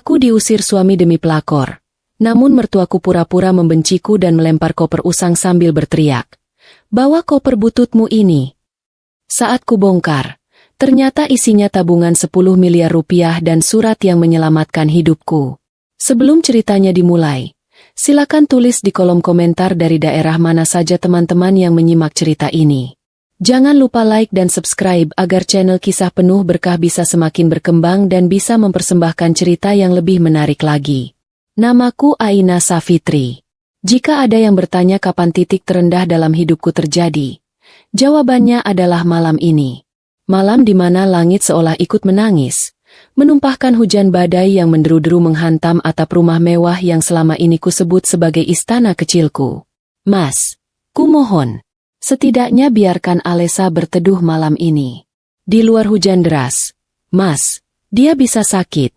Aku diusir suami demi pelakor. Namun mertuaku pura-pura membenciku dan melempar koper usang sambil berteriak, "Bawa koper bututmu ini." Saat kubongkar, ternyata isinya tabungan 10 miliar rupiah dan surat yang menyelamatkan hidupku. Sebelum ceritanya dimulai, silakan tulis di kolom komentar dari daerah mana saja teman-teman yang menyimak cerita ini. Jangan lupa like dan subscribe agar channel Kisah Penuh Berkah bisa semakin berkembang dan bisa mempersembahkan cerita yang lebih menarik lagi. Namaku Aina Safitri. Jika ada yang bertanya kapan titik terendah dalam hidupku terjadi, jawabannya adalah malam ini. Malam di mana langit seolah ikut menangis, menumpahkan hujan badai yang menderu-deru menghantam atap rumah mewah yang selama ini kusebut sebagai istana kecilku. "Mas, kumohon, setidaknya biarkan Alesa berteduh malam ini. Di luar hujan deras. Mas, dia bisa sakit."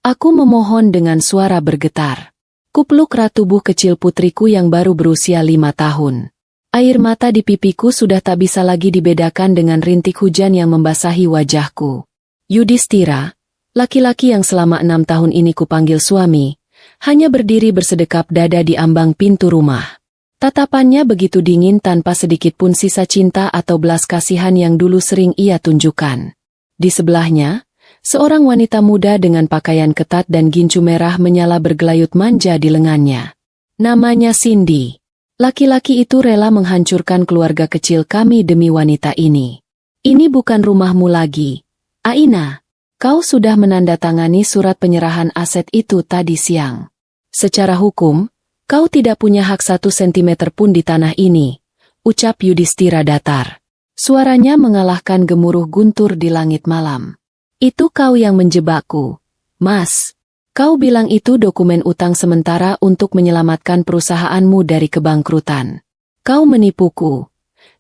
Aku memohon dengan suara bergetar. Kupeluk erat tubuh kecil putriku yang baru berusia 5 tahun. Air mata di pipiku sudah tak bisa lagi dibedakan dengan rintik hujan yang membasahi wajahku. Yudhistira, laki-laki yang selama 6 tahun ini kupanggil suami, hanya berdiri bersedekap dada di ambang pintu rumah. Tatapannya begitu dingin tanpa sedikit pun sisa cinta atau belas kasihan yang dulu sering ia tunjukkan. Di sebelahnya, seorang wanita muda dengan pakaian ketat dan gincu merah menyala bergelayut manja di lengannya. Namanya Cindy. Laki-laki itu rela menghancurkan keluarga kecil kami demi wanita ini. "Ini bukan rumahmu lagi. Aina, kau sudah menandatangani surat penyerahan aset itu tadi siang. Secara hukum, kau tidak punya hak 1 sentimeter pun di tanah ini," ucap Yudhistira datar. Suaranya mengalahkan gemuruh guntur di langit malam. "Itu kau yang menjebakku, Mas. Kau bilang itu dokumen utang sementara untuk menyelamatkan perusahaanmu dari kebangkrutan. Kau menipuku."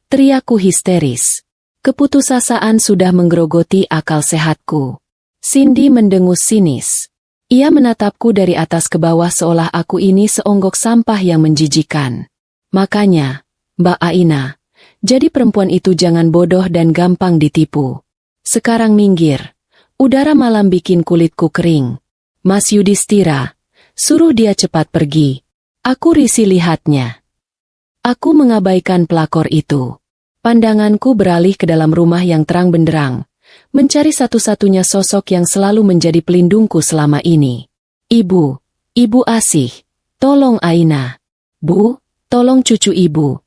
Teriakku histeris. Keputusasaan sudah menggerogoti akal sehatku. Cindy mendengus sinis. Ia menatapku dari atas ke bawah seolah aku ini seonggok sampah yang menjijikan. "Makanya, Mbak Aina, jadi perempuan itu jangan bodoh dan gampang ditipu. Sekarang minggir. Udara malam bikin kulitku kering. Mas Yudhistira, suruh dia cepat pergi. Aku risih lihatnya." Aku mengabaikan pelakor itu. Pandanganku beralih ke dalam rumah yang terang benderang, mencari satu-satunya sosok yang selalu menjadi pelindungku selama ini. "Ibu, Ibu Asih, tolong Aina. Bu, tolong cucu ibu."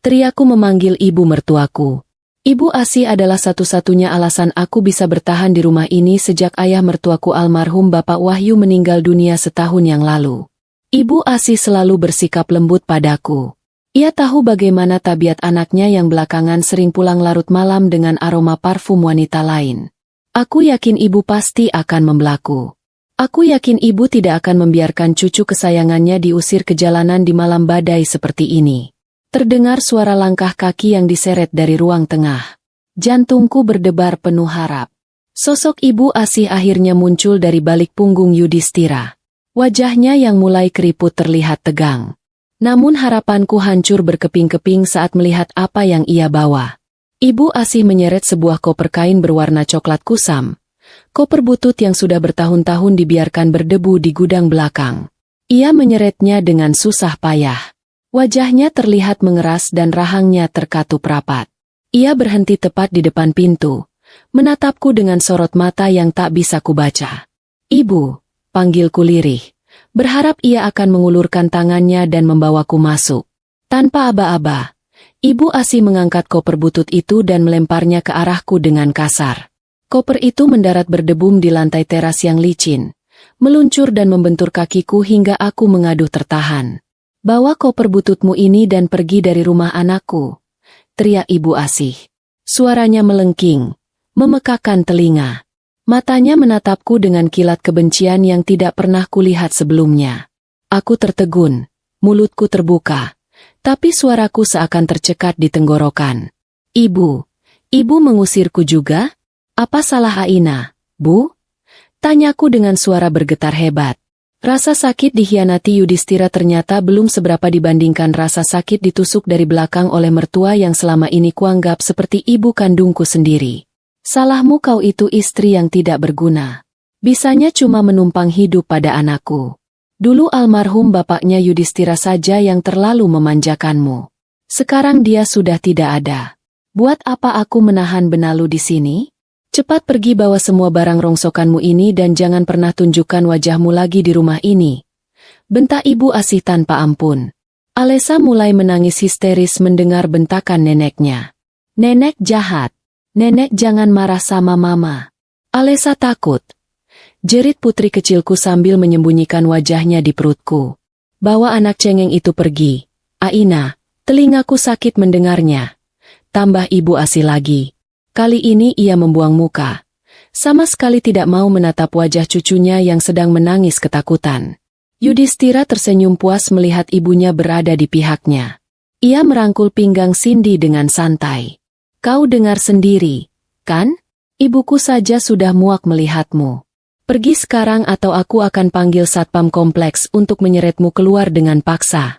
Teriakku memanggil ibu mertuaku. Ibu Asih adalah satu-satunya alasan aku bisa bertahan di rumah ini sejak ayah mertuaku almarhum Bapak Wahyu meninggal dunia setahun yang lalu. Ibu Asih selalu bersikap lembut padaku. Ia tahu bagaimana tabiat anaknya yang belakangan sering pulang larut malam dengan aroma parfum wanita lain. Aku yakin ibu pasti akan membelaku. Aku yakin ibu tidak akan membiarkan cucu kesayangannya diusir ke jalanan di malam badai seperti ini. Terdengar suara langkah kaki yang diseret dari ruang tengah. Jantungku berdebar penuh harap. Sosok Ibu Asih akhirnya muncul dari balik punggung Yudhistira. Wajahnya yang mulai keriput terlihat tegang. Namun harapanku hancur berkeping-keping saat melihat apa yang ia bawa. Ibu Asih menyeret sebuah koper kain berwarna coklat kusam. Koper butut yang sudah bertahun-tahun dibiarkan berdebu di gudang belakang. Ia menyeretnya dengan susah payah. Wajahnya terlihat mengeras dan rahangnya terkatup rapat. Ia berhenti tepat di depan pintu, menatapku dengan sorot mata yang tak bisa kubaca. "Ibu," panggilku lirih, berharap ia akan mengulurkan tangannya dan membawaku masuk. Tanpa aba-aba, Ibu Asih mengangkat koper butut itu dan melemparnya ke arahku dengan kasar. Koper itu mendarat berdebum di lantai teras yang licin, meluncur dan membentur kakiku hingga aku mengaduh tertahan. "Bawa koper bututmu ini dan pergi dari rumah anakku," teriak Ibu Asih. Suaranya melengking, memekakkan telinga. Matanya menatapku dengan kilat kebencian yang tidak pernah kulihat sebelumnya. Aku tertegun, mulutku terbuka, tapi suaraku seakan tercekat di tenggorokan. "Ibu, ibu mengusirku juga? Apa salah Aina, Bu?" Tanyaku dengan suara bergetar hebat. Rasa sakit dikhianati Yudhistira ternyata belum seberapa dibandingkan rasa sakit ditusuk dari belakang oleh mertua yang selama ini kuanggap seperti ibu kandungku sendiri. "Salahmu kau itu istri yang tidak berguna. Bisanya cuma menumpang hidup pada anakku. Dulu almarhum bapaknya Yudhistira saja yang terlalu memanjakanmu. Sekarang dia sudah tidak ada. Buat apa aku menahan benalu di sini? Cepat pergi bawa semua barang rongsokanmu ini dan jangan pernah tunjukkan wajahmu lagi di rumah ini. Bentak Ibu Asih tanpa ampun. Alesa mulai menangis histeris mendengar bentakan neneknya. Nenek jahat. Nenek jangan marah sama mama. Alesa takut. Jerit putri kecilku sambil menyembunyikan wajahnya di perutku. Bawa anak cengeng itu pergi. Aina, telingaku sakit mendengarnya. Tambah Ibu Asih lagi. Kali ini ia membuang muka. Sama sekali tidak mau menatap wajah cucunya yang sedang menangis ketakutan. Yudhistira tersenyum puas melihat ibunya berada di pihaknya. Ia merangkul pinggang Cindy dengan santai. Kau dengar sendiri, kan? Ibuku saja sudah muak melihatmu. Pergi sekarang atau aku akan panggil satpam kompleks untuk menyeretmu keluar dengan paksa.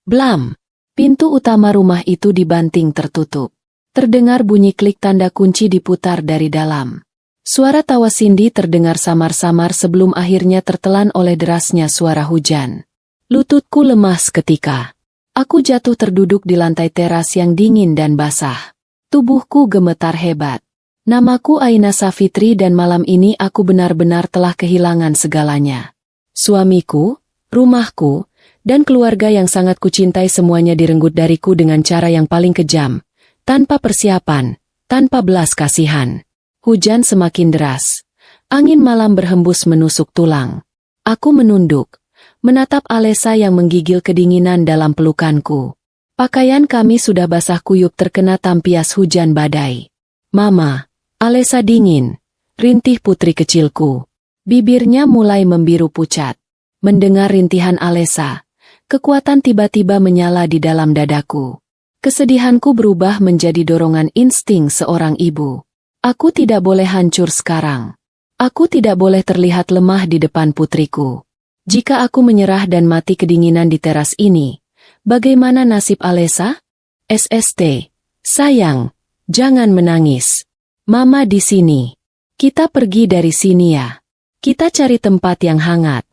Blam! Pintu utama rumah itu dibanting tertutup. Terdengar bunyi klik tanda kunci diputar dari dalam. Suara tawa Cindy terdengar samar-samar sebelum akhirnya tertelan oleh derasnya suara hujan. Lututku lemah seketika. Aku jatuh terduduk di lantai teras yang dingin dan basah. Tubuhku gemetar hebat. Namaku Aina Safitri dan malam ini aku benar-benar telah kehilangan segalanya. Suamiku, rumahku, dan keluarga yang sangat kucintai semuanya direnggut dariku dengan cara yang paling kejam. Tanpa persiapan, tanpa belas kasihan. Hujan semakin deras. Angin malam berhembus menusuk tulang. Aku menunduk, menatap Alesa yang menggigil kedinginan dalam pelukanku. Pakaian kami sudah basah kuyup terkena tampias hujan badai. Mama, Alesa dingin, rintih putri kecilku. Bibirnya mulai membiru pucat. Mendengar rintihan Alesa, kekuatan tiba-tiba menyala di dalam dadaku. Kesedihanku berubah menjadi dorongan insting seorang ibu. Aku tidak boleh hancur sekarang. Aku tidak boleh terlihat lemah di depan putriku. Jika aku menyerah dan mati kedinginan di teras ini, bagaimana nasib Alesa? SST, sayang, jangan menangis. Mama di sini. Kita pergi dari sini ya. Kita cari tempat yang hangat.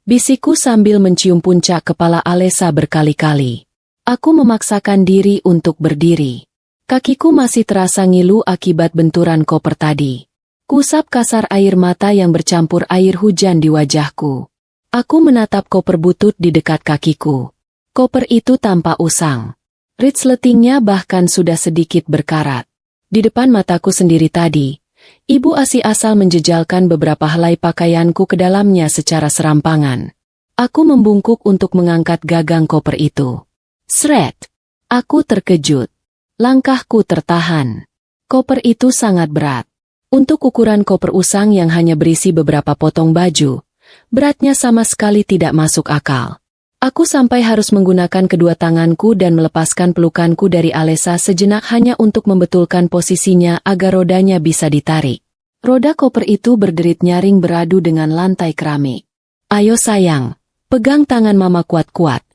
Bisikku sambil mencium puncak kepala Alesa berkali-kali. Aku memaksakan diri untuk berdiri. Kakiku masih terasa ngilu akibat benturan koper tadi. Kusap kasar air mata yang bercampur air hujan di wajahku. Aku menatap koper butut di dekat kakiku. Koper itu tampak usang. Ritsletingnya bahkan sudah sedikit berkarat. Di depan mataku sendiri tadi, Ibu Asih asal menjejalkan beberapa helai pakaianku ke dalamnya secara serampangan. Aku membungkuk untuk mengangkat gagang koper itu. Sret! Aku terkejut. Langkahku tertahan. Koper itu sangat berat. Untuk ukuran koper usang yang hanya berisi beberapa potong baju, beratnya sama sekali tidak masuk akal. Aku sampai harus menggunakan kedua tanganku dan melepaskan pelukanku dari Alesa sejenak hanya untuk membetulkan posisinya agar rodanya bisa ditarik. Roda koper itu berderit nyaring beradu dengan lantai keramik. Ayo sayang, pegang tangan mama kuat-kuat.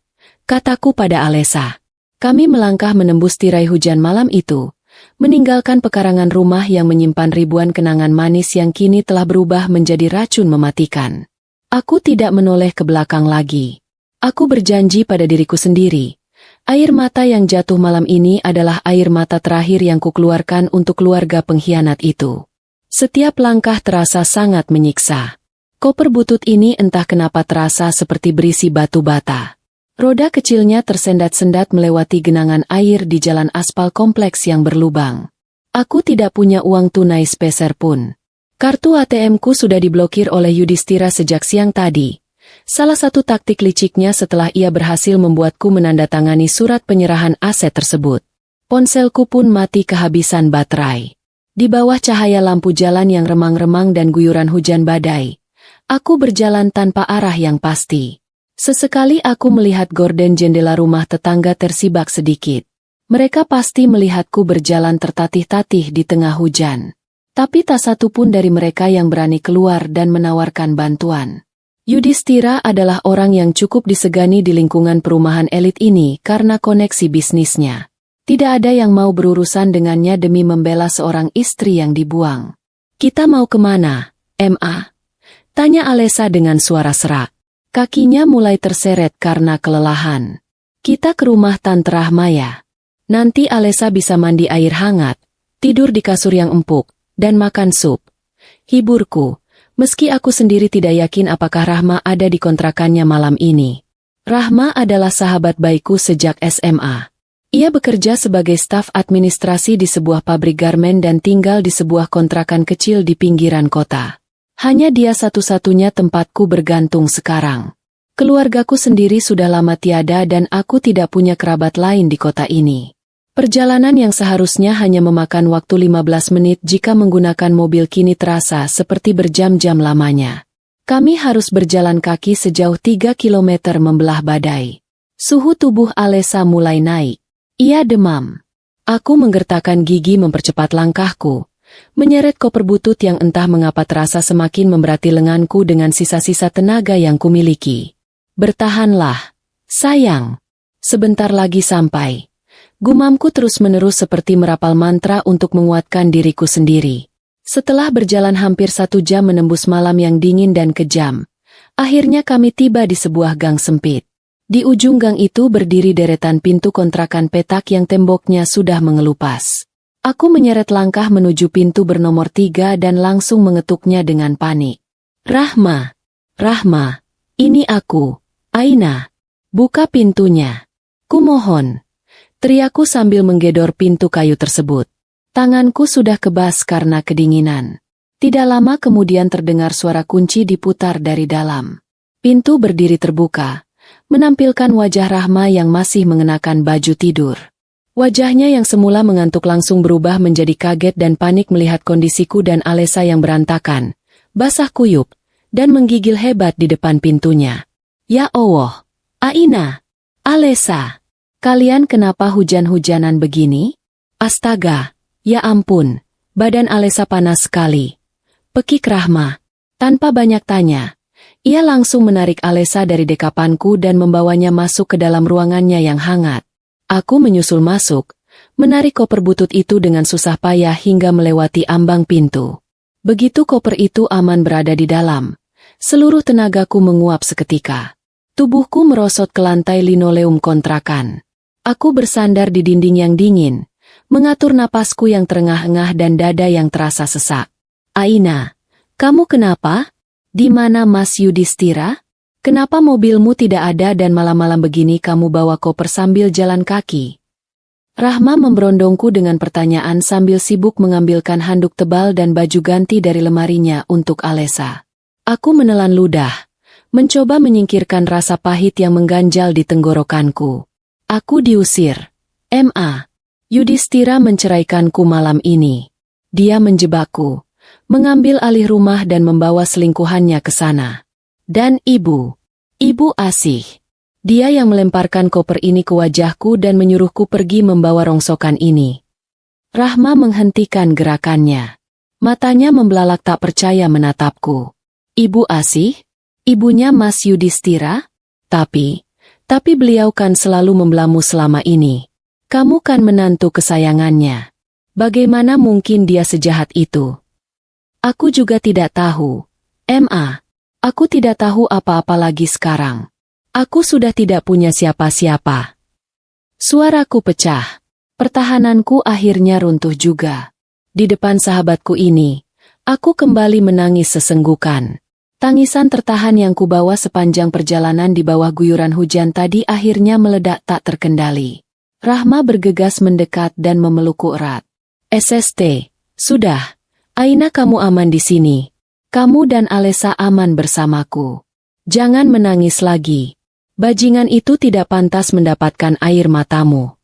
Kataku pada Alesa. Kami melangkah menembus tirai hujan malam itu, meninggalkan pekarangan rumah yang menyimpan ribuan kenangan manis yang kini telah berubah menjadi racun mematikan. Aku tidak menoleh ke belakang lagi. Aku berjanji pada diriku sendiri. Air mata yang jatuh malam ini adalah air mata terakhir yang kukeluarkan untuk keluarga pengkhianat itu. Setiap langkah terasa sangat menyiksa. Koper butut ini entah kenapa terasa seperti berisi batu bata. Roda kecilnya tersendat-sendat melewati genangan air di jalan aspal kompleks yang berlubang. Aku tidak punya uang tunai sepeser pun. Kartu ATM-ku sudah diblokir oleh Yudhistira sejak siang tadi. Salah satu taktik liciknya setelah ia berhasil membuatku menandatangani surat penyerahan aset tersebut. Ponselku pun mati kehabisan baterai. Di bawah cahaya lampu jalan yang remang-remang dan guyuran hujan badai, aku berjalan tanpa arah yang pasti. Sesekali aku melihat gorden jendela rumah tetangga tersibak sedikit. Mereka pasti melihatku berjalan tertatih-tatih di tengah hujan. Tapi tak satu pun dari mereka yang berani keluar dan menawarkan bantuan. Yudhistira adalah orang yang cukup disegani di lingkungan perumahan elit ini karena koneksi bisnisnya. Tidak ada yang mau berurusan dengannya demi membela seorang istri yang dibuang. Kita mau kemana? "Ma?" tanya Alesa dengan suara serak. Kakinya mulai terseret karena kelelahan. "Kita ke rumah Tante Rahma ya. Nanti Alesa bisa mandi air hangat, tidur di kasur yang empuk, dan makan sup." Hiburku, meski aku sendiri tidak yakin apakah Rahma ada di kontrakannya malam ini. Rahma adalah sahabat baikku sejak SMA. Ia bekerja sebagai staf administrasi di sebuah pabrik garmen dan tinggal di sebuah kontrakan kecil di pinggiran kota. Hanya dia satu-satunya tempatku bergantung sekarang. Keluargaku sendiri sudah lama tiada dan aku tidak punya kerabat lain di kota ini. Perjalanan yang seharusnya hanya memakan waktu 15 menit jika menggunakan mobil kini terasa seperti berjam-jam lamanya. Kami harus berjalan kaki sejauh 3 kilometer membelah badai. Suhu tubuh Alesa mulai naik. Ia demam. Aku menggertakkan gigi mempercepat langkahku, menyeret koper butut yang entah mengapa terasa semakin memberati lenganku dengan sisa-sisa tenaga yang kumiliki. "Bertahanlah, sayang. Sebentar lagi sampai." Gumamku terus-menerus seperti merapal mantra untuk menguatkan diriku sendiri. Setelah berjalan hampir 1 jam menembus malam yang dingin dan kejam, akhirnya kami tiba di sebuah gang sempit. Di ujung gang itu berdiri deretan pintu kontrakan petak yang temboknya sudah mengelupas. Aku menyeret langkah menuju pintu bernomor 3 dan langsung mengetuknya dengan panik. "Rahma, Rahma, ini aku, Aina. Buka pintunya. Kumohon." Teriakku sambil menggedor pintu kayu tersebut. Tanganku sudah kebas karena kedinginan. Tidak lama kemudian terdengar suara kunci diputar dari dalam. Pintu berdiri terbuka, menampilkan wajah Rahma yang masih mengenakan baju tidur. Wajahnya yang semula mengantuk langsung berubah menjadi kaget dan panik melihat kondisiku dan Alesa yang berantakan, basah kuyup, dan menggigil hebat di depan pintunya. "Ya Allah, Aina, Alesa. Kalian kenapa hujan-hujanan begini?" "Astaga, ya ampun, badan Alesa panas sekali." Pekik Rahma. Tanpa banyak tanya, ia langsung menarik Alesa dari dekapanku dan membawanya masuk ke dalam ruangannya yang hangat. Aku menyusul masuk, menarik koper butut itu dengan susah payah hingga melewati ambang pintu. Begitu koper itu aman berada di dalam, seluruh tenagaku menguap seketika. Tubuhku merosot ke lantai linoleum kontrakan. Aku bersandar di dinding yang dingin, mengatur napasku yang terengah-engah dan dada yang terasa sesak. "Aina, kamu kenapa? Di mana Mas Yudhistira? Kenapa mobilmu tidak ada dan malam-malam begini kamu bawa koper sambil jalan kaki?" Rahma memberondongku dengan pertanyaan sambil sibuk mengambilkan handuk tebal dan baju ganti dari lemarinya untuk Alesa. Aku menelan ludah, mencoba menyingkirkan rasa pahit yang mengganjal di tenggorokanku. Aku diusir. Ma. Yudhistira menceraikanku malam ini. Dia menjebakku, mengambil alih rumah dan membawa selingkuhannya ke sana. Dan Ibu Asih. Dia yang melemparkan koper ini ke wajahku dan menyuruhku pergi membawa rongsokan ini. Rahma menghentikan gerakannya. Matanya membelalak tak percaya menatapku. "Ibu Asih? Ibunya Mas Yudhistira? Tapi beliau kan selalu membelamu selama ini. Kamu kan menantu kesayangannya. Bagaimana mungkin dia sejahat itu?" "Aku juga tidak tahu. Ma. Aku tidak tahu apa-apa lagi sekarang. Aku sudah tidak punya siapa-siapa." Suaraku pecah. Pertahananku akhirnya runtuh juga. Di depan sahabatku ini, aku kembali menangis sesenggukan. Tangisan tertahan yang kubawa sepanjang perjalanan di bawah guyuran hujan tadi akhirnya meledak tak terkendali. Rahma bergegas mendekat dan memelukku erat. "SST, sudah. Aina, kamu aman di sini. Kamu dan Alesa aman bersamaku. Jangan menangis lagi. Bajingan itu tidak pantas mendapatkan air matamu."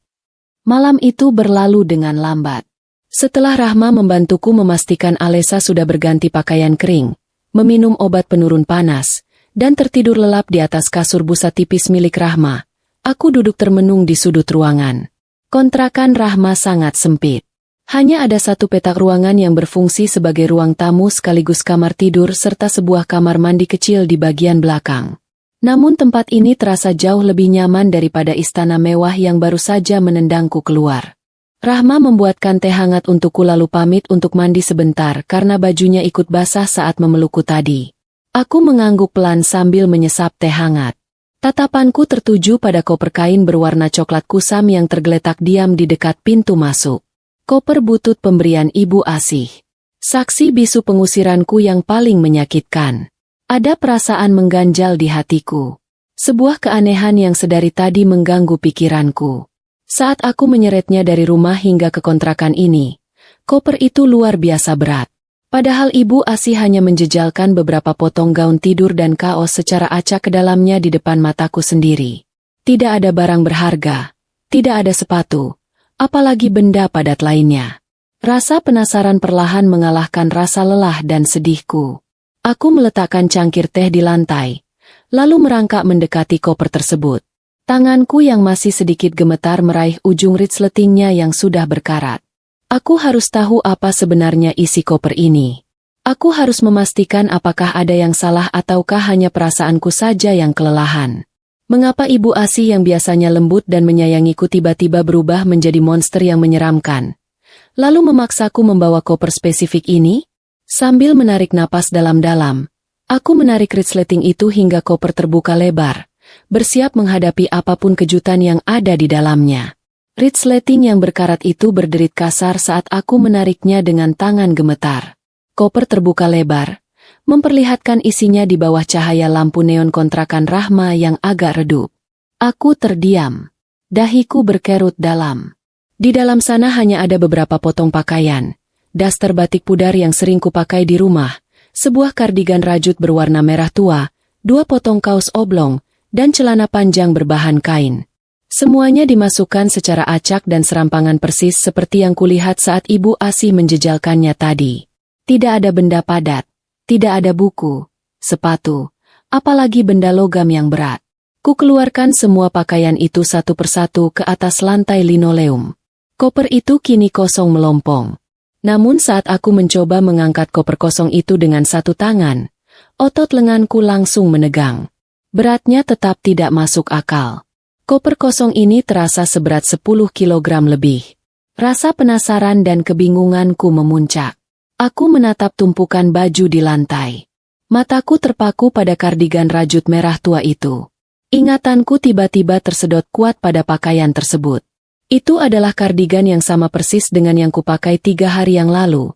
Malam itu berlalu dengan lambat. Setelah Rahma membantuku memastikan Alesa sudah berganti pakaian kering, meminum obat penurun panas, dan tertidur lelap di atas kasur busa tipis milik Rahma, aku duduk termenung di sudut ruangan. Kontrakan Rahma sangat sempit. Hanya ada satu petak ruangan yang berfungsi sebagai ruang tamu sekaligus kamar tidur serta sebuah kamar mandi kecil di bagian belakang. Namun tempat ini terasa jauh lebih nyaman daripada istana mewah yang baru saja menendangku keluar. Rahma membuatkan teh hangat untukku lalu pamit untuk mandi sebentar karena bajunya ikut basah saat memelukku tadi. Aku mengangguk pelan sambil menyesap teh hangat. Tatapanku tertuju pada koper kain berwarna coklat kusam yang tergeletak diam di dekat pintu masuk. Koper butut pemberian Ibu Asih. Saksi bisu pengusiranku yang paling menyakitkan. Ada perasaan mengganjal di hatiku. Sebuah keanehan yang sedari tadi mengganggu pikiranku. Saat aku menyeretnya dari rumah hingga ke kontrakan ini, koper itu luar biasa berat. Padahal Ibu Asih hanya menjejalkan beberapa potong gaun tidur dan kaos secara acak ke dalamnya di depan mataku sendiri. Tidak ada barang berharga, tidak ada sepatu, apalagi benda padat lainnya. Rasa penasaran perlahan mengalahkan rasa lelah dan sedihku. Aku meletakkan cangkir teh di lantai, lalu merangkak mendekati koper tersebut. Tanganku yang masih sedikit gemetar meraih ujung resletingnya yang sudah berkarat. Aku harus tahu apa sebenarnya isi koper ini. Aku harus memastikan apakah ada yang salah ataukah hanya perasaanku saja yang kelelahan. Mengapa Ibu Asih yang biasanya lembut dan menyayangiku tiba-tiba berubah menjadi monster yang menyeramkan? Lalu memaksaku membawa koper spesifik ini? Sambil menarik napas dalam-dalam, aku menarik resleting itu hingga koper terbuka lebar, bersiap menghadapi apapun kejutan yang ada di dalamnya. Resleting yang berkarat itu berderit kasar saat aku menariknya dengan tangan gemetar. Koper terbuka lebar, memperlihatkan isinya di bawah cahaya lampu neon kontrakan Rahma yang agak redup. Aku terdiam. Dahiku berkerut dalam. Di dalam sana hanya ada beberapa potong pakaian. Daster batik pudar yang sering kupakai di rumah, sebuah kardigan rajut berwarna merah tua, 2 potong kaos oblong, dan celana panjang berbahan kain. Semuanya dimasukkan secara acak dan serampangan persis seperti yang kulihat saat Ibu Asih menjejalkannya tadi. Tidak ada benda padat, tidak ada buku, sepatu, apalagi benda logam yang berat. Ku keluarkan semua pakaian itu satu persatu ke atas lantai linoleum. Koper itu kini kosong melompong. Namun saat aku mencoba mengangkat koper kosong itu dengan satu tangan, otot lenganku langsung menegang. Beratnya tetap tidak masuk akal. Koper kosong ini terasa seberat 10 kilogram lebih. Rasa penasaran dan kebingunganku memuncak. Aku menatap tumpukan baju di lantai. Mataku terpaku pada kardigan rajut merah tua itu. Ingatanku tiba-tiba tersedot kuat pada pakaian tersebut. Itu adalah kardigan yang sama persis dengan yang kupakai 3 hari yang lalu.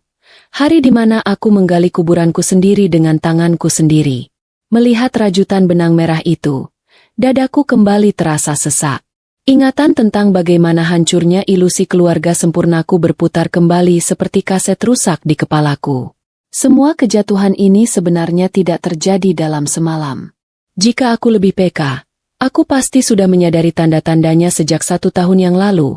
Hari di mana aku menggali kuburanku sendiri dengan tanganku sendiri. Melihat rajutan benang merah itu, dadaku kembali terasa sesak. Ingatan tentang bagaimana hancurnya ilusi keluarga sempurnaku berputar kembali seperti kaset rusak di kepalaku. Semua kejatuhan ini sebenarnya tidak terjadi dalam semalam. Jika aku lebih peka, aku pasti sudah menyadari tanda-tandanya sejak 1 tahun yang lalu,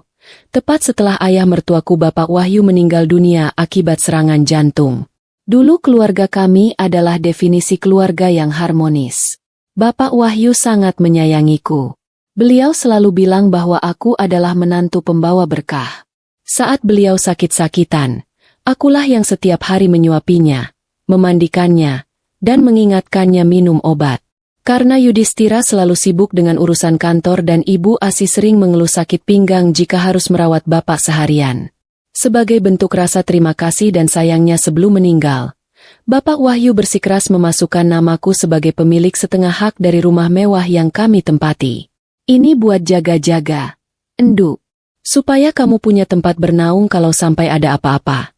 tepat setelah ayah mertuaku Bapak Wahyu meninggal dunia akibat serangan jantung. Dulu keluarga kami adalah definisi keluarga yang harmonis. Bapak Wahyu sangat menyayangiku. Beliau selalu bilang bahwa aku adalah menantu pembawa berkah. Saat beliau sakit-sakitan, akulah yang setiap hari menyuapinya, memandikannya, dan mengingatkannya minum obat. Karena Yudhistira selalu sibuk dengan urusan kantor dan Ibu Asih sering mengeluh sakit pinggang jika harus merawat bapak seharian. Sebagai bentuk rasa terima kasih dan sayangnya sebelum meninggal, Bapak Wahyu bersikeras memasukkan namaku sebagai pemilik setengah hak dari rumah mewah yang kami tempati. Ini buat jaga-jaga, Endu, supaya kamu punya tempat bernaung kalau sampai ada apa-apa.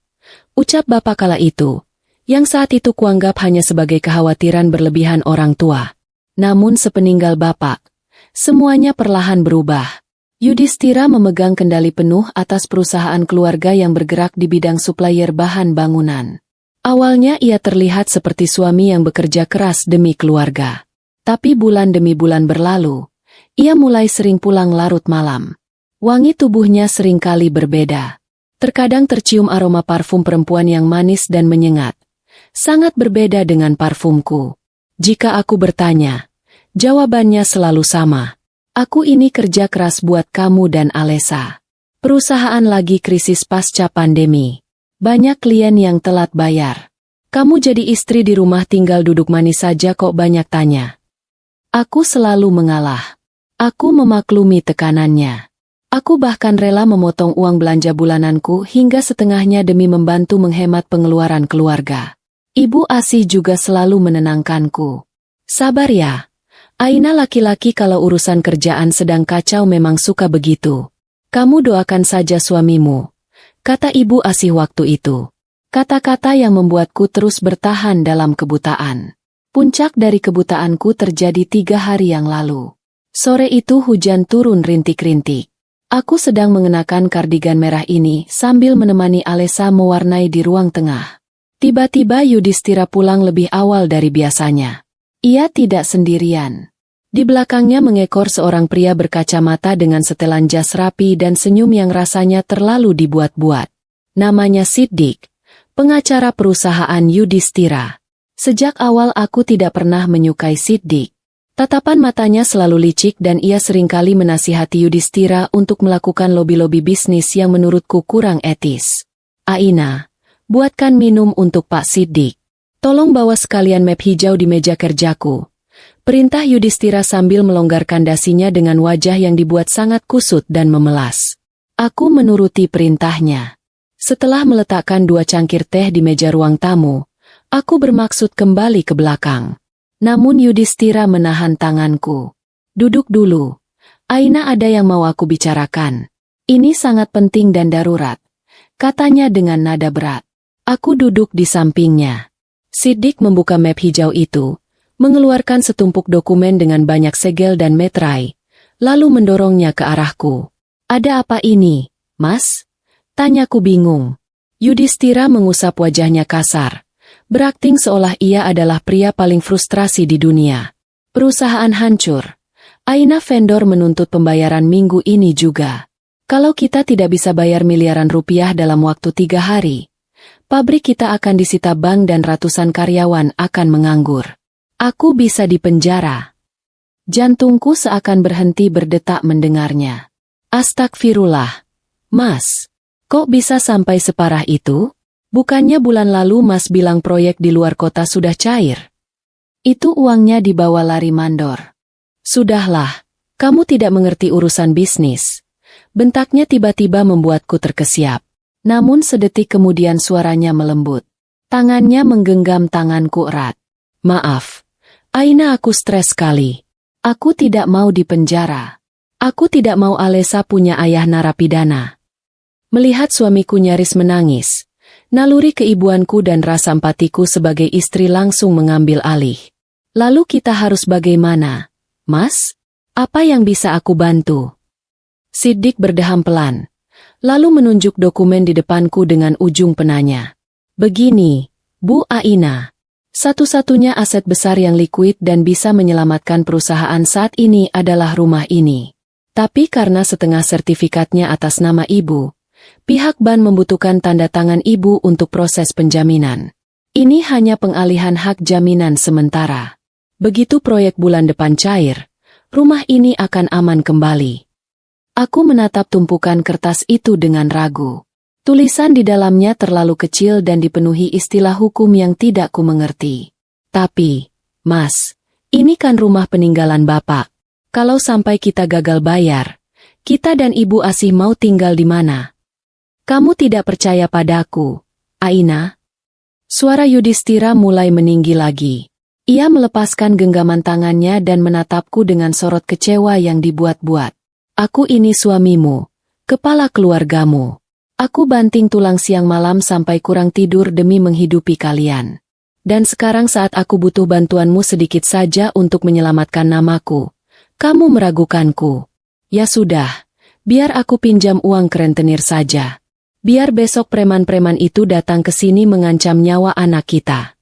Ucap bapak kala itu, yang saat itu kuanggap hanya sebagai kekhawatiran berlebihan orang tua. Namun sepeninggal bapak, semuanya perlahan berubah. Yudhistira memegang kendali penuh atas perusahaan keluarga yang bergerak di bidang supplier bahan bangunan. Awalnya ia terlihat seperti suami yang bekerja keras demi keluarga. Tapi bulan demi bulan berlalu, ia mulai sering pulang larut malam. Wangi tubuhnya seringkali berbeda. Terkadang tercium aroma parfum perempuan yang manis dan menyengat. Sangat berbeda dengan parfumku. Jika aku bertanya, jawabannya selalu sama. Aku ini kerja keras buat kamu dan Alesa. Perusahaan lagi krisis pasca pandemi. Banyak klien yang telat bayar. Kamu jadi istri di rumah tinggal duduk manis saja kok banyak tanya. Aku selalu mengalah. Aku memaklumi tekanannya. Aku bahkan rela memotong uang belanja bulananku hingga setengahnya demi membantu menghemat pengeluaran keluarga. Ibu Asih juga selalu menenangkanku. Sabar ya. Aina laki-laki kalau urusan kerjaan sedang kacau memang suka begitu. Kamu doakan saja suamimu, kata Ibu Asih waktu itu. Kata-kata yang membuatku terus bertahan dalam kebutaan. Puncak dari kebutaanku terjadi 3 hari yang lalu. Sore itu hujan turun rintik-rintik. Aku sedang mengenakan kardigan merah ini sambil menemani Alesa mewarnai di ruang tengah. Tiba-tiba Yudhistira pulang lebih awal dari biasanya. Ia tidak sendirian. Di belakangnya mengekor seorang pria berkacamata dengan setelan jas rapi dan senyum yang rasanya terlalu dibuat-buat. Namanya Siddik, pengacara perusahaan Yudhistira. Sejak awal aku tidak pernah menyukai Siddik. Tatapan matanya selalu licik dan ia seringkali menasihati Yudhistira untuk melakukan lobi-lobi bisnis yang menurutku kurang etis. Aina, buatkan minum untuk Pak Siddik. Tolong bawa sekalian map hijau di meja kerjaku. Perintah Yudhistira sambil melonggarkan dasinya dengan wajah yang dibuat sangat kusut dan memelas. Aku menuruti perintahnya. Setelah meletakkan 2 cangkir teh di meja ruang tamu, aku bermaksud kembali ke belakang. Namun Yudhistira menahan tanganku. Duduk dulu. Aina, ada yang mau aku bicarakan. Ini sangat penting dan darurat, katanya dengan nada berat. Aku duduk di sampingnya. Siddik membuka map hijau itu, mengeluarkan setumpuk dokumen dengan banyak segel dan meterai, lalu mendorongnya ke arahku. Ada apa ini, Mas? Tanyaku bingung. Yudhistira mengusap wajahnya kasar. Berakting seolah ia adalah pria paling frustrasi di dunia. Perusahaan hancur. Aina vendor menuntut pembayaran minggu ini juga. Kalau kita tidak bisa bayar miliaran rupiah dalam waktu 3 hari, pabrik kita akan disita bank dan ratusan karyawan akan menganggur. Aku bisa dipenjara. Jantungku seakan berhenti berdetak mendengarnya. Astagfirullah. Mas, kok bisa sampai separah itu? Bukannya bulan lalu Mas bilang proyek di luar kota sudah cair? Itu uangnya dibawa lari mandor. Sudahlah, kamu tidak mengerti urusan bisnis. Bentaknya tiba-tiba membuatku terkesiap. Namun sedetik kemudian suaranya melembut. Tangannya menggenggam tanganku erat. Maaf, Aina, aku stres sekali. Aku tidak mau dipenjara. Aku tidak mau Alesa punya ayah narapidana. Melihat suamiku nyaris menangis, naluri keibuanku dan rasa empatiku sebagai istri langsung mengambil alih. Lalu kita harus bagaimana, Mas? Apa yang bisa aku bantu? Siddik berdeham pelan, lalu menunjuk dokumen di depanku dengan ujung penanya. Begini, Bu Aina. Satu-satunya aset besar yang likuid dan bisa menyelamatkan perusahaan saat ini adalah rumah ini. Tapi karena setengah sertifikatnya atas nama Ibu, pihak bank membutuhkan tanda tangan Ibu untuk proses penjaminan. Ini hanya pengalihan hak jaminan sementara. Begitu proyek bulan depan cair, rumah ini akan aman kembali. Aku menatap tumpukan kertas itu dengan ragu. Tulisan di dalamnya terlalu kecil dan dipenuhi istilah hukum yang tidak ku mengerti. Tapi, Mas, ini kan rumah peninggalan Bapak. Kalau sampai kita gagal bayar, kita dan Ibu Asih mau tinggal di mana? Kamu tidak percaya padaku, Aina? Suara Yudhistira mulai meninggi lagi. Ia melepaskan genggaman tangannya dan menatapku dengan sorot kecewa yang dibuat-buat. Aku ini suamimu, kepala keluargamu. Aku banting tulang siang malam sampai kurang tidur demi menghidupi kalian. Dan sekarang saat aku butuh bantuanmu sedikit saja untuk menyelamatkan namaku, kamu meragukanku. Ya sudah, biar aku pinjam uang ke rentenir saja. Biar besok preman-preman itu datang ke sini mengancam nyawa anak kita.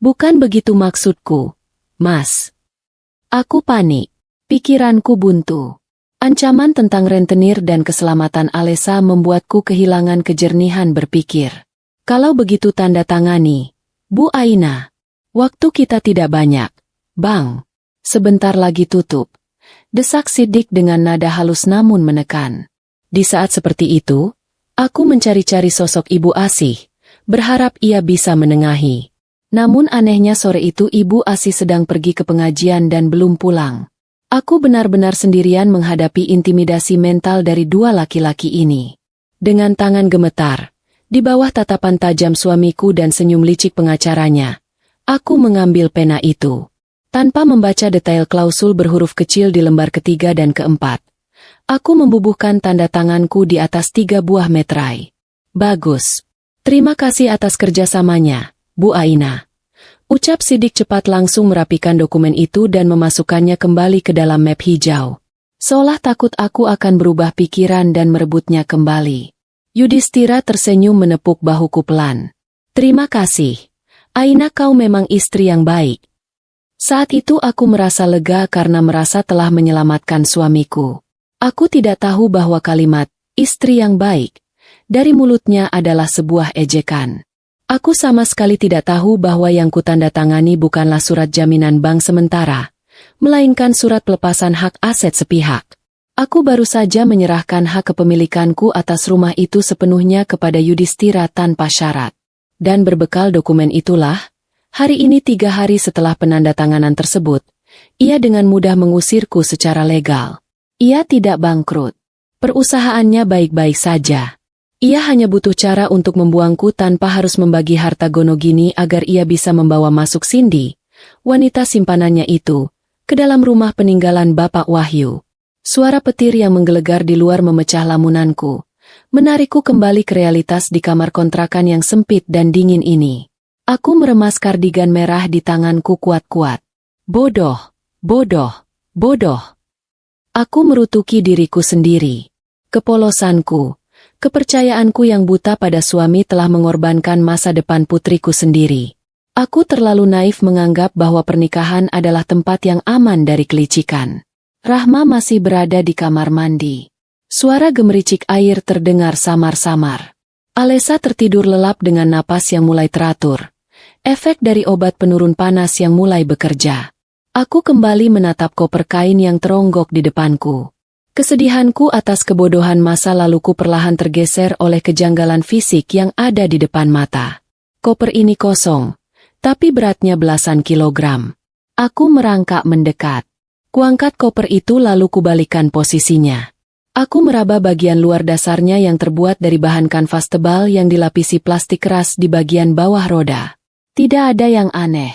Bukan begitu maksudku, Mas. Aku panik. Pikiranku buntu. Ancaman tentang rentenir dan keselamatan Alesa membuatku kehilangan kejernihan berpikir. Kalau begitu tanda tangani, Bu Aina. Waktu kita tidak banyak. Bang, sebentar lagi tutup. Desak Siddik dengan nada halus namun menekan. Di saat seperti itu, aku mencari-cari sosok Ibu Asih, berharap ia bisa menengahi. Namun anehnya sore itu Ibu Asih sedang pergi ke pengajian dan belum pulang. Aku benar-benar sendirian menghadapi intimidasi mental dari dua laki-laki ini. Dengan tangan gemetar, di bawah tatapan tajam suamiku dan senyum licik pengacaranya, aku mengambil pena itu. Tanpa membaca detail klausul berhuruf kecil di lembar ketiga dan keempat, aku membubuhkan tanda tanganku di atas 3 buah meterai. Bagus. Terima kasih atas kerjasamanya, Bu Aina. Ucap Sidik cepat langsung merapikan dokumen itu dan memasukkannya kembali ke dalam map hijau. Seolah takut aku akan berubah pikiran dan merebutnya kembali. Yudhistira tersenyum menepuk bahuku pelan. Terima kasih. Aina, kau memang istri yang baik. Saat itu aku merasa lega karena merasa telah menyelamatkan suamiku. Aku tidak tahu bahwa kalimat, istri yang baik, dari mulutnya adalah sebuah ejekan. Aku sama sekali tidak tahu bahwa yang kutandatangani bukanlah surat jaminan bank sementara, melainkan surat pelepasan hak aset sepihak. Aku baru saja menyerahkan hak kepemilikanku atas rumah itu sepenuhnya kepada Yudhistira tanpa syarat. Dan berbekal dokumen itulah, hari ini 3 hari setelah penandatanganan tersebut, ia dengan mudah mengusirku secara legal. Ia tidak bangkrut. Perusahaannya baik-baik saja. Ia hanya butuh cara untuk membuangku tanpa harus membagi harta Gonogini agar ia bisa membawa masuk Cindy, wanita simpanannya itu, ke dalam rumah peninggalan Bapak Wahyu. Suara petir yang menggelegar di luar memecah lamunanku, menarikku kembali ke realitas di kamar kontrakan yang sempit dan dingin ini. Aku meremas kardigan merah di tanganku kuat-kuat. Bodoh, bodoh, bodoh. Aku merutuki diriku sendiri. Kepolosanku. Kepercayaanku yang buta pada suami telah mengorbankan masa depan putriku sendiri. Aku terlalu naif menganggap bahwa pernikahan adalah tempat yang aman dari kelicikan. Rahma masih berada di kamar mandi. Suara gemericik air terdengar samar-samar. Alesa tertidur lelap dengan napas yang mulai teratur. Efek dari obat penurun panas yang mulai bekerja. Aku kembali menatap koper kain yang teronggok di depanku. Kesedihanku atas kebodohan masa laluku perlahan tergeser oleh kejanggalan fisik yang ada di depan mata. Koper ini kosong, tapi beratnya belasan kilogram. Aku merangkak mendekat. Kuangkat koper itu lalu kubalikan posisinya. Aku meraba bagian luar dasarnya yang terbuat dari bahan kanvas tebal yang dilapisi plastik keras di bagian bawah roda. Tidak ada yang aneh.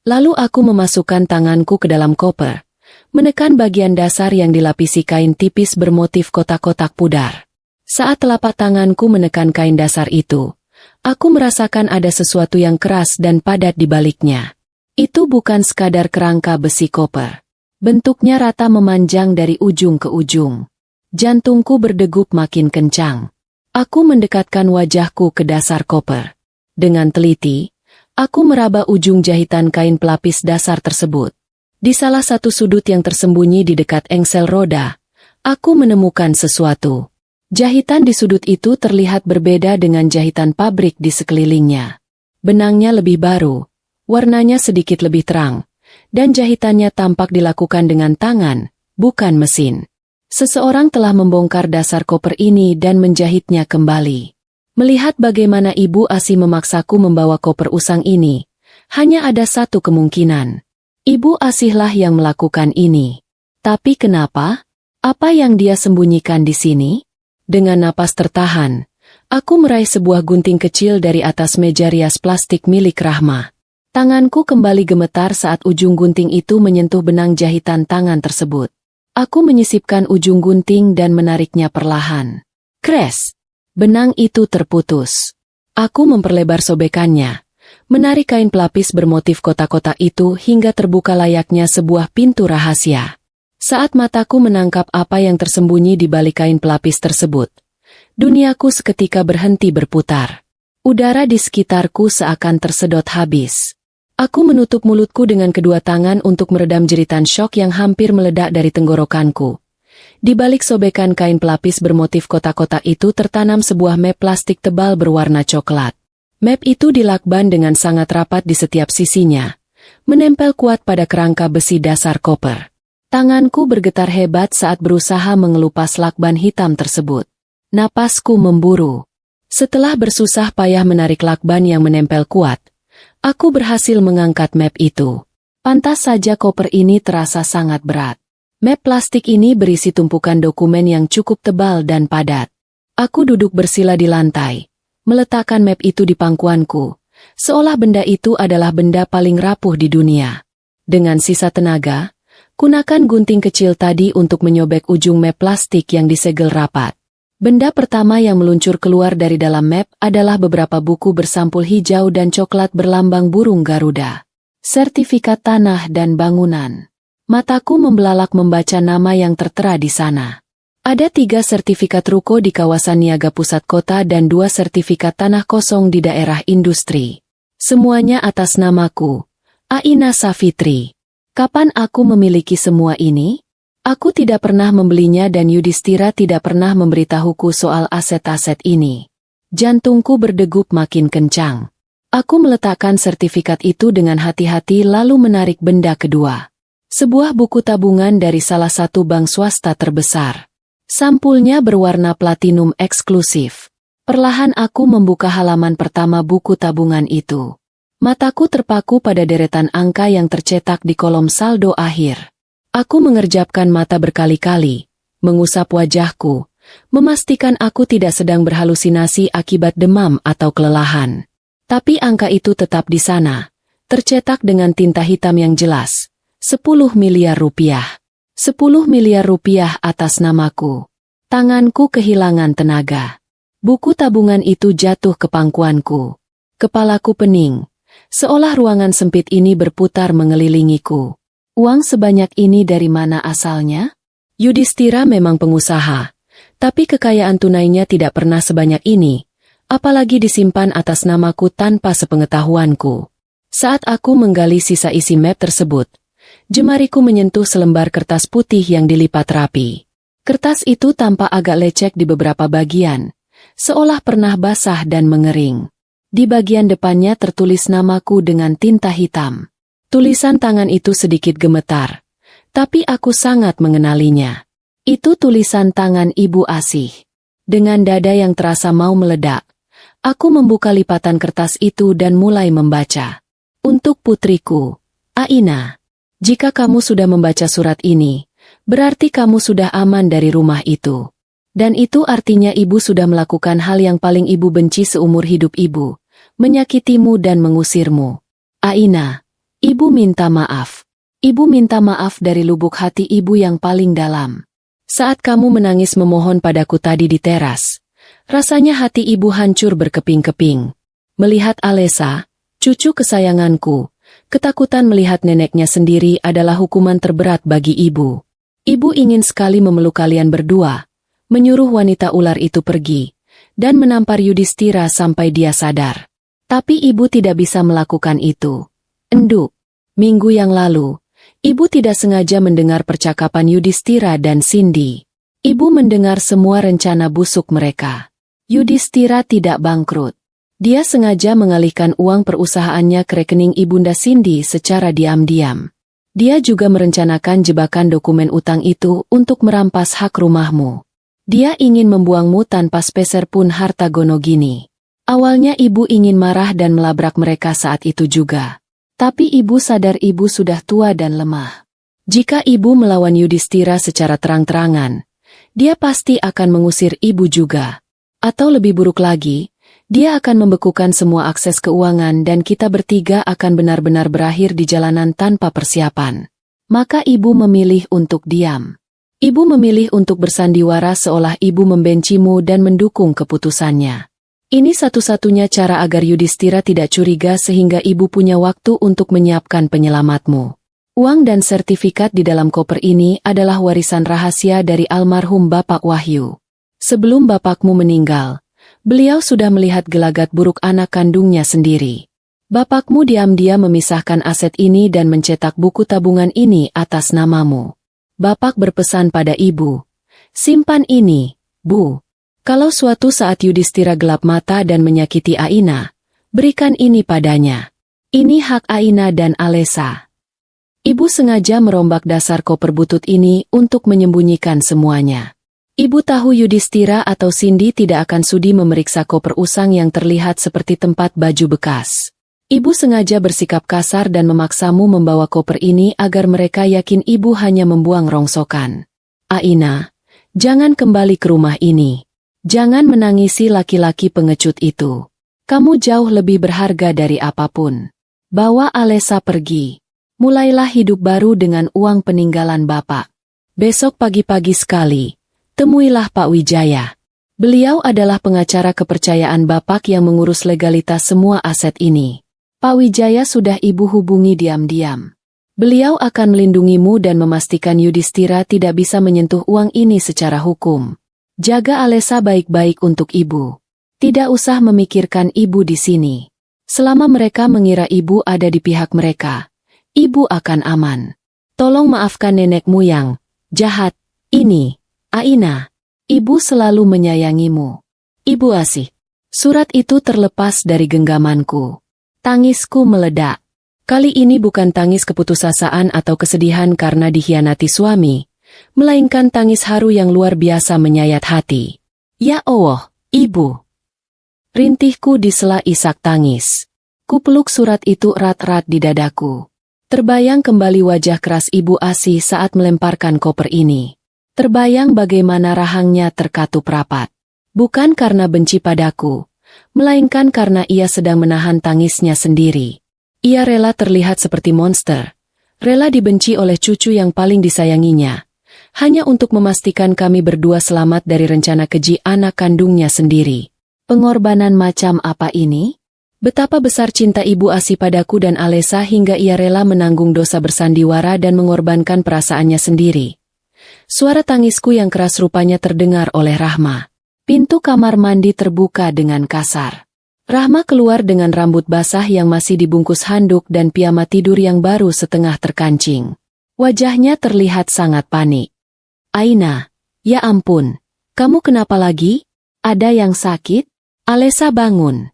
Lalu aku memasukkan tanganku ke dalam koper. Menekan bagian dasar yang dilapisi kain tipis bermotif kotak-kotak pudar. Saat telapak tanganku menekan kain dasar itu, aku merasakan ada sesuatu yang keras dan padat di baliknya. Itu bukan sekadar kerangka besi koper. Bentuknya rata memanjang dari ujung ke ujung. Jantungku berdegup makin kencang. Aku mendekatkan wajahku ke dasar koper. Dengan teliti, aku meraba ujung jahitan kain pelapis dasar tersebut. Di salah satu sudut yang tersembunyi di dekat engsel roda, aku menemukan sesuatu. Jahitan di sudut itu terlihat berbeda dengan jahitan pabrik di sekelilingnya. Benangnya lebih baru, warnanya sedikit lebih terang, dan jahitannya tampak dilakukan dengan tangan, bukan mesin. Seseorang telah membongkar dasar koper ini dan menjahitnya kembali. Melihat bagaimana Ibu Asih memaksaku membawa koper usang ini, hanya ada satu kemungkinan. Ibu Asihlah yang melakukan ini. Tapi kenapa? Apa yang dia sembunyikan di sini? Dengan napas tertahan, aku meraih sebuah gunting kecil dari atas meja rias plastik milik Rahma. Tanganku kembali gemetar saat ujung gunting itu menyentuh benang jahitan tangan tersebut. Aku menyisipkan ujung gunting dan menariknya perlahan. Kres! Benang itu terputus. Aku memperlebar sobekannya. Menarik kain pelapis bermotif kotak-kotak itu hingga terbuka layaknya sebuah pintu rahasia. Saat mataku menangkap apa yang tersembunyi di balik kain pelapis tersebut, duniaku seketika berhenti berputar. Udara di sekitarku seakan tersedot habis. Aku menutup mulutku dengan kedua tangan untuk meredam jeritan syok yang hampir meledak dari tenggorokanku. Di balik sobekan kain pelapis bermotif kotak-kotak itu tertanam sebuah map plastik tebal berwarna coklat. Map itu dilakban dengan sangat rapat di setiap sisinya, menempel kuat pada kerangka besi dasar koper. Tanganku bergetar hebat saat berusaha mengelupas lakban hitam tersebut. Napasku memburu. Setelah bersusah payah menarik lakban yang menempel kuat, aku berhasil mengangkat map itu. Pantas saja koper ini terasa sangat berat. Map plastik ini berisi tumpukan dokumen yang cukup tebal dan padat. Aku duduk bersila di lantai, meletakkan map itu di pangkuanku, seolah benda itu adalah benda paling rapuh di dunia. Dengan sisa tenaga, gunakan gunting kecil tadi untuk menyobek ujung map plastik yang disegel rapat. Benda pertama yang meluncur keluar dari dalam map adalah beberapa buku bersampul hijau dan coklat berlambang burung Garuda. Sertifikat tanah dan bangunan. Mataku membelalak membaca nama yang tertera di sana. Ada 3 sertifikat ruko di kawasan Niaga Pusat Kota dan 2 sertifikat tanah kosong di daerah industri. Semuanya atas namaku, Aina Safitri. Kapan aku memiliki semua ini? Aku tidak pernah membelinya dan Yudhistira tidak pernah memberitahuku soal aset-aset ini. Jantungku berdegup makin kencang. Aku meletakkan sertifikat itu dengan hati-hati lalu menarik benda kedua. Sebuah buku tabungan dari salah satu bank swasta terbesar. Sampulnya berwarna platinum eksklusif. Perlahan aku membuka halaman pertama buku tabungan itu. Mataku terpaku pada deretan angka yang tercetak di kolom saldo akhir. Aku mengerjapkan mata berkali-kali, mengusap wajahku, memastikan aku tidak sedang berhalusinasi akibat demam atau kelelahan. Tapi angka itu tetap di sana, tercetak dengan tinta hitam yang jelas. 10 miliar rupiah. 10 miliar rupiah atas namaku. Tanganku kehilangan tenaga. Buku tabungan itu jatuh ke pangkuanku. Kepalaku pening, seolah ruangan sempit ini berputar mengelilingiku. Uang sebanyak ini dari mana asalnya? Yudhistira memang pengusaha, tapi kekayaan tunainya tidak pernah sebanyak ini, apalagi disimpan atas namaku tanpa sepengetahuanku. Saat aku menggali sisa isi map tersebut, jemariku menyentuh selembar kertas putih yang dilipat rapi. Kertas itu tampak agak lecek di beberapa bagian, seolah pernah basah dan mengering. Di bagian depannya tertulis namaku dengan tinta hitam. Tulisan tangan itu sedikit gemetar, tapi aku sangat mengenalinya. Itu tulisan tangan Ibu Asih. Dengan dada yang terasa mau meledak, aku membuka lipatan kertas itu dan mulai membaca. Untuk putriku, Aina. Jika kamu sudah membaca surat ini, berarti kamu sudah aman dari rumah itu. Dan itu artinya ibu sudah melakukan hal yang paling ibu benci seumur hidup ibu, menyakitimu dan mengusirmu. Aina. Ibu minta maaf. Ibu minta maaf dari lubuk hati ibu yang paling dalam. Saat kamu menangis memohon padaku tadi di teras, rasanya hati ibu hancur berkeping-keping. Melihat Alesa, cucu kesayanganku, ketakutan melihat neneknya sendiri adalah hukuman terberat bagi ibu. Ibu ingin sekali memeluk kalian berdua, menyuruh wanita ular itu pergi, dan menampar Yudhistira sampai dia sadar. Tapi ibu tidak bisa melakukan itu. Enduk. Minggu yang lalu, ibu tidak sengaja mendengar percakapan Yudhistira dan Cindy. Ibu mendengar semua rencana busuk mereka. Yudhistira tidak bangkrut. Dia sengaja mengalihkan uang perusahaannya ke rekening ibunda Cindy secara diam-diam. Dia juga merencanakan jebakan dokumen utang itu untuk merampas hak rumahmu. Dia ingin membuangmu tanpa sepeser pun harta Gonogini. Awalnya ibu ingin marah dan melabrak mereka saat itu juga. Tapi ibu sadar ibu sudah tua dan lemah. Jika ibu melawan Yudhistira secara terang-terangan, dia pasti akan mengusir ibu juga. Atau lebih buruk lagi, dia akan membekukan semua akses keuangan dan kita bertiga akan benar-benar berakhir di jalanan tanpa persiapan. Maka ibu memilih untuk diam. Ibu memilih untuk bersandiwara seolah ibu membencimu dan mendukung keputusannya. Ini satu-satunya cara agar Yudhistira tidak curiga sehingga ibu punya waktu untuk menyiapkan penyelamatmu. Uang dan sertifikat di dalam koper ini adalah warisan rahasia dari almarhum Bapak Wahyu. Sebelum bapakmu meninggal, beliau sudah melihat gelagat buruk anak kandungnya sendiri. Bapakmu diam-diam memisahkan aset ini dan mencetak buku tabungan ini atas namamu. Bapak berpesan pada ibu, simpan ini, Bu. Kalau suatu saat Yudhistira gelap mata dan menyakiti Aina, berikan ini padanya. Ini hak Aina dan Alesa. Ibu sengaja merombak dasar koper butut ini untuk menyembunyikan semuanya. Ibu tahu Yudhistira atau Cindy tidak akan sudi memeriksa koper usang yang terlihat seperti tempat baju bekas. Ibu sengaja bersikap kasar dan memaksamu membawa koper ini agar mereka yakin ibu hanya membuang rongsokan. Aina, jangan kembali ke rumah ini. Jangan menangisi laki-laki pengecut itu. Kamu jauh lebih berharga dari apapun. Bawa Alesa pergi. Mulailah hidup baru dengan uang peninggalan Bapak. Besok pagi-pagi sekali, temuilah Pak Wijaya. Beliau adalah pengacara kepercayaan Bapak yang mengurus legalitas semua aset ini. Pak Wijaya sudah ibu hubungi diam-diam. Beliau akan melindungimu dan memastikan Yudhistira tidak bisa menyentuh uang ini secara hukum. Jaga Alesa baik-baik untuk ibu. Tidak usah memikirkan ibu di sini. Selama mereka mengira ibu ada di pihak mereka, ibu akan aman. Tolong maafkan nenekmu yang jahat ini, Aina. Ibu selalu menyayangimu. Ibu Asih. Surat itu terlepas dari genggamanku. Tangisku meledak. Kali ini bukan tangis keputusasaan atau kesedihan karena dikhianati suami, melainkan tangis haru yang luar biasa menyayat hati. Ya Allah, Ibu. Rintihku disela isak tangis. Kupeluk surat itu erat-erat di dadaku. Terbayang kembali wajah keras Ibu Asih saat melemparkan koper ini. Terbayang bagaimana rahangnya terkatup rapat. Bukan karena benci padaku, melainkan karena ia sedang menahan tangisnya sendiri. Ia rela terlihat seperti monster, rela dibenci oleh cucu yang paling disayanginya, hanya untuk memastikan kami berdua selamat dari rencana keji anak kandungnya sendiri. Pengorbanan macam apa ini? Betapa besar cinta Ibu Asih padaku dan Alesa hingga ia rela menanggung dosa bersandiwara dan mengorbankan perasaannya sendiri. Suara tangisku yang keras rupanya terdengar oleh Rahma. Pintu kamar mandi terbuka dengan kasar. Rahma keluar dengan rambut basah yang masih dibungkus handuk dan piyama tidur yang baru setengah terkancing. Wajahnya terlihat sangat panik. Aina, ya ampun, kamu kenapa lagi? Ada yang sakit? Alesa bangun.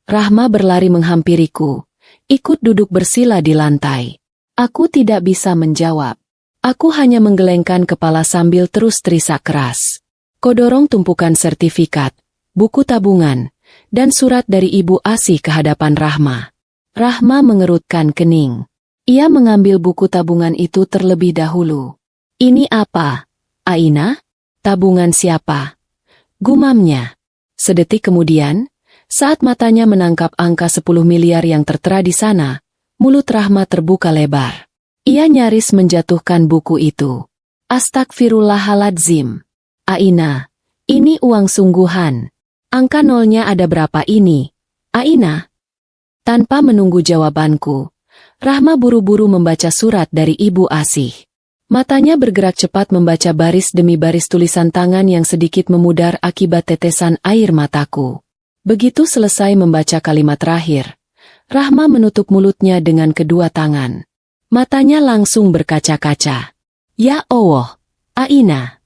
Rahma berlari menghampiriku, ikut duduk bersila di lantai. Aku tidak bisa menjawab. Aku hanya menggelengkan kepala sambil terus terisak keras. Kodorong tumpukan sertifikat, buku tabungan, dan surat dari Ibu Asih ke hadapan Rahma. Rahma mengerutkan kening. Ia mengambil buku tabungan itu terlebih dahulu. Ini apa? Aina? Tabungan siapa? Gumamnya. Sedetik kemudian, saat matanya menangkap angka 10 miliar yang tertera di sana, mulut Rahma terbuka lebar. Ia nyaris menjatuhkan buku itu. Astagfirullahaladzim. Aina, ini uang sungguhan. Angka nolnya ada berapa ini? Aina? Tanpa menunggu jawabanku, Rahma buru-buru membaca surat dari Ibu Asih. Matanya bergerak cepat membaca baris demi baris tulisan tangan yang sedikit memudar akibat tetesan air mataku. Begitu selesai membaca kalimat terakhir, Rahma menutup mulutnya dengan kedua tangan. Matanya langsung berkaca-kaca. Ya Allah, Aina.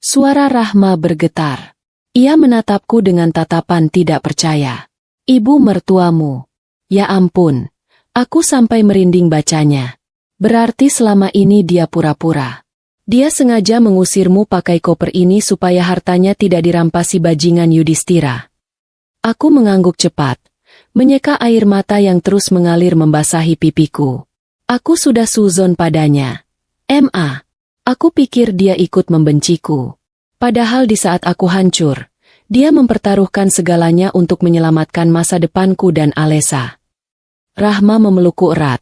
Suara Rahma bergetar. Ia menatapku dengan tatapan tidak percaya. Ibu mertuamu. Ya ampun, aku sampai merinding bacanya. Berarti selama ini dia pura-pura. Dia sengaja mengusirmu pakai koper ini supaya hartanya tidak dirampasi bajingan Yudhistira. Aku mengangguk cepat, menyeka air mata yang terus mengalir membasahi pipiku. Aku sudah suzon padanya. Aku pikir dia ikut membenciku. Padahal di saat aku hancur, dia mempertaruhkan segalanya untuk menyelamatkan masa depanku dan Alesa. Rahma memelukku erat,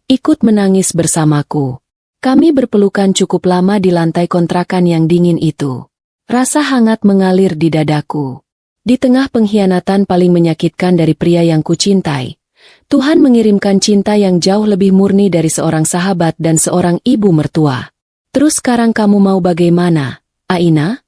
ikut menangis bersamaku. Kami berpelukan cukup lama di lantai kontrakan yang dingin itu. Rasa hangat mengalir di dadaku. Di tengah pengkhianatan paling menyakitkan dari pria yang kucintai, Tuhan mengirimkan cinta yang jauh lebih murni dari seorang sahabat dan seorang ibu mertua. Terus sekarang kamu mau bagaimana, Aina?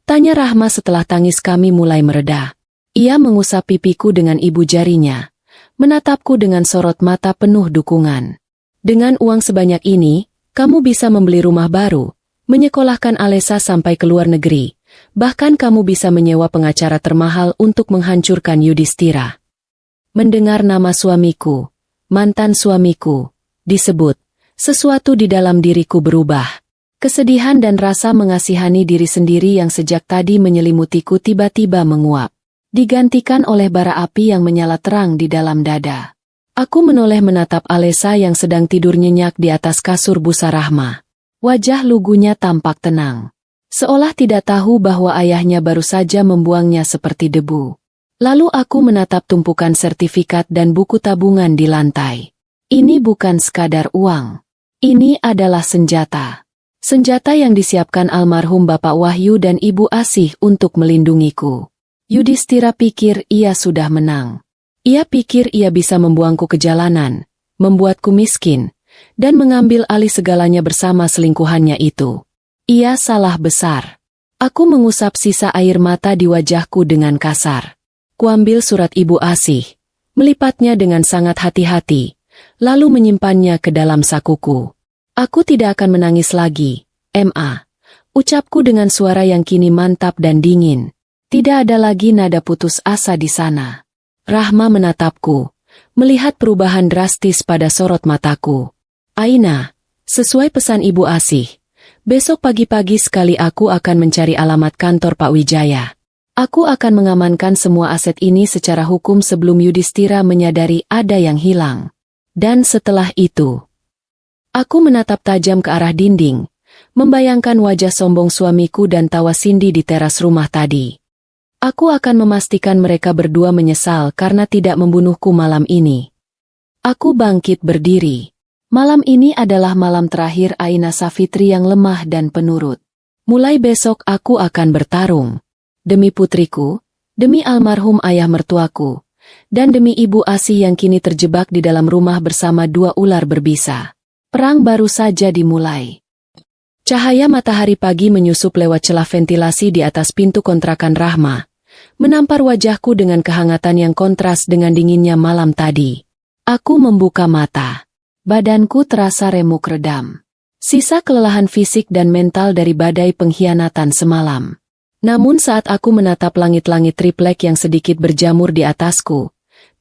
Tanya Rahma setelah tangis kami mulai mereda. Ia mengusap pipiku dengan ibu jarinya, menatapku dengan sorot mata penuh dukungan. Dengan uang sebanyak ini, kamu bisa membeli rumah baru, menyekolahkan Alesa sampai ke luar negeri, bahkan kamu bisa menyewa pengacara termahal untuk menghancurkan Yudhistira. Mendengar nama suamiku, mantan suamiku, disebut, sesuatu di dalam diriku berubah. Kesedihan dan rasa mengasihani diri sendiri yang sejak tadi menyelimutiku tiba-tiba menguap, digantikan oleh bara api yang menyala terang di dalam dada. Aku menoleh menatap Alesa yang sedang tidur nyenyak di atas kasur busa Rahma. Wajah lugunya tampak tenang. Seolah tidak tahu bahwa ayahnya baru saja membuangnya seperti debu. Lalu aku menatap tumpukan sertifikat dan buku tabungan di lantai. Ini bukan sekadar uang. Ini adalah senjata. Senjata yang disiapkan almarhum Bapak Wahyu dan Ibu Asih untuk melindungiku. Yudhistira pikir ia sudah menang. Ia pikir ia bisa membuangku ke jalanan, membuatku miskin, dan mengambil alih segalanya bersama selingkuhannya itu. Ia salah besar. Aku mengusap sisa air mata di wajahku dengan kasar. Kuambil surat Ibu Asih, melipatnya dengan sangat hati-hati, lalu menyimpannya ke dalam sakuku. Aku tidak akan menangis lagi, Ma. Ucapku dengan suara yang kini mantap dan dingin. Tidak ada lagi nada putus asa di sana. Rahma menatapku, melihat perubahan drastis pada sorot mataku. Aina, sesuai pesan Ibu Asih, besok pagi-pagi sekali aku akan mencari alamat kantor Pak Wijaya. Aku akan mengamankan semua aset ini secara hukum sebelum Yudhistira menyadari ada yang hilang. Dan setelah itu, aku menatap tajam ke arah dinding, membayangkan wajah sombong suamiku dan tawa Cindy di teras rumah tadi. Aku akan memastikan mereka berdua menyesal karena tidak membunuhku malam ini. Aku bangkit berdiri. Malam ini adalah malam terakhir Aina Safitri yang lemah dan penurut. Mulai besok aku akan bertarung. Demi putriku, demi almarhum ayah mertuaku, dan demi Ibu Asih yang kini terjebak di dalam rumah bersama dua ular berbisa. Perang baru saja dimulai. Cahaya matahari pagi menyusup lewat celah ventilasi di atas pintu kontrakan Rahma, menampar wajahku dengan kehangatan yang kontras dengan dinginnya malam tadi. Aku membuka mata. Badanku terasa remuk redam. Sisa kelelahan fisik dan mental dari badai pengkhianatan semalam. Namun saat aku menatap langit-langit triplek yang sedikit berjamur di atasku,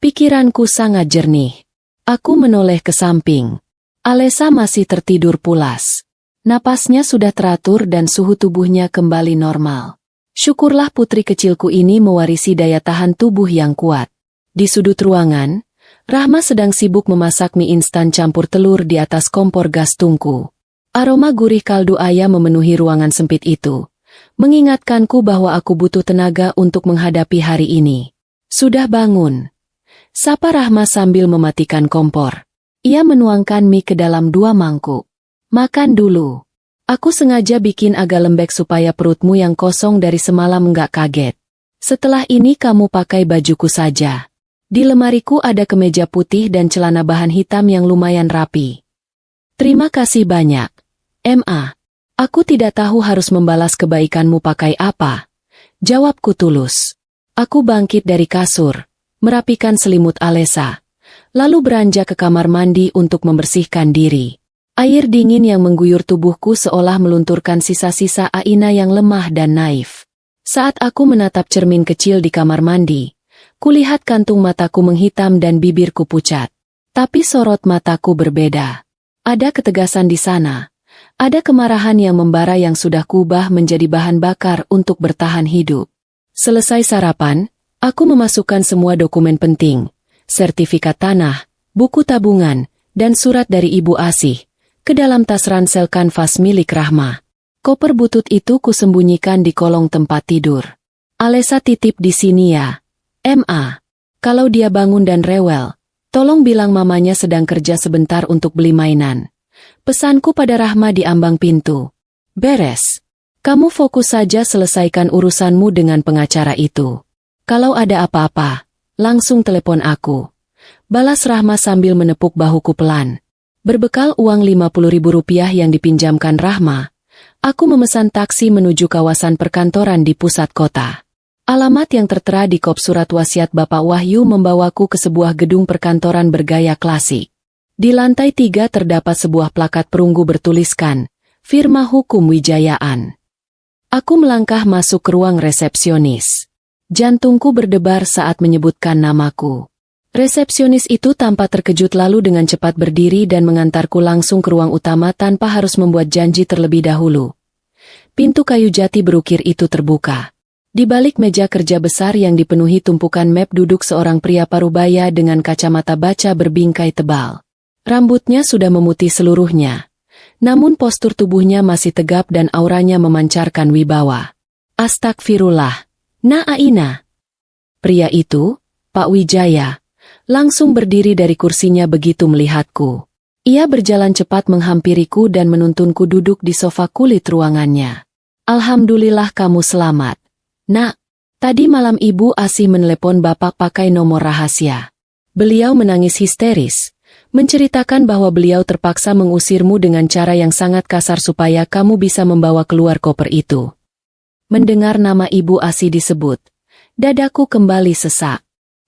pikiranku sangat jernih. Aku menoleh ke samping. Alesa masih tertidur pulas. Napasnya sudah teratur dan suhu tubuhnya kembali normal. Syukurlah putri kecilku ini mewarisi daya tahan tubuh yang kuat. Di sudut ruangan, Rahma sedang sibuk memasak mie instan campur telur di atas kompor gas tungku. Aroma gurih kaldu ayam memenuhi ruangan sempit itu, mengingatkanku bahwa aku butuh tenaga untuk menghadapi hari ini. Sudah bangun? Sapa Rahma sambil mematikan kompor. Ia menuangkan mie ke dalam 2 mangkuk. Makan dulu. Aku sengaja bikin agak lembek supaya perutmu yang kosong dari semalam nggak kaget. Setelah ini kamu pakai bajuku saja. Di lemariku ada kemeja putih dan celana bahan hitam yang lumayan rapi. Terima kasih banyak, Ma. Aku tidak tahu harus membalas kebaikanmu pakai apa. Jawabku tulus. Aku bangkit dari kasur, merapikan selimut Alesa, lalu beranjak ke kamar mandi untuk membersihkan diri. Air dingin yang mengguyur tubuhku seolah melunturkan sisa-sisa Aina yang lemah dan naif. Saat aku menatap cermin kecil di kamar mandi, kulihat kantung mataku menghitam dan bibirku pucat. Tapi sorot mataku berbeda. Ada ketegasan di sana. Ada kemarahan yang membara yang sudah kubah menjadi bahan bakar untuk bertahan hidup. Selesai sarapan, aku memasukkan semua dokumen penting, sertifikat tanah, buku tabungan, dan surat dari Ibu Asih, ke dalam tas ransel kanvas milik Rahma. Koper butut itu kusembunyikan di kolong tempat tidur. Alesa titip di sini ya, Ma. Kalau dia bangun dan rewel, tolong bilang mamanya sedang kerja sebentar untuk beli mainan. Pesanku pada Rahma di ambang pintu. Beres. Kamu fokus saja selesaikan urusanmu dengan pengacara itu. Kalau ada apa-apa, langsung telepon aku. Balas Rahma sambil menepuk bahuku pelan. Berbekal uang Rp50.000 yang dipinjamkan Rahma, aku memesan taksi menuju kawasan perkantoran di pusat kota. Alamat yang tertera di kop surat wasiat Bapak Wahyu membawaku ke sebuah gedung perkantoran bergaya klasik. Di lantai 3 terdapat sebuah plakat perunggu bertuliskan, Firma Hukum Wijayaan. Aku melangkah masuk ke ruang resepsionis. Jantungku berdebar saat menyebutkan namaku. Resepsionis itu tampak terkejut lalu dengan cepat berdiri dan mengantarku langsung ke ruang utama tanpa harus membuat janji terlebih dahulu. Pintu kayu jati berukir itu terbuka. Di balik meja kerja besar yang dipenuhi tumpukan map duduk seorang pria parubaya dengan kacamata baca berbingkai tebal. Rambutnya sudah memutih seluruhnya. Namun postur tubuhnya masih tegap dan auranya memancarkan wibawa. Astagfirullah. Na'aina. Pria itu, Pak Wijaya, langsung berdiri dari kursinya begitu melihatku. Ia berjalan cepat menghampiriku dan menuntunku duduk di sofa kulit ruangannya. Alhamdulillah kamu selamat. Nak, tadi malam Ibu Asih menelepon Bapak pakai nomor rahasia. Beliau menangis histeris, menceritakan bahwa beliau terpaksa mengusirmu dengan cara yang sangat kasar supaya kamu bisa membawa keluar koper itu. Mendengar nama Ibu Asih disebut, dadaku kembali sesak.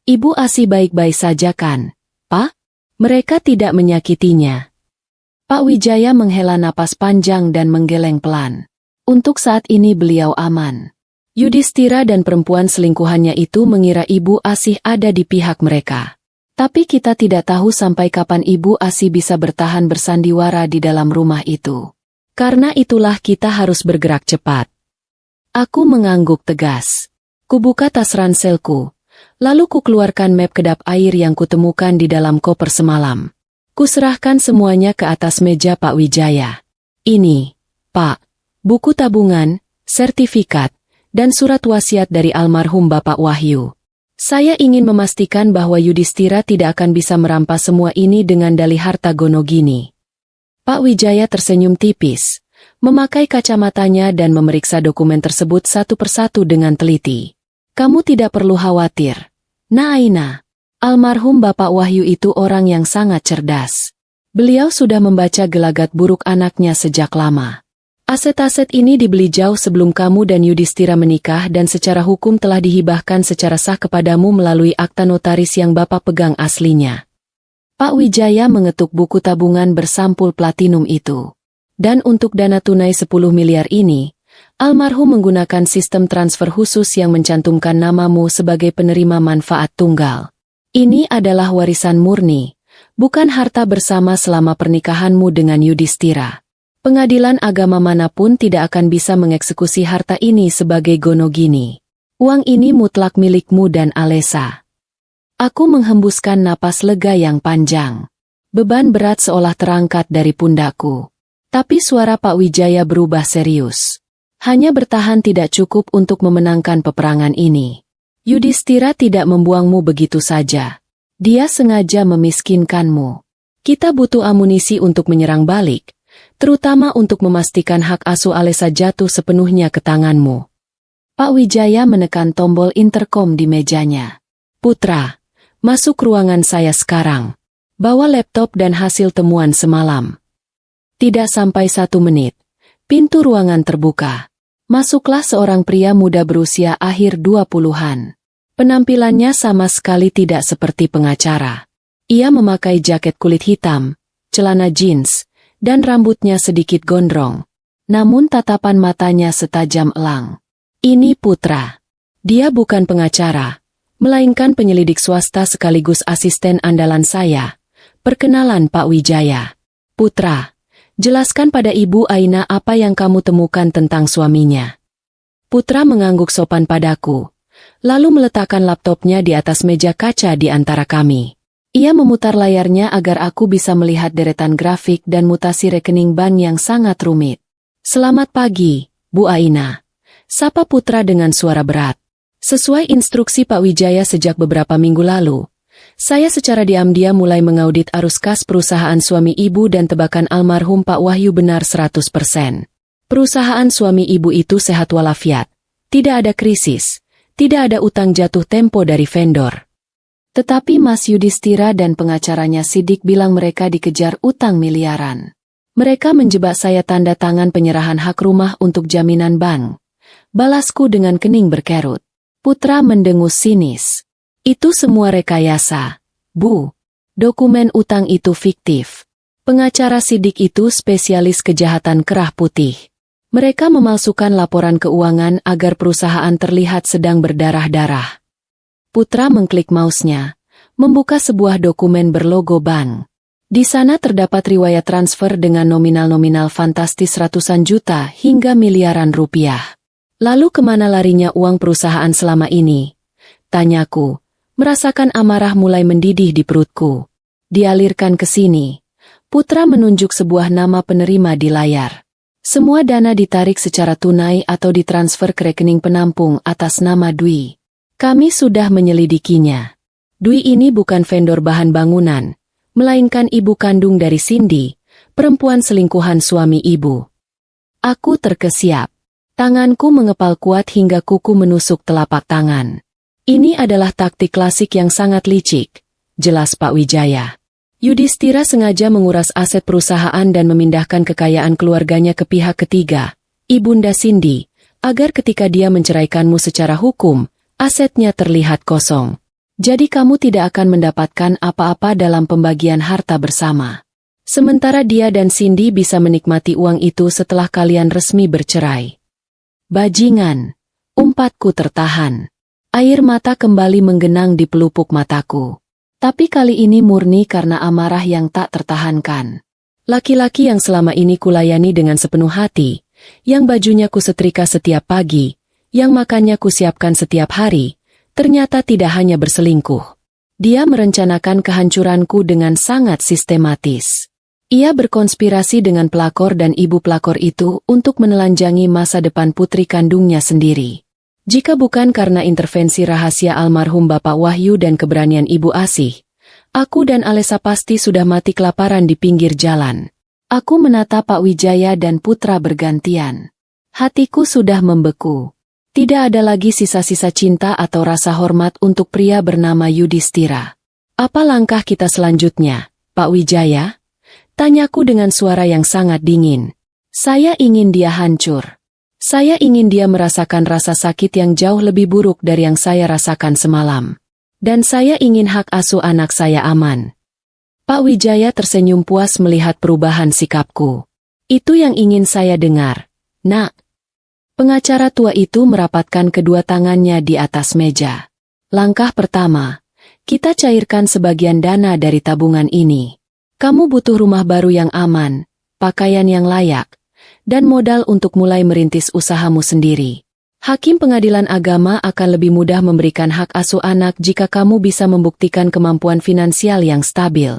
Ibu Asih baik-baik saja kan, Pak? Mereka tidak menyakitinya. Pak Wijaya menghela napas panjang dan menggeleng pelan. Untuk saat ini beliau aman. Yudhistira dan perempuan selingkuhannya itu mengira Ibu Asih ada di pihak mereka. Tapi kita tidak tahu sampai kapan Ibu Asih bisa bertahan bersandiwara di dalam rumah itu. Karena itulah kita harus bergerak cepat. Aku mengangguk tegas. Kubuka tas ranselku, lalu kukeluarkan map kedap air yang kutemukan di dalam koper semalam. Kuserahkan semuanya ke atas meja Pak Wijaya. Ini, Pak, buku tabungan, sertifikat, dan surat wasiat dari almarhum Bapak Wahyu. Saya ingin memastikan bahwa Yudhistira tidak akan bisa merampas semua ini dengan dalih harta gono gini. Pak Wijaya tersenyum tipis, memakai kacamatanya dan memeriksa dokumen tersebut satu persatu dengan teliti. Kamu tidak perlu khawatir. Na'aina, almarhum Bapak Wahyu itu orang yang sangat cerdas. Beliau sudah membaca gelagat buruk anaknya sejak lama. Aset-aset ini dibeli jauh sebelum kamu dan Yudhistira menikah dan secara hukum telah dihibahkan secara sah kepadamu melalui akta notaris yang Bapak pegang aslinya. Pak Wijaya mengetuk buku tabungan bersampul platinum itu. Dan untuk dana tunai 10 miliar ini, almarhum menggunakan sistem transfer khusus yang mencantumkan namamu sebagai penerima manfaat tunggal. Ini adalah warisan murni, bukan harta bersama selama pernikahanmu dengan Yudhistira. Pengadilan agama manapun tidak akan bisa mengeksekusi harta ini sebagai gono gini. Uang ini mutlak milikmu dan Alesa. Aku menghembuskan napas lega yang panjang. Beban berat seolah terangkat dari pundakku. Tapi suara Pak Wijaya berubah serius. Hanya bertahan tidak cukup untuk memenangkan peperangan ini. Yudhistira tidak membuangmu begitu saja. Dia sengaja memiskinkanmu. Kita butuh amunisi untuk menyerang balik. Terutama untuk memastikan hak asuh Alesa jatuh sepenuhnya ke tanganmu. Pak Wijaya menekan tombol interkom di mejanya. Putra, masuk ruangan saya sekarang. Bawa laptop dan hasil temuan semalam. Tidak sampai 1 menit, pintu ruangan terbuka. Masuklah seorang pria muda berusia akhir 20-an. Penampilannya sama sekali tidak seperti pengacara. Ia memakai jaket kulit hitam, celana jeans, dan rambutnya sedikit gondrong. Namun tatapan matanya setajam elang. Ini Putra. Dia bukan pengacara, melainkan penyelidik swasta sekaligus asisten andalan saya. Perkenalan Pak Wijaya. Putra, jelaskan pada Ibu Aina apa yang kamu temukan tentang suaminya. Putra mengangguk sopan padaku, lalu meletakkan laptopnya di atas meja kaca di antara kami. Ia memutar layarnya agar aku bisa melihat deretan grafik dan mutasi rekening bank yang sangat rumit. Selamat pagi, Bu Aina. Sapa Putra dengan suara berat. Sesuai instruksi Pak Wijaya sejak beberapa minggu lalu, saya secara diam-diam mulai mengaudit arus kas perusahaan suami ibu dan tebakan almarhum Pak Wahyu benar 100%. Perusahaan suami ibu itu sehat walafiat. Tidak ada krisis. Tidak ada utang jatuh tempo dari vendor. Tetapi Mas Yudhistira dan pengacaranya Sidik bilang mereka dikejar utang miliaran. Mereka menjebak saya tanda tangan penyerahan hak rumah untuk jaminan bank. Balasku dengan kening berkerut. Putra mendengus sinis. Itu semua rekayasa, Bu. Dokumen utang itu fiktif. Pengacara Sidik itu spesialis kejahatan kerah putih. Mereka memalsukan laporan keuangan agar perusahaan terlihat sedang berdarah-darah. Putra mengklik mouse-nya, membuka sebuah dokumen berlogo bank. Di sana terdapat riwayat transfer dengan nominal-nominal fantastis ratusan juta hingga miliaran rupiah. Lalu kemana larinya uang perusahaan selama ini? Tanyaku, merasakan amarah mulai mendidih di perutku. Dialirkan ke sini. Putra menunjuk sebuah nama penerima di layar. Semua dana ditarik secara tunai atau ditransfer ke rekening penampung atas nama Dwi. Kami sudah menyelidikinya. Dwi ini bukan vendor bahan bangunan, melainkan ibu kandung dari Cindy, perempuan selingkuhan suami ibu. Aku terkesiap. Tanganku mengepal kuat hingga kuku menusuk telapak tangan. Ini adalah taktik klasik yang sangat licik, jelas Pak Wijaya. Yudhistira sengaja menguras aset perusahaan dan memindahkan kekayaan keluarganya ke pihak ketiga, Ibunda Cindy, agar ketika dia menceraikanmu secara hukum, asetnya terlihat kosong. Jadi kamu tidak akan mendapatkan apa-apa dalam pembagian harta bersama. Sementara dia dan Cindy bisa menikmati uang itu setelah kalian resmi bercerai. Bajingan, umpatku tertahan. Air mata kembali menggenang di pelupuk mataku. Tapi kali ini murni karena amarah yang tak tertahankan. Laki-laki yang selama ini kulayani dengan sepenuh hati, yang bajunya kusetrika setiap pagi, yang makannya kusiapkan setiap hari, ternyata tidak hanya berselingkuh. Dia merencanakan kehancuranku dengan sangat sistematis. Ia berkonspirasi dengan pelakor dan ibu pelakor itu untuk menelanjangi masa depan putri kandungnya sendiri. Jika bukan karena intervensi rahasia almarhum Bapak Wahyu dan keberanian Ibu Asih, aku dan Alesa pasti sudah mati kelaparan di pinggir jalan. Aku menatap Pak Wijaya dan Putra bergantian. Hatiku sudah membeku. Tidak ada lagi sisa-sisa cinta atau rasa hormat untuk pria bernama Yudhistira. Apa langkah kita selanjutnya, Pak Wijaya? Tanyaku dengan suara yang sangat dingin. Saya ingin dia hancur. Saya ingin dia merasakan rasa sakit yang jauh lebih buruk dari yang saya rasakan semalam. Dan saya ingin hak asuh anak saya aman. Pak Wijaya tersenyum puas melihat perubahan sikapku. Itu yang ingin saya dengar, Nak. Pengacara tua itu merapatkan kedua tangannya di atas meja. Langkah pertama, kita cairkan sebagian dana dari tabungan ini. Kamu butuh rumah baru yang aman, pakaian yang layak, dan modal untuk mulai merintis usahamu sendiri. Hakim pengadilan agama akan lebih mudah memberikan hak asuh anak jika kamu bisa membuktikan kemampuan finansial yang stabil.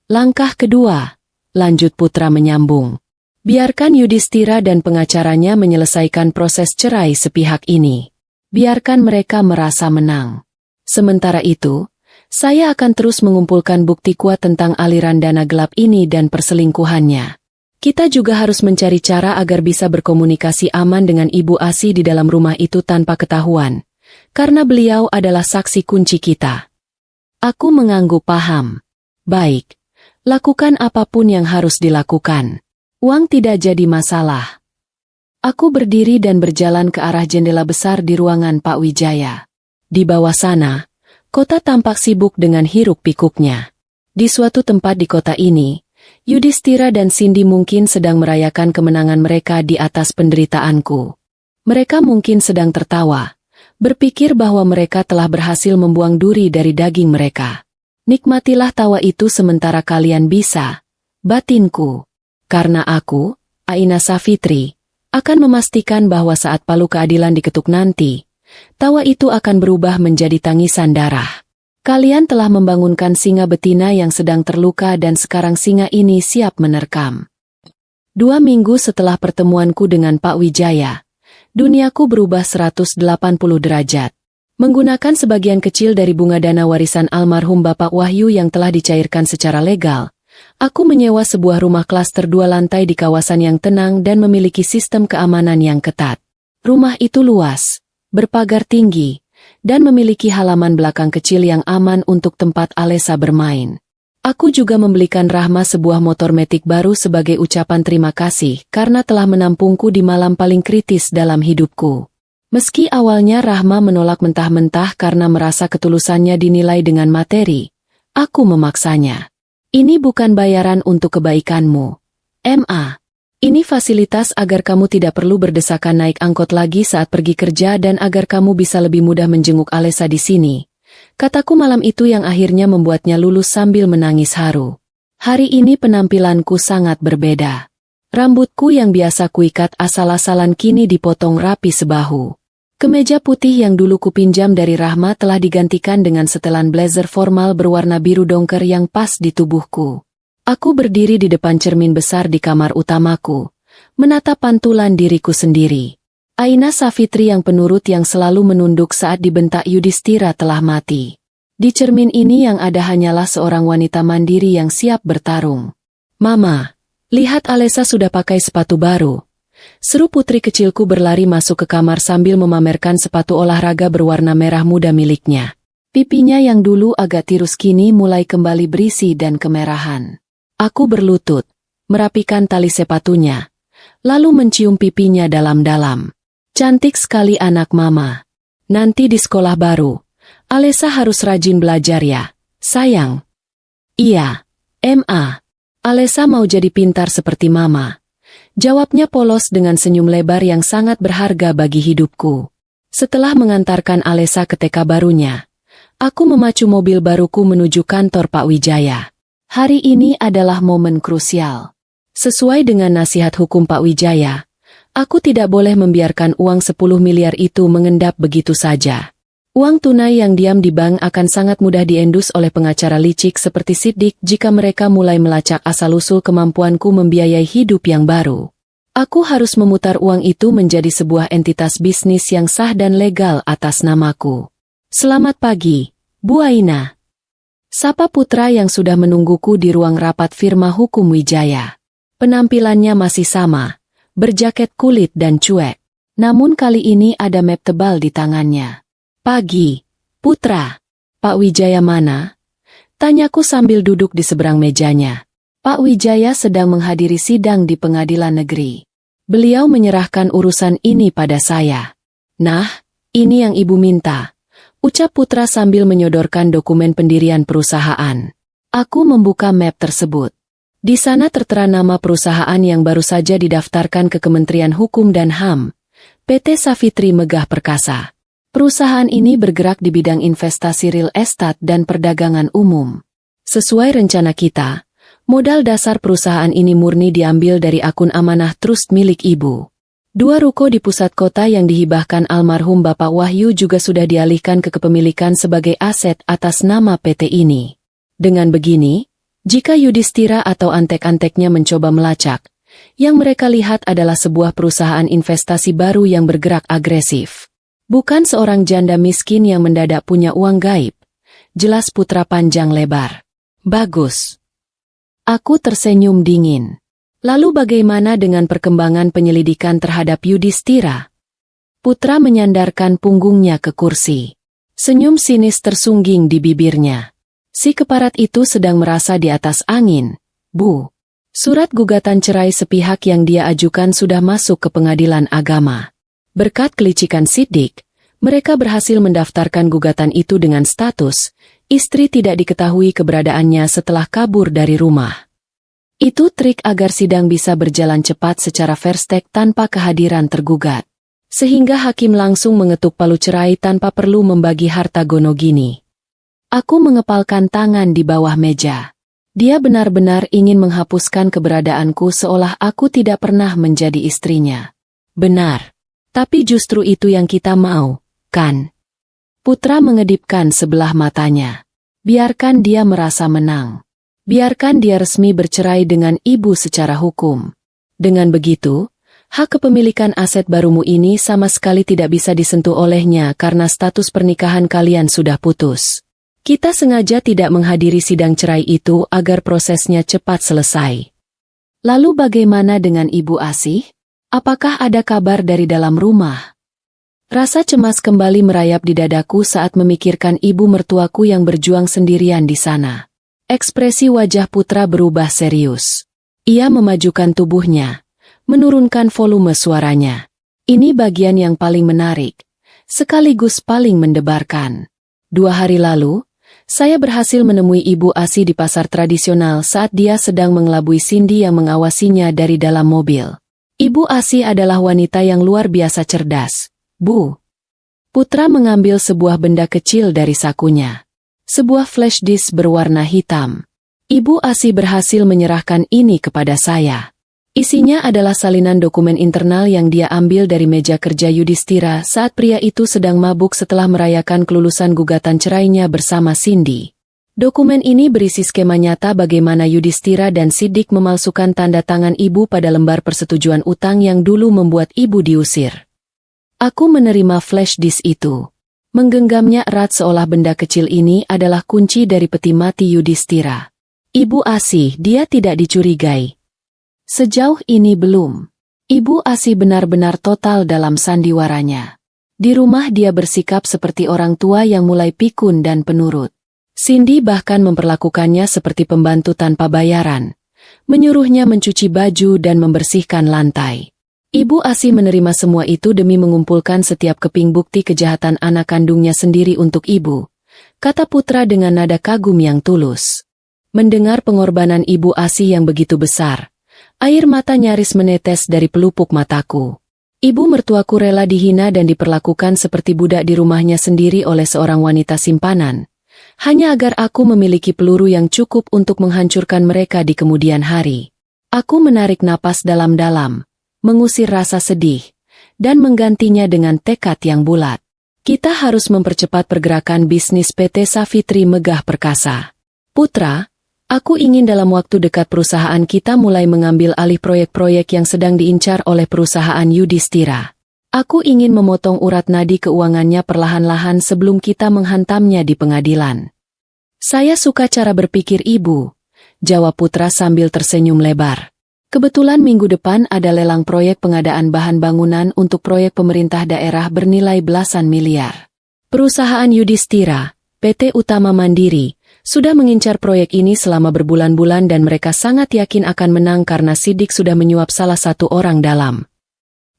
Langkah kedua, lanjut Putra menyambung. Biarkan Yudhistira dan pengacaranya menyelesaikan proses cerai sepihak ini. Biarkan mereka merasa menang. Sementara itu, saya akan terus mengumpulkan bukti kuat tentang aliran dana gelap ini dan perselingkuhannya. Kita juga harus mencari cara agar bisa berkomunikasi aman dengan Ibu Asih di dalam rumah itu tanpa ketahuan, karena beliau adalah saksi kunci kita. Aku mengangguk paham. Baik, lakukan apapun yang harus dilakukan. Uang tidak jadi masalah. Aku berdiri dan berjalan ke arah jendela besar di ruangan Pak Wijaya. Di bawah sana, kota tampak sibuk dengan hiruk-pikuknya. Di suatu tempat di kota ini, Yudhistira dan Cindy mungkin sedang merayakan kemenangan mereka di atas penderitaanku. Mereka mungkin sedang tertawa, berpikir bahwa mereka telah berhasil membuang duri dari daging mereka. Nikmatilah tawa itu sementara kalian bisa, batinku. Karena aku, Aina Safitri, akan memastikan bahwa saat palu keadilan diketuk nanti, tawa itu akan berubah menjadi tangisan darah. Kalian telah membangunkan singa betina yang sedang terluka dan sekarang singa ini siap menerkam. 2 minggu setelah pertemuanku dengan Pak Wijaya, duniaku berubah 180 derajat. Menggunakan sebagian kecil dari bunga dana warisan almarhum Bapak Wahyu yang telah dicairkan secara legal, aku menyewa sebuah rumah klaster 2 lantai di kawasan yang tenang dan memiliki sistem keamanan yang ketat. Rumah itu luas, berpagar tinggi, dan memiliki halaman belakang kecil yang aman untuk tempat Alesa bermain. Aku juga membelikan Rahma sebuah motor metik baru sebagai ucapan terima kasih karena telah menampungku di malam paling kritis dalam hidupku. Meski awalnya Rahma menolak mentah-mentah karena merasa ketulusannya dinilai dengan materi, aku memaksanya. Ini bukan bayaran untuk kebaikanmu, Ma. Ini fasilitas agar kamu tidak perlu berdesakan naik angkot lagi saat pergi kerja dan agar kamu bisa lebih mudah menjenguk Alesa di sini. Kataku malam itu yang akhirnya membuatnya lulus sambil menangis haru. Hari ini penampilanku sangat berbeda. Rambutku yang biasa kuikat asal-asalan kini dipotong rapi sebahu. Kemeja putih yang dulu kupinjam dari Rahma telah digantikan dengan setelan blazer formal berwarna biru dongker yang pas di tubuhku. Aku berdiri di depan cermin besar di kamar utamaku, menatap pantulan diriku sendiri. Aina Safitri yang penurut yang selalu menunduk saat dibentak Yudhistira telah mati. Di cermin ini yang ada hanyalah seorang wanita mandiri yang siap bertarung. "Mama, lihat Alesa sudah pakai sepatu baru," seru putri kecilku berlari masuk ke kamar sambil memamerkan sepatu olahraga berwarna merah muda miliknya. Pipinya yang dulu agak tirus kini mulai kembali berisi dan kemerahan. Aku berlutut, merapikan tali sepatunya, lalu mencium pipinya dalam-dalam. "Cantik sekali anak mama. Nanti di sekolah baru, Alesa harus rajin belajar ya, sayang." "Iya, Ma. Alesa mau jadi pintar seperti mama," jawabnya polos dengan senyum lebar yang sangat berharga bagi hidupku. Setelah mengantarkan Alesa ke TK barunya, aku memacu mobil baruku menuju kantor Pak Wijaya. Hari ini adalah momen krusial. Sesuai dengan nasihat hukum Pak Wijaya, aku tidak boleh membiarkan uang 10 miliar itu mengendap begitu saja. Uang tunai yang diam di bank akan sangat mudah diendus oleh pengacara licik seperti Siddiq jika mereka mulai melacak asal-usul kemampuanku membiayai hidup yang baru. Aku harus memutar uang itu menjadi sebuah entitas bisnis yang sah dan legal atas namaku. "Selamat pagi, Bu Aina," sapa putra yang sudah menungguku di ruang rapat firma hukum Wijaya. Penampilannya masih sama, berjaket kulit dan cuek. Namun kali ini ada map tebal di tangannya. "Pagi, Putra. Pak Wijaya mana?" tanyaku sambil duduk di seberang mejanya. Pak Wijaya sedang menghadiri sidang di pengadilan negeri. Beliau menyerahkan urusan ini pada saya. "Nah, ini yang ibu minta," ucap Putra sambil menyodorkan dokumen pendirian perusahaan. Aku membuka map tersebut. Di sana tertera nama perusahaan yang baru saja didaftarkan ke Kementerian Hukum dan HAM, PT Safitri Megah Perkasa. Perusahaan ini bergerak di bidang investasi real estate dan perdagangan umum. Sesuai rencana kita, modal dasar perusahaan ini murni diambil dari akun amanah trust milik ibu. 2 ruko di pusat kota yang dihibahkan almarhum Bapak Wahyu juga sudah dialihkan ke kepemilikan sebagai aset atas nama PT ini. Dengan begini, jika Yudhistira atau antek-anteknya mencoba melacak, yang mereka lihat adalah sebuah perusahaan investasi baru yang bergerak agresif. Bukan seorang janda miskin yang mendadak punya uang gaib, jelas Putra panjang lebar. "Bagus." Aku tersenyum dingin. "Lalu bagaimana dengan perkembangan penyelidikan terhadap Yudhistira?" Putra menyandarkan punggungnya ke kursi. Senyum sinis tersungging di bibirnya. "Si keparat itu sedang merasa di atas angin, Bu. Surat gugatan cerai sepihak yang dia ajukan sudah masuk ke pengadilan agama. Berkat kelicikan Siddiq, mereka berhasil mendaftarkan gugatan itu dengan status, istri tidak diketahui keberadaannya setelah kabur dari rumah. Itu trik agar sidang bisa berjalan cepat secara fair stake tanpa kehadiran tergugat. Sehingga hakim langsung mengetuk palu cerai tanpa perlu membagi harta gono gini." Aku mengepalkan tangan di bawah meja. Dia benar-benar ingin menghapuskan keberadaanku seolah aku tidak pernah menjadi istrinya. "Benar. Tapi justru itu yang kita mau, kan?" Putra mengedipkan sebelah matanya. Biarkan dia merasa menang. Biarkan dia resmi bercerai dengan ibu secara hukum. Dengan begitu, hak kepemilikan aset barumu ini sama sekali tidak bisa disentuh olehnya karena status pernikahan kalian sudah putus. Kita sengaja tidak menghadiri sidang cerai itu agar prosesnya cepat selesai. Lalu bagaimana dengan Ibu Asih? Apakah ada kabar dari dalam rumah? Rasa cemas kembali merayap di dadaku saat memikirkan ibu mertuaku yang berjuang sendirian di sana. Ekspresi wajah Putra berubah serius. Ia memajukan tubuhnya, menurunkan volume suaranya. Ini bagian yang paling menarik, sekaligus paling mendebarkan. 2 hari lalu, saya berhasil menemui Ibu Asih di pasar tradisional saat dia sedang mengelabui Cindy yang mengawasinya dari dalam mobil. Ibu Asih adalah wanita yang luar biasa cerdas, Bu. Putra mengambil sebuah benda kecil dari sakunya. Sebuah flash disk berwarna hitam. Ibu Asih berhasil menyerahkan ini kepada saya. Isinya adalah salinan dokumen internal yang dia ambil dari meja kerja Yudhistira saat pria itu sedang mabuk setelah merayakan kelulusan gugatan cerainya bersama Cindy. Dokumen ini berisi skema nyata bagaimana Yudhistira dan Siddiq memalsukan tanda tangan ibu pada lembar persetujuan utang yang dulu membuat ibu diusir. Aku menerima flash disk itu. Menggenggamnya erat seolah benda kecil ini adalah kunci dari peti mati Yudhistira. Ibu Asih, dia tidak dicurigai. Sejauh ini belum. Ibu Asih benar-benar total dalam sandiwaranya. Di rumah dia bersikap seperti orang tua yang mulai pikun dan penurut. Cindy bahkan memperlakukannya seperti pembantu tanpa bayaran, menyuruhnya mencuci baju dan membersihkan lantai. Ibu Asih menerima semua itu demi mengumpulkan setiap keping bukti kejahatan anak kandungnya sendiri untuk ibu, kata Putra dengan nada kagum yang tulus. Mendengar pengorbanan Ibu Asih yang begitu besar, air mata nyaris menetes dari pelupuk mataku. Ibu mertuaku rela dihina dan diperlakukan seperti budak di rumahnya sendiri oleh seorang wanita simpanan. Hanya agar aku memiliki peluru yang cukup untuk menghancurkan mereka di kemudian hari. Aku menarik napas dalam-dalam, mengusir rasa sedih, dan menggantinya dengan tekad yang bulat. Kita harus mempercepat pergerakan bisnis PT Savitri Megah Perkasa. Putra, aku ingin dalam waktu dekat perusahaan kita mulai mengambil alih proyek-proyek yang sedang diincar oleh perusahaan Yudhistira. Aku ingin memotong urat nadi keuangannya perlahan-lahan sebelum kita menghantamnya di pengadilan. Saya suka cara berpikir ibu, jawab Putra sambil tersenyum lebar. Kebetulan minggu depan ada lelang proyek pengadaan bahan bangunan untuk proyek pemerintah daerah bernilai belasan miliar. Perusahaan Yudhistira, PT Utama Mandiri, sudah mengincar proyek ini selama berbulan-bulan dan mereka sangat yakin akan menang karena Siddiq sudah menyuap salah satu orang dalam.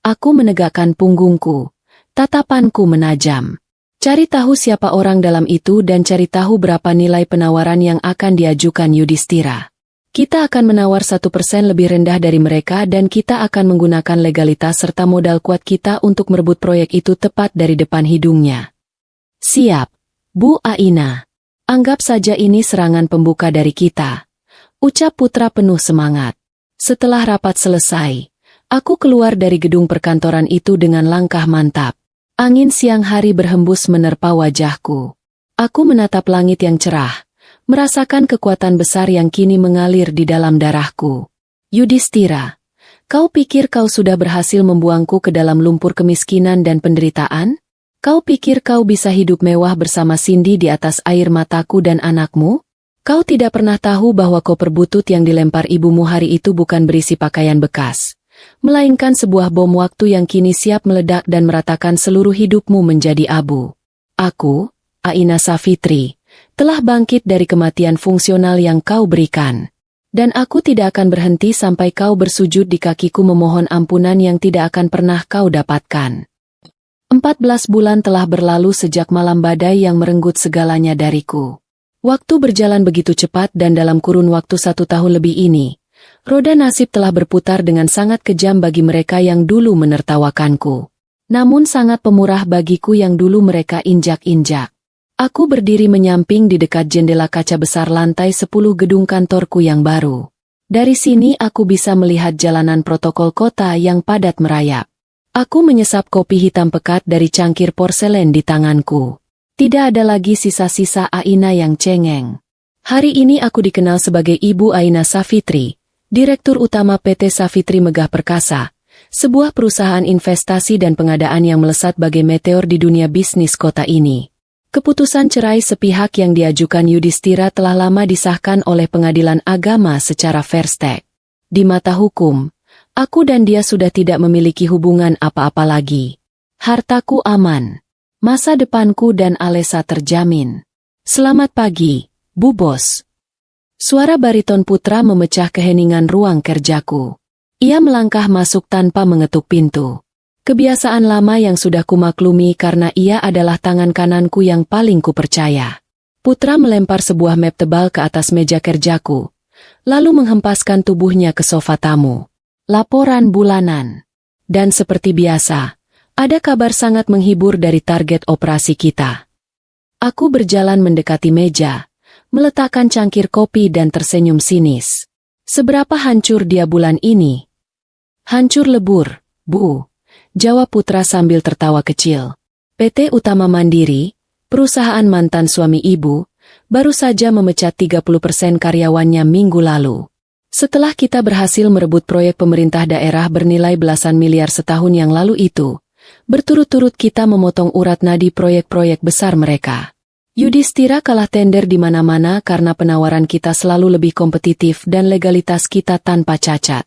Aku menegakkan punggungku. Tatapanku menajam. Cari tahu siapa orang dalam itu dan cari tahu berapa nilai penawaran yang akan diajukan Yudhistira. Kita akan menawar 1% lebih rendah dari mereka dan kita akan menggunakan legalitas serta modal kuat kita untuk merebut proyek itu tepat dari depan hidungnya. Siap, Bu Aina. Anggap saja ini serangan pembuka dari kita, ucap Putra penuh semangat. Setelah rapat selesai, aku keluar dari gedung perkantoran itu dengan langkah mantap. Angin siang hari berhembus menerpa wajahku. Aku menatap langit yang cerah, merasakan kekuatan besar yang kini mengalir di dalam darahku. Yudhistira, kau pikir kau sudah berhasil membuangku ke dalam lumpur kemiskinan dan penderitaan? Kau pikir kau bisa hidup mewah bersama Cindy di atas air mataku dan anakmu? Kau tidak pernah tahu bahwa koper butut yang dilempar ibumu hari itu bukan berisi pakaian bekas, melainkan sebuah bom waktu yang kini siap meledak dan meratakan seluruh hidupmu menjadi abu. Aku, Aina Savitri, telah bangkit dari kematian fungsional yang kau berikan. Dan aku tidak akan berhenti sampai kau bersujud di kakiku memohon ampunan yang tidak akan pernah kau dapatkan. 14 bulan telah berlalu sejak malam badai yang merenggut segalanya dariku. Waktu berjalan begitu cepat dan dalam kurun waktu 1 tahun lebih ini, roda nasib telah berputar dengan sangat kejam bagi mereka yang dulu menertawakanku. Namun sangat pemurah bagiku yang dulu mereka injak-injak. Aku berdiri menyamping di dekat jendela kaca besar lantai 10 gedung kantorku yang baru. Dari sini aku bisa melihat jalanan protokol kota yang padat merayap. Aku menyesap kopi hitam pekat dari cangkir porselen di tanganku. Tidak ada lagi sisa-sisa Aina yang cengeng. Hari ini aku dikenal sebagai Ibu Aina Savitri, Direktur Utama PT Savitri Megah Perkasa, sebuah perusahaan investasi dan pengadaan yang melesat bagai meteor di dunia bisnis kota ini. Keputusan cerai sepihak yang diajukan Yudhistira telah lama disahkan oleh Pengadilan Agama secara fair stake. Di mata hukum, aku dan dia sudah tidak memiliki hubungan apa-apa lagi. Hartaku aman. Masa depanku dan Alesa terjamin. Selamat pagi, Bu Bos. Suara bariton Putra memecah keheningan ruang kerjaku. Ia melangkah masuk tanpa mengetuk pintu. Kebiasaan lama yang sudah kumaklumi karena ia adalah tangan kananku yang paling kupercaya. Putra melempar sebuah map tebal ke atas meja kerjaku, lalu menghempaskan tubuhnya ke sofa tamu. Laporan bulanan. Dan seperti biasa, ada kabar sangat menghibur dari target operasi kita. Aku berjalan mendekati meja, meletakkan cangkir kopi dan tersenyum sinis. Seberapa hancur dia bulan ini? Hancur lebur, Bu. Jawab Putra sambil tertawa kecil. PT Utama Mandiri, perusahaan mantan suami ibu, baru saja memecat 30% karyawannya minggu lalu. Setelah kita berhasil merebut proyek pemerintah daerah bernilai belasan miliar setahun yang lalu itu, berturut-turut kita memotong urat nadi proyek-proyek besar mereka. Yudhistira kalah tender di mana-mana karena penawaran kita selalu lebih kompetitif dan legalitas kita tanpa cacat.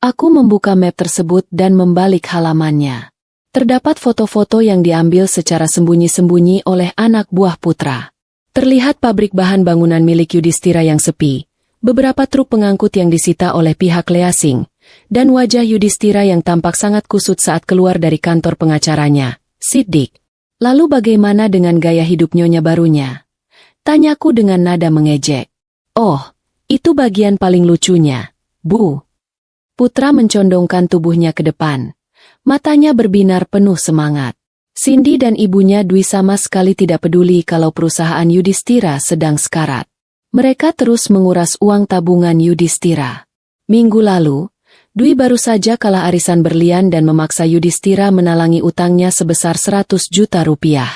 Aku membuka map tersebut dan membalik halamannya. Terdapat foto-foto yang diambil secara sembunyi-sembunyi oleh anak buah Putra. Terlihat pabrik bahan bangunan milik Yudhistira yang sepi, beberapa truk pengangkut yang disita oleh pihak leasing, dan wajah Yudhistira yang tampak sangat kusut saat keluar dari kantor pengacaranya, Siddik. Lalu bagaimana dengan gaya hidup nyonya barunya? Tanyaku dengan nada mengejek. Oh, itu bagian paling lucunya, Bu. Putra mencondongkan tubuhnya ke depan. Matanya berbinar penuh semangat. Cindy dan ibunya Dwi sama sekali tidak peduli kalau perusahaan Yudhistira sedang sekarat. Mereka terus menguras uang tabungan Yudhistira. Minggu lalu, Dwi baru saja kalah arisan berlian dan memaksa Yudhistira menalangi utangnya sebesar 100 juta rupiah.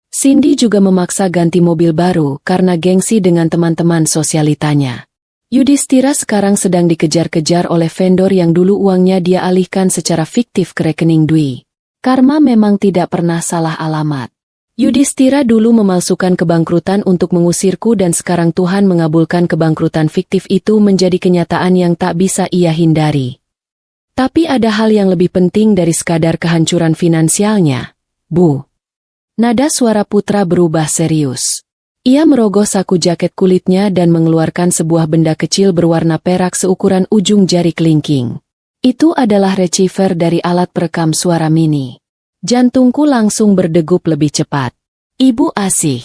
Cindy juga memaksa ganti mobil baru karena gengsi dengan teman-teman sosialitanya. Yudhistira sekarang sedang dikejar-kejar oleh vendor yang dulu uangnya dia alihkan secara fiktif ke rekening Dwi. Karma memang tidak pernah salah alamat. Yudhistira dulu memalsukan kebangkrutan untuk mengusirku dan sekarang Tuhan mengabulkan kebangkrutan fiktif itu menjadi kenyataan yang tak bisa ia hindari. Tapi ada hal yang lebih penting dari sekadar kehancuran finansialnya, Bu. Nada suara Putra berubah serius. Ia merogoh saku jaket kulitnya dan mengeluarkan sebuah benda kecil berwarna perak seukuran ujung jari kelingking. Itu adalah receiver dari alat perekam suara mini. Jantungku langsung berdegup lebih cepat. Ibu Asih.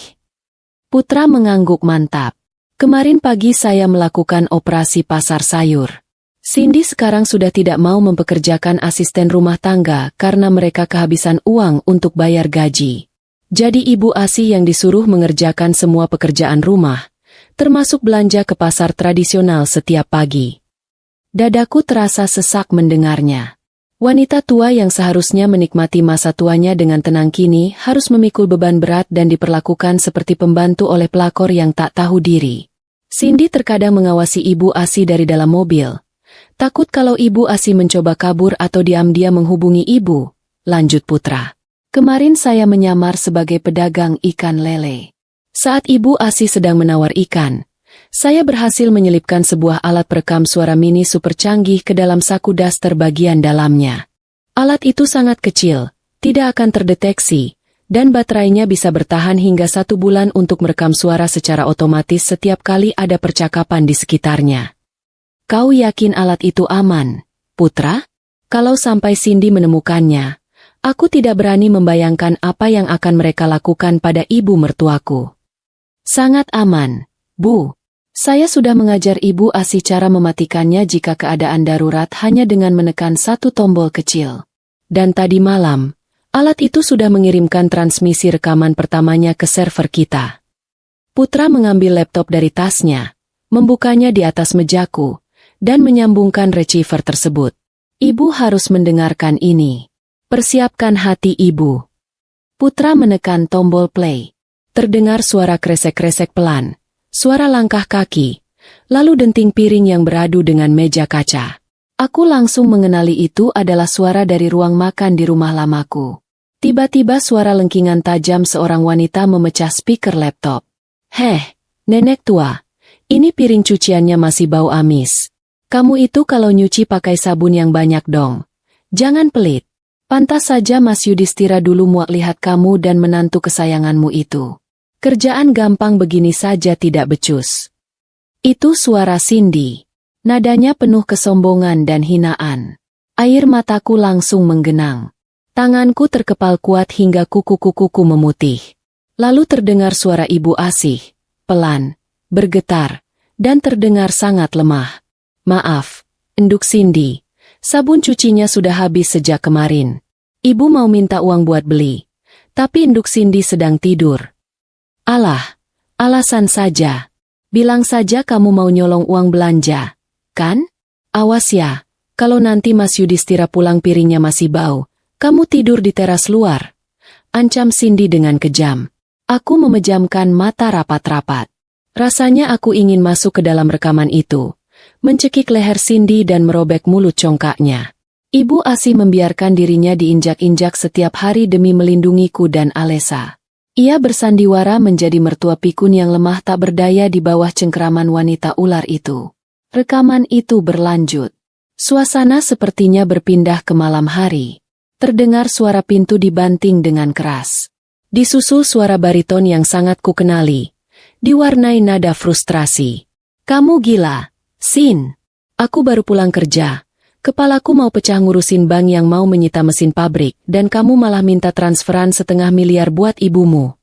Putra mengangguk mantap. Kemarin pagi saya melakukan operasi pasar sayur. Cindy sekarang sudah tidak mau mempekerjakan asisten rumah tangga karena mereka kehabisan uang untuk bayar gaji. Jadi Ibu Asih yang disuruh mengerjakan semua pekerjaan rumah, termasuk belanja ke pasar tradisional setiap pagi. Dadaku terasa sesak mendengarnya. Wanita tua yang seharusnya menikmati masa tuanya dengan tenang kini harus memikul beban berat dan diperlakukan seperti pembantu oleh pelakor yang tak tahu diri. Cindy terkadang mengawasi Ibu Asih dari dalam mobil. Takut kalau Ibu Asih mencoba kabur atau diam-diam menghubungi ibu, lanjut Putra. Kemarin saya menyamar sebagai pedagang ikan lele. Saat Ibu Asih sedang menawar ikan, saya berhasil menyelipkan sebuah alat perekam suara mini super canggih ke dalam saku daster bagian dalamnya. Alat itu sangat kecil, tidak akan terdeteksi, dan baterainya bisa bertahan hingga 1 bulan untuk merekam suara secara otomatis setiap kali ada percakapan di sekitarnya. Kau yakin alat itu aman, Putra? Kalau sampai Cindy menemukannya, aku tidak berani membayangkan apa yang akan mereka lakukan pada ibu mertuaku. Sangat aman, Bu. Saya sudah mengajar Ibu Asih cara mematikannya jika keadaan darurat hanya dengan menekan satu tombol kecil. Dan tadi malam, alat itu sudah mengirimkan transmisi rekaman pertamanya ke server kita. Putra mengambil laptop dari tasnya, membukanya di atas mejaku, dan menyambungkan receiver tersebut. Ibu harus mendengarkan ini. Persiapkan hati ibu. Putra menekan tombol play. Terdengar suara kresek-kresek pelan. Suara langkah kaki, lalu denting piring yang beradu dengan meja kaca. Aku langsung mengenali itu adalah suara dari ruang makan di rumah lamaku. Tiba-tiba suara lengkingan tajam seorang wanita memecah speaker laptop. Heh, nenek tua, ini piring cuciannya masih bau amis. Kamu itu kalau nyuci pakai sabun yang banyak dong. Jangan pelit. Pantas saja Mas Yudhistira dulu muak lihat kamu dan menantu kesayanganmu itu. Kerjaan gampang begini saja tidak becus. Itu suara Cindy. Nadanya penuh kesombongan dan hinaan. Air mataku langsung menggenang. Tanganku terkepal kuat hingga kuku-kukuku memutih. Lalu terdengar suara Ibu Asih, pelan, bergetar, dan terdengar sangat lemah. Maaf, enduk Cindy. Sabun cucinya sudah habis sejak kemarin. Ibu mau minta uang buat beli. Tapi enduk Cindy sedang tidur. Alah, alasan saja. Bilang saja kamu mau nyolong uang belanja, kan? Awas ya, Kalau nanti Mas Yudhistira pulang piringnya masih bau, kamu tidur di teras luar. Ancam Cindy dengan kejam. Aku memejamkan mata rapat-rapat. Rasanya aku ingin masuk ke dalam rekaman itu, mencekik leher Cindy dan merobek mulut congkaknya. Ibu Asih membiarkan dirinya diinjak-injak setiap hari demi melindungiku dan Alesa. Ia bersandiwara menjadi mertua pikun yang lemah tak berdaya di bawah cengkeraman wanita ular itu. Rekaman itu berlanjut. Suasana sepertinya berpindah ke malam hari. Terdengar suara pintu dibanting dengan keras. Disusul suara bariton yang sangat kukenali, diwarnai nada frustrasi. Kamu gila, Sin. Aku baru pulang kerja. Kepalaku mau pecah ngurusin bank yang mau menyita mesin pabrik, dan kamu malah minta transferan 500 miliar buat ibumu.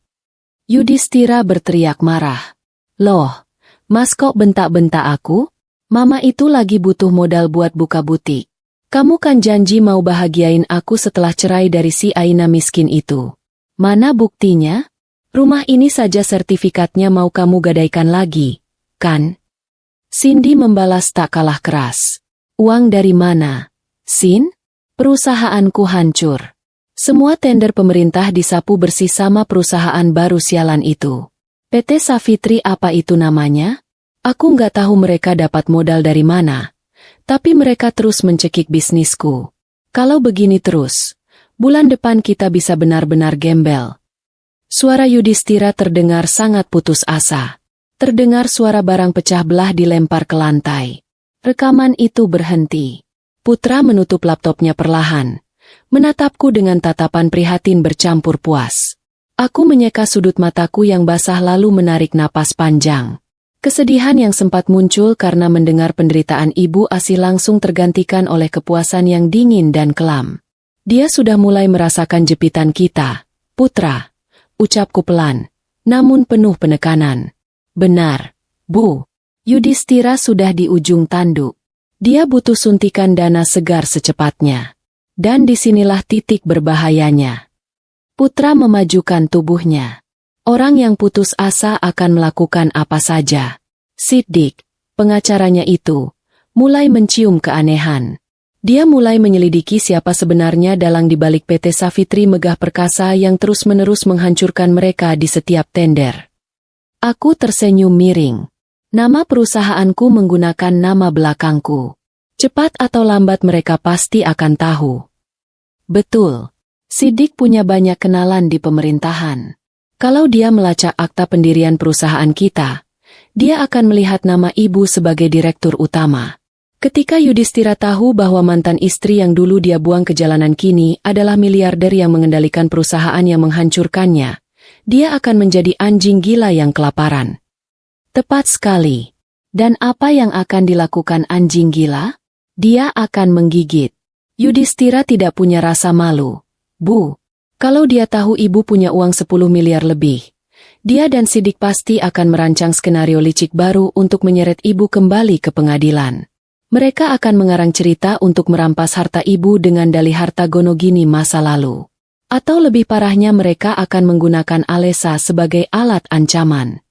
Yudhistira berteriak marah. Loh, Mas kok bentak-bentak aku? Mama itu lagi butuh modal buat buka butik. Kamu kan janji mau bahagiain aku setelah cerai dari si Aina miskin itu. Mana buktinya? Rumah ini saja sertifikatnya mau kamu gadaikan lagi, kan? Cindy membalas tak kalah keras. Uang dari mana? Sin? Perusahaanku hancur. Semua tender pemerintah disapu bersih sama perusahaan baru sialan itu. PT Savitri apa itu namanya? Aku nggak tahu mereka dapat modal dari mana. Tapi mereka terus mencekik bisnisku. Kalau begini terus, bulan depan kita bisa benar-benar gembel. Suara Yudhistira terdengar sangat putus asa. Terdengar suara barang pecah belah dilempar ke lantai. Rekaman itu berhenti. Putra menutup laptopnya perlahan. Menatapku dengan tatapan prihatin bercampur puas. Aku menyeka sudut mataku yang basah lalu menarik napas panjang. Kesedihan yang sempat muncul karena mendengar penderitaan Ibu Asih langsung tergantikan oleh kepuasan yang dingin dan kelam. Dia sudah mulai merasakan jepitan kita, Putra. Ucapku pelan, namun penuh penekanan. Benar, Bu. Yudhistira sudah di ujung tanduk. Dia butuh suntikan dana segar secepatnya. Dan disinilah titik berbahayanya. Putra memajukan tubuhnya. Orang yang putus asa akan melakukan apa saja. Siddiq, pengacaranya itu, mulai mencium keanehan. Dia mulai menyelidiki siapa sebenarnya dalang dibalik PT Savitri Megah Perkasa yang terus-menerus menghancurkan mereka di setiap tender. Aku tersenyum miring. Nama perusahaanku menggunakan nama belakangku. Cepat atau lambat mereka pasti akan tahu. Betul. Siddiq punya banyak kenalan di pemerintahan. Kalau dia melacak akta pendirian perusahaan kita, dia akan melihat nama ibu sebagai direktur utama. Ketika Yudhistira tahu bahwa mantan istri yang dulu dia buang ke jalanan kini adalah miliarder yang mengendalikan perusahaan yang menghancurkannya, dia akan menjadi anjing gila yang kelaparan. Tepat sekali. Dan apa yang akan dilakukan anjing gila? Dia akan menggigit. Yudhistira tidak punya rasa malu. Bu, kalau dia tahu ibu punya uang 10 miliar lebih, dia dan Siddiq pasti akan merancang skenario licik baru untuk menyeret ibu kembali ke pengadilan. Mereka akan mengarang cerita untuk merampas harta ibu dengan dalih harta gonogini masa lalu. Atau lebih parahnya mereka akan menggunakan Alesa sebagai alat ancaman.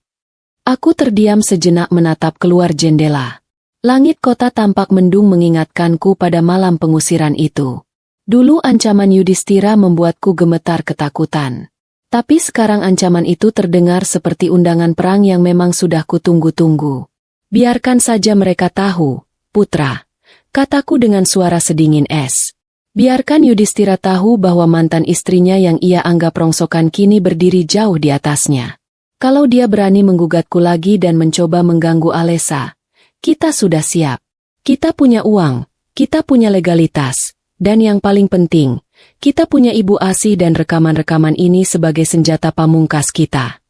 Aku terdiam sejenak menatap keluar jendela. Langit kota tampak mendung mengingatkanku pada malam pengusiran itu. Dulu ancaman Yudhistira membuatku gemetar ketakutan. Tapi sekarang ancaman itu terdengar seperti undangan perang yang memang sudah kutunggu-tunggu. Biarkan saja mereka tahu, Putra, kataku dengan suara sedingin es. Biarkan Yudhistira tahu bahwa mantan istrinya yang ia anggap rongsokan kini berdiri jauh di atasnya. Kalau dia berani menggugatku lagi dan mencoba mengganggu Alesa, kita sudah siap. Kita punya uang, kita punya legalitas, dan yang paling penting, kita punya Ibu Asih dan rekaman-rekaman ini sebagai senjata pamungkas kita.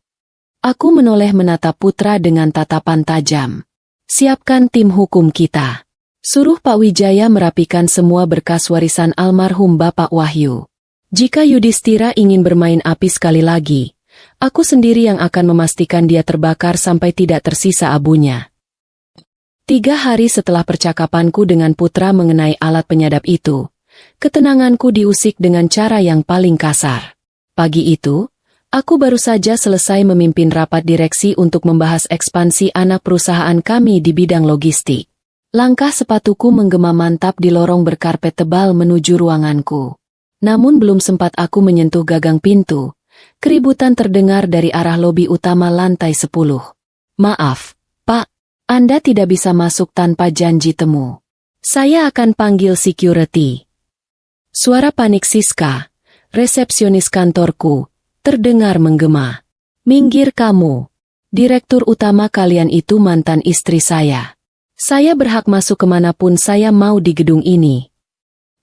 Aku menoleh menatap Putra dengan tatapan tajam. Siapkan tim hukum kita. Suruh Pak Wijaya merapikan semua berkas warisan almarhum Bapak Wahyu. Jika Yudhistira ingin bermain api sekali lagi, aku sendiri yang akan memastikan dia terbakar sampai tidak tersisa abunya. 3 hari setelah percakapanku dengan Putra mengenai alat penyadap itu, ketenanganku diusik dengan cara yang paling kasar. Pagi itu, aku baru saja selesai memimpin rapat direksi untuk membahas ekspansi anak perusahaan kami di bidang logistik. Langkah sepatuku menggema mantap di lorong berkarpet tebal menuju ruanganku. Namun belum sempat aku menyentuh gagang pintu, keributan terdengar dari arah lobi utama lantai 10. Maaf, Pak, Anda tidak bisa masuk tanpa janji temu. Saya akan panggil security. Suara panik Siska, resepsionis kantorku, terdengar menggema. Minggir kamu. Direktur utama kalian itu mantan istri saya. Saya berhak masuk kemanapun saya mau di gedung ini.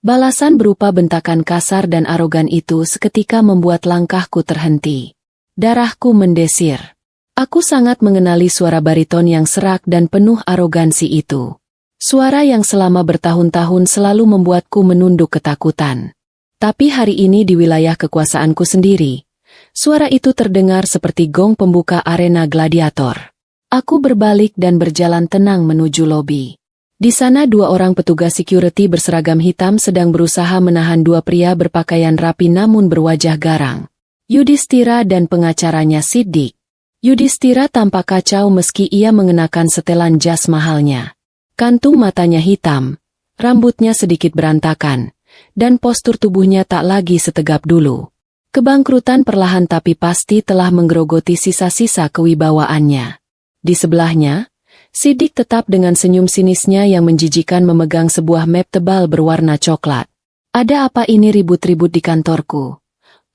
Balasan berupa bentakan kasar dan arogan itu seketika membuat langkahku terhenti. Darahku mendesir. Aku sangat mengenali suara bariton yang serak dan penuh arogansi itu. Suara yang selama bertahun-tahun selalu membuatku menunduk ketakutan. Tapi hari ini di wilayah kekuasaanku sendiri, suara itu terdengar seperti gong pembuka arena gladiator. Aku berbalik dan berjalan tenang menuju lobi. Di sana 2 orang petugas security berseragam hitam sedang berusaha menahan 2 pria berpakaian rapi namun berwajah garang. Yudhistira dan pengacaranya Siddiq. Yudhistira tampak kacau meski ia mengenakan setelan jas mahalnya. Kantung matanya hitam, rambutnya sedikit berantakan, dan postur tubuhnya tak lagi setegap dulu. Kebangkrutan perlahan tapi pasti telah menggerogoti sisa-sisa kewibawaannya. Di sebelahnya, Siddiq tetap dengan senyum sinisnya yang menjijikan memegang sebuah map tebal berwarna coklat. Ada apa ini ribut-ribut di kantorku?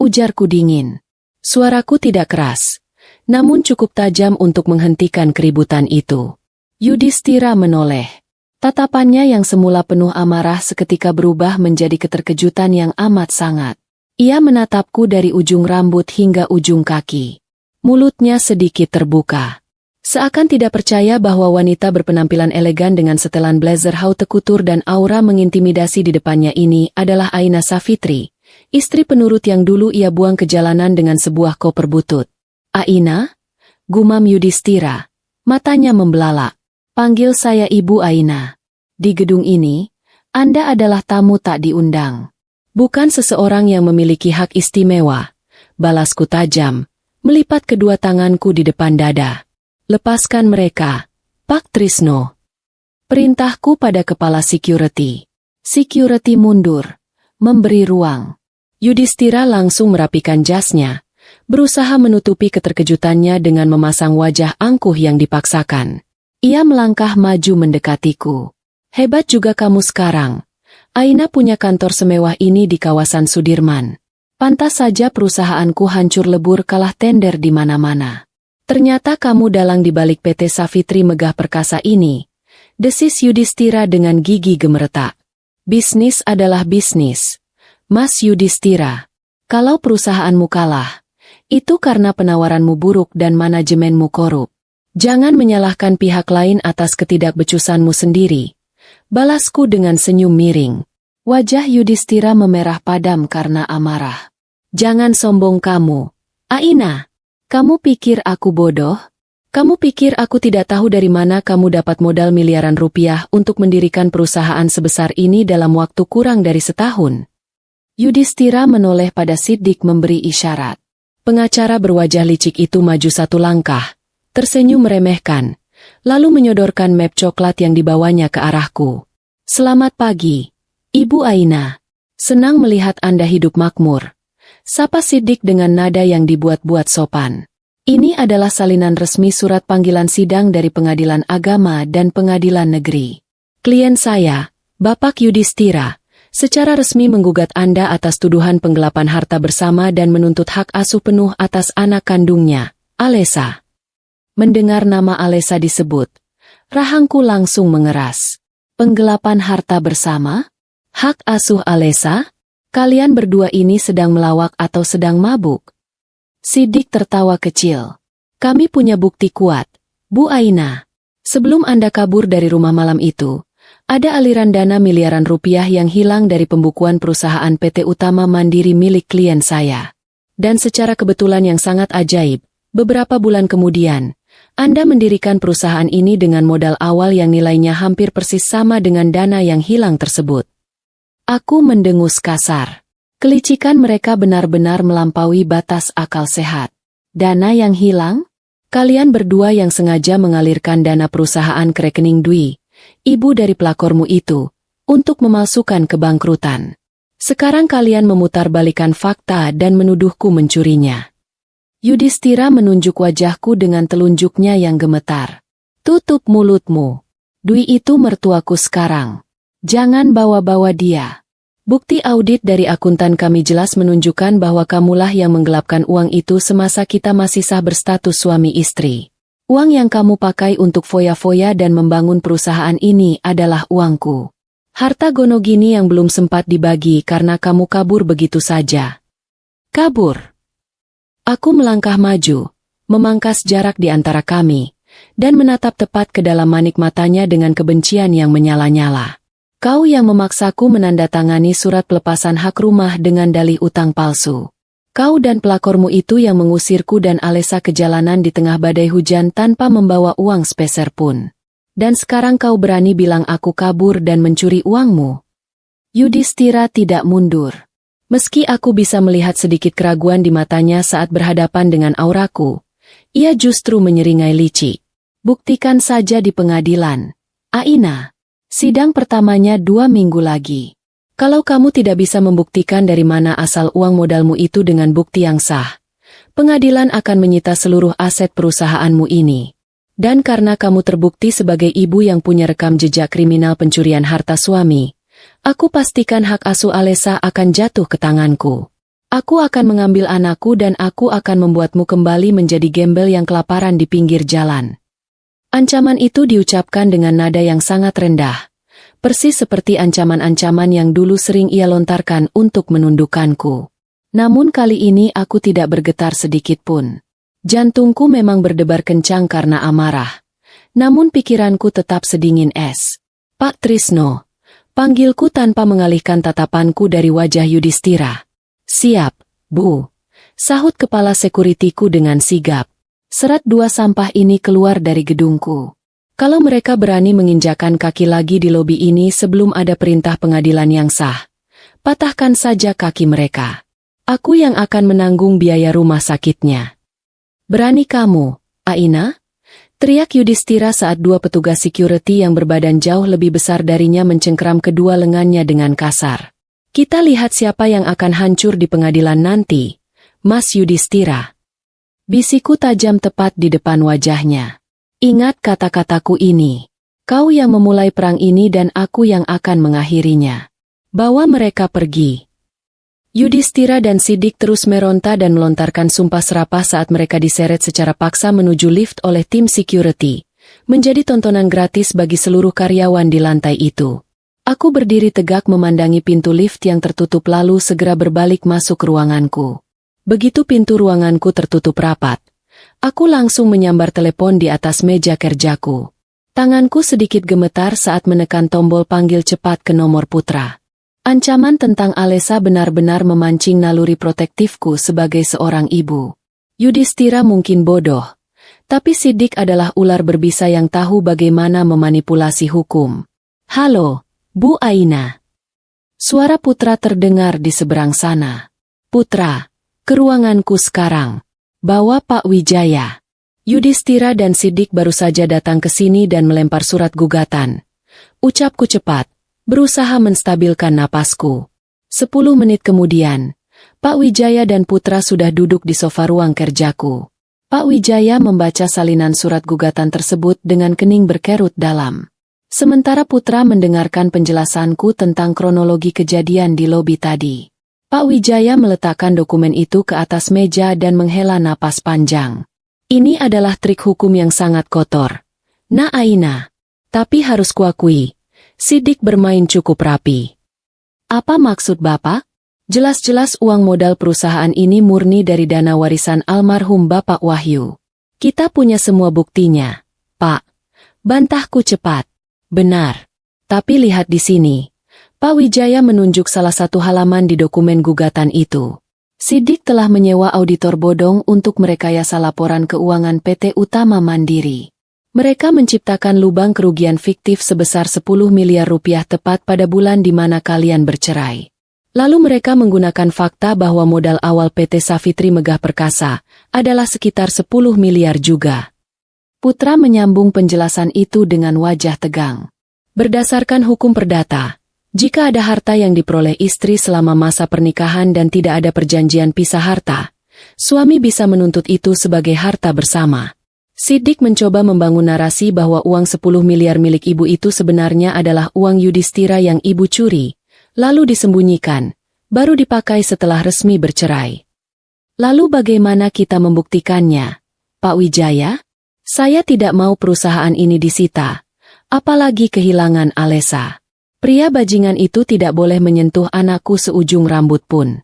Ujarku dingin. Suaraku tidak keras, namun cukup tajam untuk menghentikan keributan itu. Yudhistira menoleh. Tatapannya yang semula penuh amarah seketika berubah menjadi keterkejutan yang amat sangat. Ia menatapku dari ujung rambut hingga ujung kaki. Mulutnya sedikit terbuka. Seakan tidak percaya bahwa wanita berpenampilan elegan dengan setelan blazer haute couture dan aura mengintimidasi di depannya ini adalah Aina Savitri, istri penurut yang dulu ia buang ke jalanan dengan sebuah koper butut. Aina? Gumam Yudhistira. Matanya membelalak. Panggil saya Ibu Aina. Di gedung ini, Anda adalah tamu tak diundang. Bukan seseorang yang memiliki hak istimewa. Balasku tajam, melipat kedua tanganku di depan dada. Lepaskan mereka, Pak Trisno. Perintahku pada kepala security. Security mundur, memberi ruang. Yudhistira langsung merapikan jasnya, berusaha menutupi keterkejutannya dengan memasang wajah angkuh yang dipaksakan. Ia melangkah maju mendekatiku. Hebat juga kamu sekarang. Aina punya kantor semewah ini di kawasan Sudirman. Pantas saja perusahaanku hancur lebur kalah tender di mana-mana. Ternyata kamu dalang di balik PT Savitri Megah Perkasa ini, desis Yudhistira dengan gigi gemeretak. Bisnis adalah bisnis. Mas Yudhistira, kalau perusahaanmu kalah, itu karena penawaranmu buruk dan manajemenmu korup. Jangan menyalahkan pihak lain atas ketidakbecusanmu sendiri. Balasku dengan senyum miring. Wajah Yudhistira memerah padam karena amarah. Jangan sombong kamu, Aina. Kamu pikir aku bodoh? Kamu pikir aku tidak tahu dari mana kamu dapat modal miliaran rupiah untuk mendirikan perusahaan sebesar ini dalam waktu kurang dari setahun? Yudhistira menoleh pada Siddiq memberi isyarat. Pengacara berwajah licik itu maju 1 langkah, tersenyum meremehkan, lalu menyodorkan map coklat yang dibawanya ke arahku. Selamat pagi, Ibu Aina. Senang melihat Anda hidup makmur. Sapa Siddiq dengan nada yang dibuat-buat sopan. Ini adalah salinan resmi surat panggilan sidang dari Pengadilan Agama dan Pengadilan Negeri. Klien saya, Bapak Yudhistira, secara resmi menggugat Anda atas tuduhan penggelapan harta bersama dan menuntut hak asuh penuh atas anak kandungnya, Alesa. Mendengar nama Alesa disebut, rahangku langsung mengeras. Penggelapan harta bersama? Hak asuh Alesa? Kalian berdua ini sedang melawak atau sedang mabuk? Siddiq tertawa kecil. Kami punya bukti kuat, Bu Aina. Sebelum Anda kabur dari rumah malam itu, ada aliran dana miliaran rupiah yang hilang dari pembukuan perusahaan PT Utama Mandiri milik klien saya. Dan secara kebetulan yang sangat ajaib, beberapa bulan kemudian, Anda mendirikan perusahaan ini dengan modal awal yang nilainya hampir persis sama dengan dana yang hilang tersebut. Aku mendengus kasar. Kelicikan mereka benar-benar melampaui batas akal sehat. Dana yang hilang? Kalian berdua yang sengaja mengalirkan dana perusahaan ke rekening Dwi, ibu dari pelakormu itu, untuk memalsukan kebangkrutan. Sekarang kalian memutarbalikkan fakta dan menuduhku mencurinya. Yudhistira menunjuk wajahku dengan telunjuknya yang gemetar. Tutup mulutmu. Dwi itu mertuaku sekarang. Jangan bawa-bawa dia. Bukti audit dari akuntan kami jelas menunjukkan bahwa kamulah yang menggelapkan uang itu semasa kita masih sah berstatus suami istri. Uang yang kamu pakai untuk foya-foya dan membangun perusahaan ini adalah uangku. Harta Gonogini yang belum sempat dibagi karena kamu kabur begitu saja. Kabur. Aku melangkah maju, memangkas jarak di antara kami, dan menatap tepat ke dalam manik matanya dengan kebencian yang menyala-nyala. Kau yang memaksaku menandatangani surat pelepasan hak rumah dengan dalih utang palsu. Kau dan pelakormu itu yang mengusirku dan Alesa ke jalanan di tengah badai hujan tanpa membawa uang sepeser pun. Dan sekarang kau berani bilang aku kabur dan mencuri uangmu. Yudhistira tidak mundur. Meski aku bisa melihat sedikit keraguan di matanya saat berhadapan dengan auraku, ia justru menyeringai licik. Buktikan saja di pengadilan. Aina, sidang pertamanya 2 minggu lagi. Kalau kamu tidak bisa membuktikan dari mana asal uang modalmu itu dengan bukti yang sah, pengadilan akan menyita seluruh aset perusahaanmu ini. Dan karena kamu terbukti sebagai ibu yang punya rekam jejak kriminal pencurian harta suami, aku pastikan hak asuh Alesa akan jatuh ke tanganku. Aku akan mengambil anakku dan aku akan membuatmu kembali menjadi gembel yang kelaparan di pinggir jalan. Ancaman itu diucapkan dengan nada yang sangat rendah, persis seperti ancaman-ancaman yang dulu sering ia lontarkan untuk menundukkanku. Namun kali ini aku tidak bergetar sedikit pun. Jantungku memang berdebar kencang karena amarah. Namun pikiranku tetap sedingin es. Pak Trisno, panggilku tanpa mengalihkan tatapanku dari wajah Yudhistira. Siap, Bu. Sahut kepala sekuritiku dengan sigap. Serat 2 sampah ini keluar dari gedungku. Kalau mereka berani menginjakan kaki lagi di lobi ini sebelum ada perintah pengadilan yang sah, patahkan saja kaki mereka. Aku yang akan menanggung biaya rumah sakitnya. Berani kamu, Aina? Teriak Yudhistira saat 2 petugas security yang berbadan jauh lebih besar darinya mencengkeram kedua lengannya dengan kasar. Kita lihat siapa yang akan hancur di pengadilan nanti, Mas Yudhistira. Bisiku tajam tepat di depan wajahnya. Ingat kata-kataku ini. Kau yang memulai perang ini dan aku yang akan mengakhirinya. Bawa mereka pergi. Yudhistira dan Siddik terus meronta dan melontarkan sumpah serapah saat mereka diseret secara paksa menuju lift oleh tim security, menjadi tontonan gratis bagi seluruh karyawan di lantai itu. Aku berdiri tegak memandangi pintu lift yang tertutup lalu segera berbalik masuk ke ruanganku. Begitu pintu ruanganku tertutup rapat, aku langsung menyambar telepon di atas meja kerjaku. Tanganku sedikit gemetar saat menekan tombol panggil cepat ke nomor Putra. Ancaman tentang Alesa benar-benar memancing naluri protektifku sebagai seorang ibu. Yudhistira mungkin bodoh, tapi Siddik adalah ular berbisa yang tahu bagaimana memanipulasi hukum. Halo, Bu Aina. Suara Putra terdengar di seberang sana. Putra, ke ruanganku sekarang. Bawa Pak Wijaya. Yudhistira dan Siddik baru saja datang ke sini dan melempar surat gugatan. Ucapku cepat. Berusaha menstabilkan napasku. 10 menit kemudian, Pak Wijaya dan Putra sudah duduk di sofa ruang kerjaku. Pak Wijaya membaca salinan surat gugatan tersebut dengan kening berkerut dalam. Sementara Putra mendengarkan penjelasanku tentang kronologi kejadian di lobi tadi. Pak Wijaya meletakkan dokumen itu ke atas meja dan menghela napas panjang. Ini adalah trik hukum yang sangat kotor. Nah Aina, tapi harus kuakui, Siddik bermain cukup rapi. Apa maksud Bapak? Jelas-jelas uang modal perusahaan ini murni dari dana warisan almarhum Bapak Wahyu. Kita punya semua buktinya, Pak. Bantahku cepat. Benar. Tapi lihat di sini. Pak Wijaya menunjuk salah satu halaman di dokumen gugatan itu. Siddik telah menyewa auditor bodong untuk merekayasa laporan keuangan PT Utama Mandiri. Mereka menciptakan lubang kerugian fiktif sebesar 10 miliar rupiah tepat pada bulan di mana kalian bercerai. Lalu mereka menggunakan fakta bahwa modal awal PT Savitri Megah Perkasa adalah sekitar 10 miliar juga. Putra menyambung penjelasan itu dengan wajah tegang. Berdasarkan hukum perdata, jika ada harta yang diperoleh istri selama masa pernikahan dan tidak ada perjanjian pisah harta, suami bisa menuntut itu sebagai harta bersama. Siddiq mencoba membangun narasi bahwa uang 10 miliar milik ibu itu sebenarnya adalah uang Yudhistira yang ibu curi, lalu disembunyikan, baru dipakai setelah resmi bercerai. Lalu bagaimana kita membuktikannya, Pak Wijaya? Saya tidak mau perusahaan ini disita, apalagi kehilangan Alesa. Pria bajingan itu tidak boleh menyentuh anakku seujung rambut pun.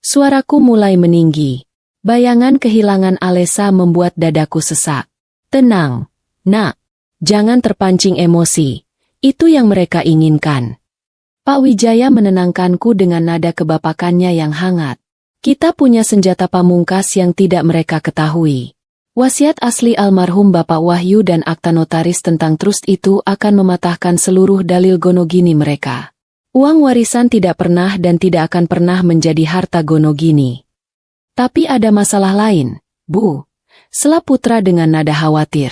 Suaraku mulai meninggi. Bayangan kehilangan Alesa membuat dadaku sesak. Tenang, nak. Jangan terpancing emosi. Itu yang mereka inginkan. Pak Wijaya menenangkanku dengan nada kebapakannya yang hangat. Kita punya senjata pamungkas yang tidak mereka ketahui. Wasiat asli almarhum Bapak Wahyu dan akta notaris tentang trust itu akan mematahkan seluruh dalil Gonogini mereka. Uang warisan tidak pernah dan tidak akan pernah menjadi harta Gonogini. Tapi ada masalah lain, Bu. Sela Putra dengan nada khawatir.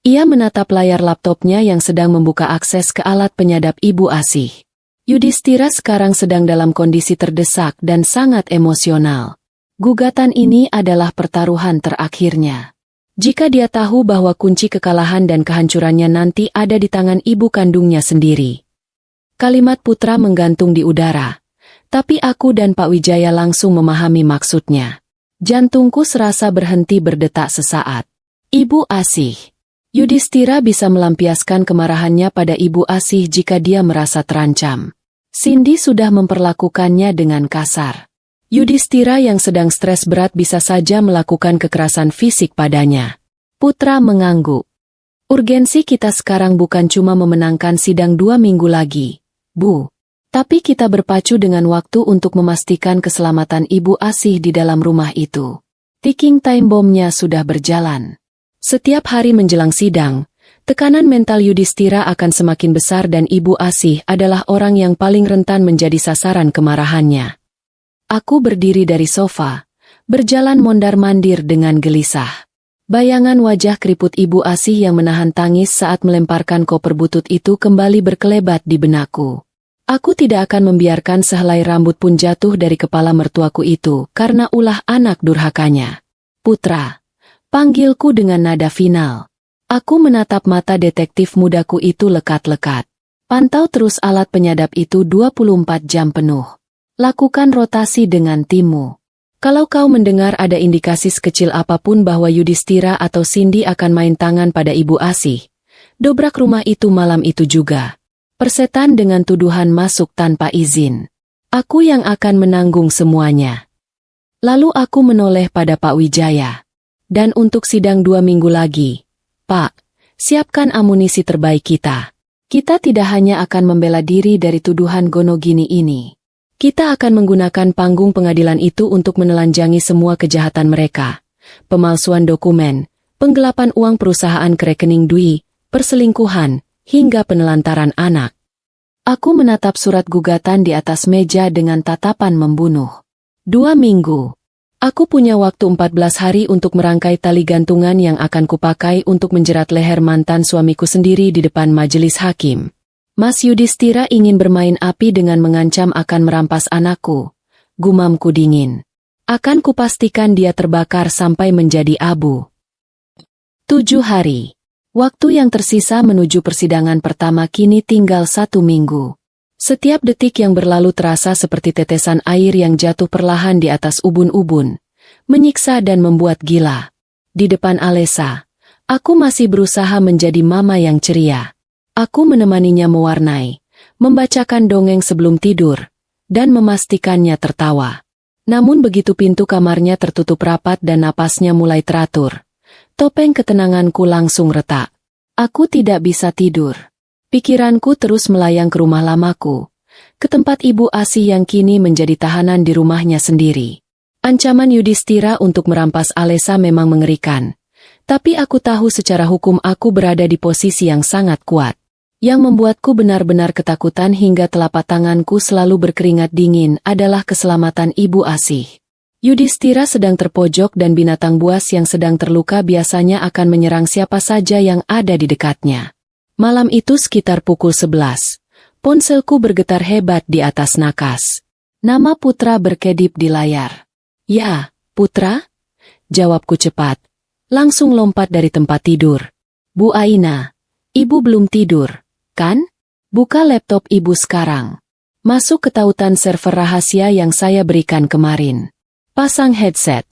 Ia menatap layar laptopnya yang sedang membuka akses ke alat penyadap Ibu Asih. Yudhistira sekarang sedang dalam kondisi terdesak dan sangat emosional. Gugatan ini adalah pertaruhan terakhirnya. Jika dia tahu bahwa kunci kekalahan dan kehancurannya nanti ada di tangan ibu kandungnya sendiri. Kalimat Putra menggantung di udara. Tapi aku dan Pak Wijaya langsung memahami maksudnya. Jantungku serasa berhenti berdetak sesaat. Ibu Asih. Yudhistira bisa melampiaskan kemarahannya pada Ibu Asih jika dia merasa terancam. Cindy sudah memperlakukannya dengan kasar. Yudhistira yang sedang stres berat bisa saja melakukan kekerasan fisik padanya. Putra mengangguk. Urgensi kita sekarang bukan cuma memenangkan sidang 2 minggu lagi, Bu. Tapi kita berpacu dengan waktu untuk memastikan keselamatan Ibu Asih di dalam rumah itu. Ticking time bomnya sudah berjalan. Setiap hari menjelang sidang, tekanan mental Yudhistira akan semakin besar dan Ibu Asih adalah orang yang paling rentan menjadi sasaran kemarahannya. Aku berdiri dari sofa, berjalan mondar-mandir dengan gelisah. Bayangan wajah keriput Ibu Asih yang menahan tangis saat melemparkan koper butut itu kembali berkelebat di benakku. Aku tidak akan membiarkan sehelai rambut pun jatuh dari kepala mertuaku itu karena ulah anak durhakanya. Putra, panggilku dengan nada final. Aku menatap mata detektif mudaku itu lekat-lekat. Pantau terus alat penyadap itu 24 jam penuh. Lakukan rotasi dengan timmu. Kalau kau mendengar ada indikasi sekecil apapun bahwa Yudhistira atau Cindy akan main tangan pada Ibu Asih, dobrak rumah itu malam itu juga. Persetan dengan tuduhan masuk tanpa izin. Aku yang akan menanggung semuanya. Lalu aku menoleh pada Pak Wijaya. Dan untuk sidang 2 minggu lagi, Pak, siapkan amunisi terbaik kita. Kita tidak hanya akan membela diri dari tuduhan Gonogini ini. Kita akan menggunakan panggung pengadilan itu untuk menelanjangi semua kejahatan mereka. Pemalsuan dokumen, penggelapan uang perusahaan ke rekening Dwi, perselingkuhan, hingga penelantaran anak. Aku menatap surat gugatan di atas meja dengan tatapan membunuh. 2 minggu. Aku punya waktu 14 hari untuk merangkai tali gantungan yang akan kupakai untuk menjerat leher mantan suamiku sendiri di depan majelis hakim. Mas Yudhistira ingin bermain api dengan mengancam akan merampas anakku. Gumamku dingin. Akan kupastikan dia terbakar sampai menjadi abu. 7 hari. Waktu yang tersisa menuju persidangan pertama kini tinggal 1 minggu. Setiap detik yang berlalu terasa seperti tetesan air yang jatuh perlahan di atas ubun-ubun, menyiksa dan membuat gila. Di depan Alesa, aku masih berusaha menjadi mama yang ceria. Aku menemaninya mewarnai, membacakan dongeng sebelum tidur, dan memastikannya tertawa. Namun begitu pintu kamarnya tertutup rapat dan napasnya mulai teratur, topeng ketenanganku langsung retak. Aku tidak bisa tidur. Pikiranku terus melayang ke rumah lamaku, ke tempat Ibu Asih yang kini menjadi tahanan di rumahnya sendiri. Ancaman Yudhistira untuk merampas Alesa memang mengerikan. Tapi aku tahu secara hukum aku berada di posisi yang sangat kuat. Yang membuatku benar-benar ketakutan hingga telapak tanganku selalu berkeringat dingin adalah keselamatan Ibu Asih. Yudhistira sedang terpojok dan binatang buas yang sedang terluka biasanya akan menyerang siapa saja yang ada di dekatnya. Malam itu sekitar pukul 11. Ponselku bergetar hebat di atas nakas. Nama Putra berkedip di layar. "Ya, Putra?" jawabku cepat. Langsung lompat dari tempat tidur. "Bu Aina, Ibu belum tidur, kan? Buka laptop Ibu sekarang. Masuk ke tautan server rahasia yang saya berikan kemarin. Pasang headset."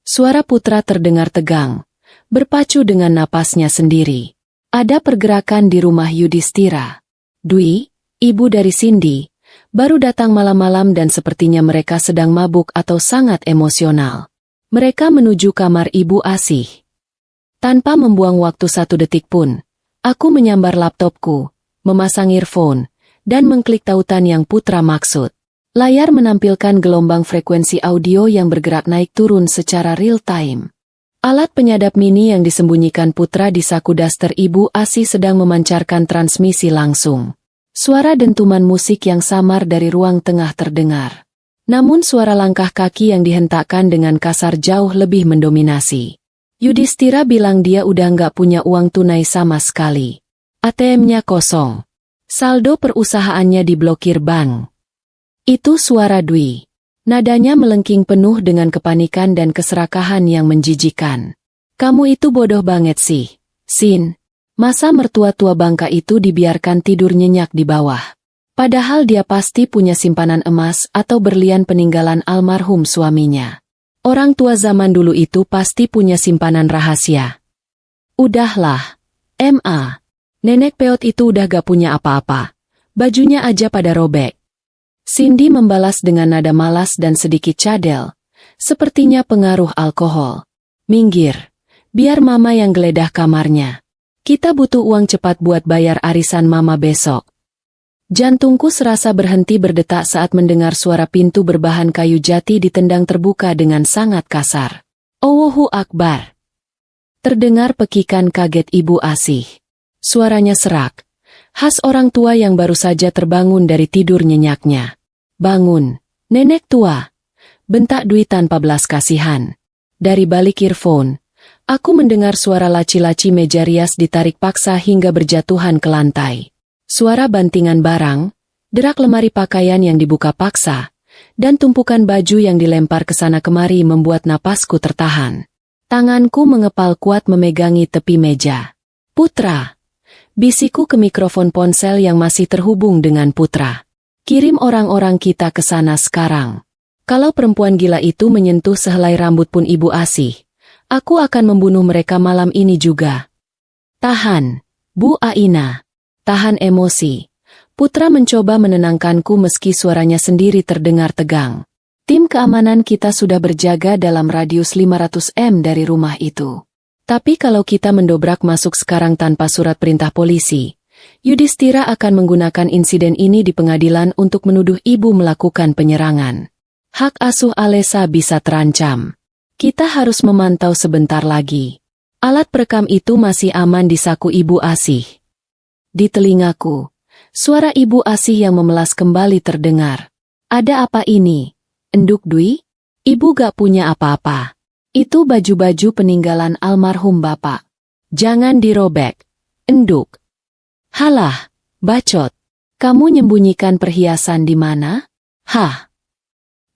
Suara Putra terdengar tegang, berpacu dengan napasnya sendiri. Ada pergerakan di rumah Yudhistira. "Dwi, ibu dari Cindy, baru datang malam-malam dan sepertinya mereka sedang mabuk atau sangat emosional. Mereka menuju kamar Ibu Asih." Tanpa membuang waktu 1 detik pun, aku menyambar laptopku, memasang earphone, dan mengklik tautan yang Putra maksud. Layar menampilkan gelombang frekuensi audio yang bergerak naik turun secara real time. Alat penyadap mini yang disembunyikan Putra di saku daster Ibu Asih sedang memancarkan transmisi langsung. Suara dentuman musik yang samar dari ruang tengah terdengar. Namun suara langkah kaki yang dihentakkan dengan kasar jauh lebih mendominasi. Yudhistira bilang dia udah nggak punya uang tunai sama sekali. ATM-nya kosong. Saldo perusahaannya diblokir bank. Itu suara Dwi. Nadanya melengking penuh dengan kepanikan dan keserakahan yang menjijikan. "Kamu itu bodoh banget sih, Sin. Masa mertua tua bangka itu dibiarkan tidur nyenyak di bawah? Padahal dia pasti punya simpanan emas atau berlian peninggalan almarhum suaminya. Orang tua zaman dulu itu pasti punya simpanan rahasia." "Udahlah, Ma. Nenek peot itu udah gak punya apa-apa. Bajunya aja pada robek." Cindy membalas dengan nada malas dan sedikit cadel. Sepertinya pengaruh alkohol. "Minggir. Biar Mama yang geledah kamarnya. Kita butuh uang cepat buat bayar arisan Mama besok." Jantungku serasa berhenti berdetak saat mendengar suara pintu berbahan kayu jati ditendang terbuka dengan sangat kasar. "Allahu Akbar." Terdengar pekikan kaget Ibu Asih. Suaranya serak. Khas orang tua yang baru saja terbangun dari tidur nyenyaknya. "Bangun, nenek tua!" bentak Dwi tanpa belas kasihan. Dari balik earphone, aku mendengar suara laci-laci meja rias ditarik paksa hingga berjatuhan ke lantai. Suara bantingan barang, derak lemari pakaian yang dibuka paksa, dan tumpukan baju yang dilempar ke sana kemari membuat napasku tertahan. Tanganku mengepal kuat memegangi tepi meja. "Putra!" Bisikku ke mikrofon ponsel yang masih terhubung dengan Putra. "Kirim orang-orang kita ke sana sekarang. Kalau perempuan gila itu menyentuh sehelai rambut pun Ibu Asih, aku akan membunuh mereka malam ini juga." "Tahan, Bu Aina. Tahan emosi." Putra mencoba menenangkanku meski suaranya sendiri terdengar tegang. "Tim keamanan kita sudah berjaga dalam radius 500 m dari rumah itu. Tapi kalau kita mendobrak masuk sekarang tanpa surat perintah polisi, Yudhistira akan menggunakan insiden ini di pengadilan untuk menuduh ibu melakukan penyerangan. Hak asuh Alesa bisa terancam. Kita harus memantau sebentar lagi." Alat perekam itu masih aman di saku Ibu Asih. Di telingaku, suara Ibu Asih yang memelas kembali terdengar. "Ada apa ini? Enduk Dwi? Ibu gak punya apa-apa. Itu baju-baju peninggalan almarhum Bapak. Jangan dirobek. Enduk." "Halah, bacot. Kamu nyembunyikan perhiasan di mana?" "Hah?"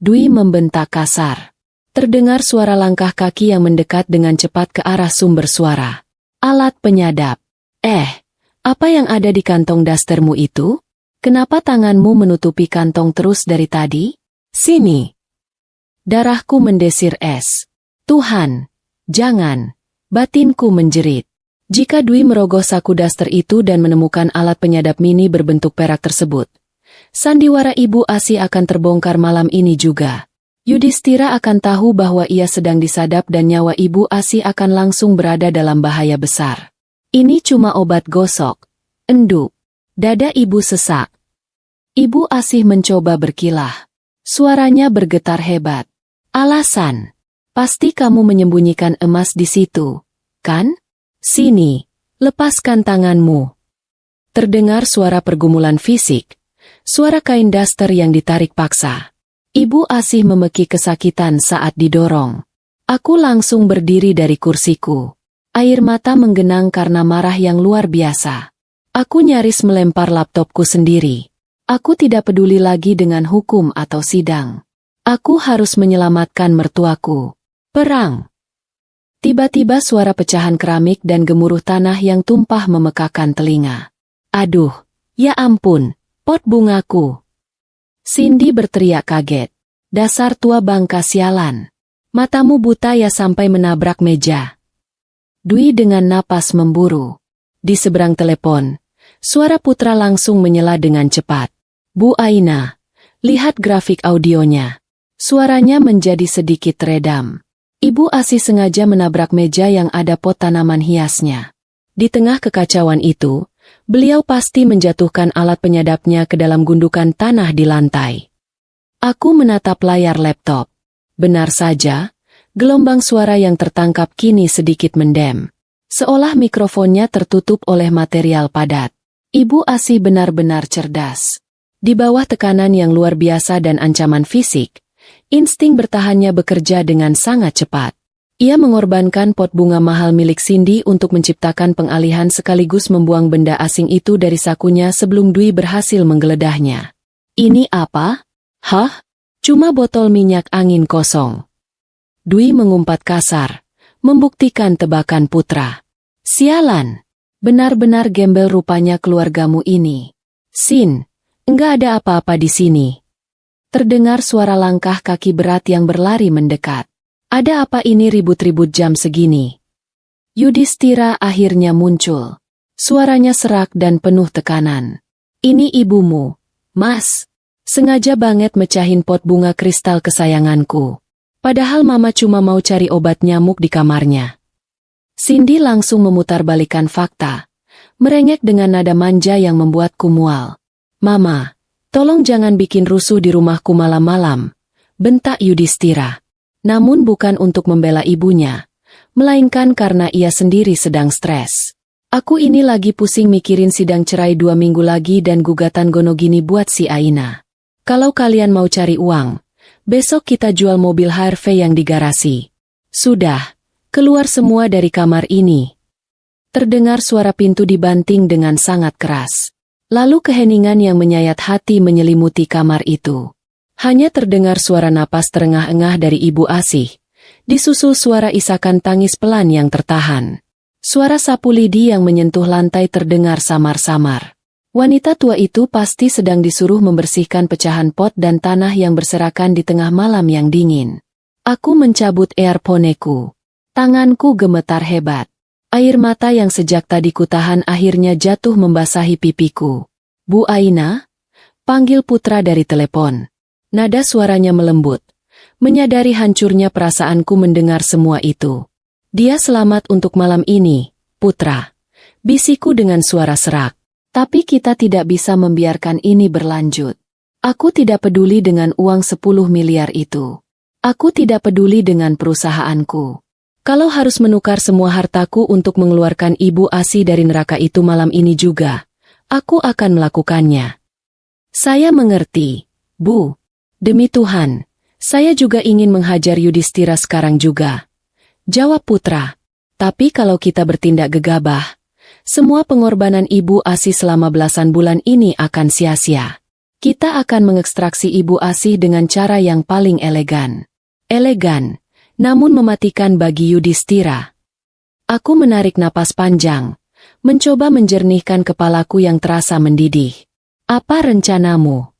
Dwi membentak kasar. Terdengar suara langkah kaki yang mendekat dengan cepat ke arah sumber suara. Alat penyadap. Apa yang ada di kantong dastermu itu? Kenapa tanganmu menutupi kantong terus dari tadi? Sini." Darahku mendesir es. "Tuhan, jangan." Batinku menjerit. Jika Dwi merogoh saku daster itu dan menemukan alat penyadap mini berbentuk perak tersebut, sandiwara Ibu Asih akan terbongkar malam ini juga. Yudhistira akan tahu bahwa ia sedang disadap dan nyawa Ibu Asih akan langsung berada dalam bahaya besar. "Ini cuma obat gosok. Enduk." Dada Ibu sesak. Ibu Asih mencoba berkilah. Suaranya bergetar hebat. "Alasan? Pasti kamu menyembunyikan emas di situ, kan? Sini, lepaskan tanganmu." Terdengar suara pergumulan fisik, suara kain daster yang ditarik paksa. Ibu Asih memeki kesakitan saat didorong. Aku langsung berdiri dari kursiku. Air mata menggenang karena marah yang luar biasa. Aku nyaris melempar laptopku sendiri. Aku tidak peduli lagi dengan hukum atau sidang. Aku harus menyelamatkan mertuaku. Perang! Tiba-tiba suara pecahan keramik dan gemuruh tanah yang tumpah memekakan telinga. Aduh, ya ampun, pot bungaku. Cindy berteriak kaget. Dasar tua bangka sialan. Matamu buta ya sampai menabrak meja. Dwi dengan napas memburu. Di seberang telepon, suara Putra langsung menyela dengan cepat. Bu Aina, lihat grafik audionya. Suaranya menjadi sedikit redam. Ibu Asih sengaja menabrak meja yang ada pot tanaman hiasnya. Di tengah kekacauan itu, beliau pasti menjatuhkan alat penyadapnya ke dalam gundukan tanah di lantai. Aku menatap layar laptop. Benar saja, gelombang suara yang tertangkap kini sedikit mendem. Seolah mikrofonnya tertutup oleh material padat. Ibu Asih benar-benar cerdas. Di bawah tekanan yang luar biasa dan ancaman fisik, insting bertahannya bekerja dengan sangat cepat. Ia mengorbankan pot bunga mahal milik Cindy untuk menciptakan pengalihan sekaligus membuang benda asing itu dari sakunya sebelum Dwi berhasil menggeledahnya. Ini apa? Hah? Cuma botol minyak angin kosong. Dwi mengumpat kasar, membuktikan tebakan Putra. Sialan! Benar-benar gembel rupanya keluargamu ini. Sin, enggak ada apa-apa di sini. Terdengar suara langkah kaki berat yang berlari mendekat. Ada apa ini ribut-ribut jam segini? Yudhistira akhirnya muncul. Suaranya serak dan penuh tekanan. Ini ibumu, Mas. Sengaja banget mecahin pot bunga kristal kesayanganku. Padahal Mama cuma mau cari obat nyamuk di kamarnya. Cindy langsung memutarbalikkan fakta. Merengek dengan nada manja yang membuatku mual. Mama, tolong jangan bikin rusuh di rumahku malam-malam, bentak Yudhistira. Namun bukan untuk membela ibunya, melainkan karena ia sendiri sedang stres. Aku ini lagi pusing mikirin sidang cerai 2 minggu lagi dan gugatan Gonogini buat si Aina. Kalau kalian mau cari uang, besok kita jual mobil HRV yang di garasi. Sudah, keluar semua dari kamar ini. Terdengar suara pintu dibanting dengan sangat keras. Lalu keheningan yang menyayat hati menyelimuti kamar itu. Hanya terdengar suara napas terengah-engah dari Ibu Asih, disusul suara isakan tangis pelan yang tertahan. Suara sapu lidi yang menyentuh lantai terdengar samar-samar. Wanita tua itu pasti sedang disuruh membersihkan pecahan pot dan tanah yang berserakan di tengah malam yang dingin. Aku mencabut earphone-ku. Tanganku gemetar hebat. Air mata yang sejak tadi kutahan akhirnya jatuh membasahi pipiku. Bu Aina? Panggil Putra dari telepon. Nada suaranya melembut. Menyadari hancurnya perasaanku mendengar semua itu. Dia selamat untuk malam ini, Putra. Bisikku dengan suara serak. Tapi kita tidak bisa membiarkan ini berlanjut. Aku tidak peduli dengan uang 10 miliar itu. Aku tidak peduli dengan perusahaanku. Kalau harus menukar semua hartaku untuk mengeluarkan Ibu Asih dari neraka itu malam ini juga, aku akan melakukannya. Saya mengerti, Bu. Demi Tuhan, saya juga ingin menghajar Yudhistira sekarang juga. Jawab Putra. Tapi kalau kita bertindak gegabah, semua pengorbanan Ibu Asih selama belasan bulan ini akan sia-sia. Kita akan mengekstraksi Ibu Asih dengan cara yang paling elegan. Elegan, namun mematikan bagi Yudhistira. Aku menarik napas panjang, mencoba menjernihkan kepalaku yang terasa mendidih. Apa rencanamu?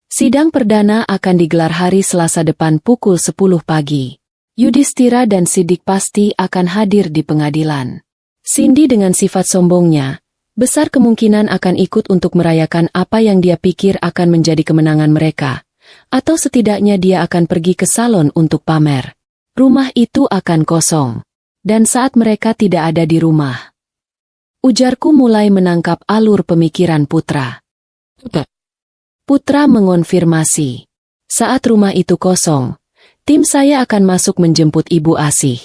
Sidang perdana akan digelar hari Selasa depan pukul 10 pagi. Yudhistira dan Siddiq pasti akan hadir di pengadilan. Cindy dengan sifat sombongnya, besar kemungkinan akan ikut untuk merayakan apa yang dia pikir akan menjadi kemenangan mereka. Atau setidaknya dia akan pergi ke salon untuk pamer. Rumah itu akan kosong. Dan saat mereka tidak ada di rumah, ujarku mulai menangkap alur pemikiran Putra. Putra mengonfirmasi. Saat rumah itu kosong, tim saya akan masuk menjemput Ibu Asih.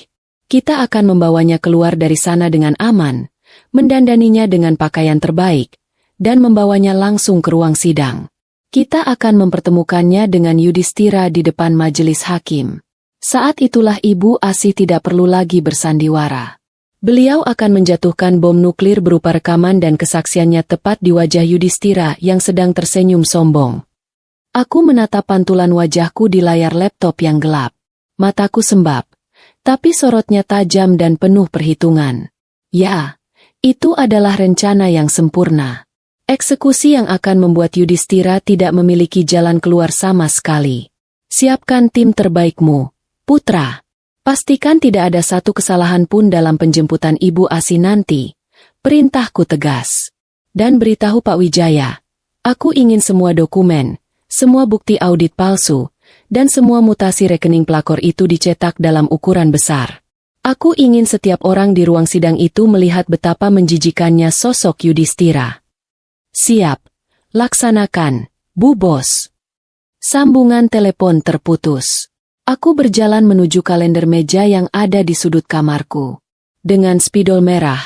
Kita akan membawanya keluar dari sana dengan aman, mendandaninya dengan pakaian terbaik, dan membawanya langsung ke ruang sidang. Kita akan mempertemukannya dengan Yudhistira di depan majelis hakim. Saat itulah Ibu Asih tidak perlu lagi bersandiwara. Beliau akan menjatuhkan bom nuklir berupa rekaman dan kesaksiannya tepat di wajah Yudhistira yang sedang tersenyum sombong. Aku menatap pantulan wajahku di layar laptop yang gelap. Mataku sembab, tapi sorotnya tajam dan penuh perhitungan. Ya, itu adalah rencana yang sempurna. Eksekusi yang akan membuat Yudhistira tidak memiliki jalan keluar sama sekali. Siapkan tim terbaikmu, putra. Pastikan tidak ada satu kesalahan pun dalam penjemputan Ibu Asi nanti. Perintahku tegas. Dan beritahu Pak Wijaya, aku ingin semua dokumen, semua bukti audit palsu, dan semua mutasi rekening pelakor itu dicetak dalam ukuran besar. Aku ingin setiap orang di ruang sidang itu melihat betapa menjijikannya sosok Yudhistira. Siap. Laksanakan, Bu Bos. Sambungan telepon terputus. Aku berjalan menuju kalender meja yang ada di sudut kamarku. Dengan spidol merah,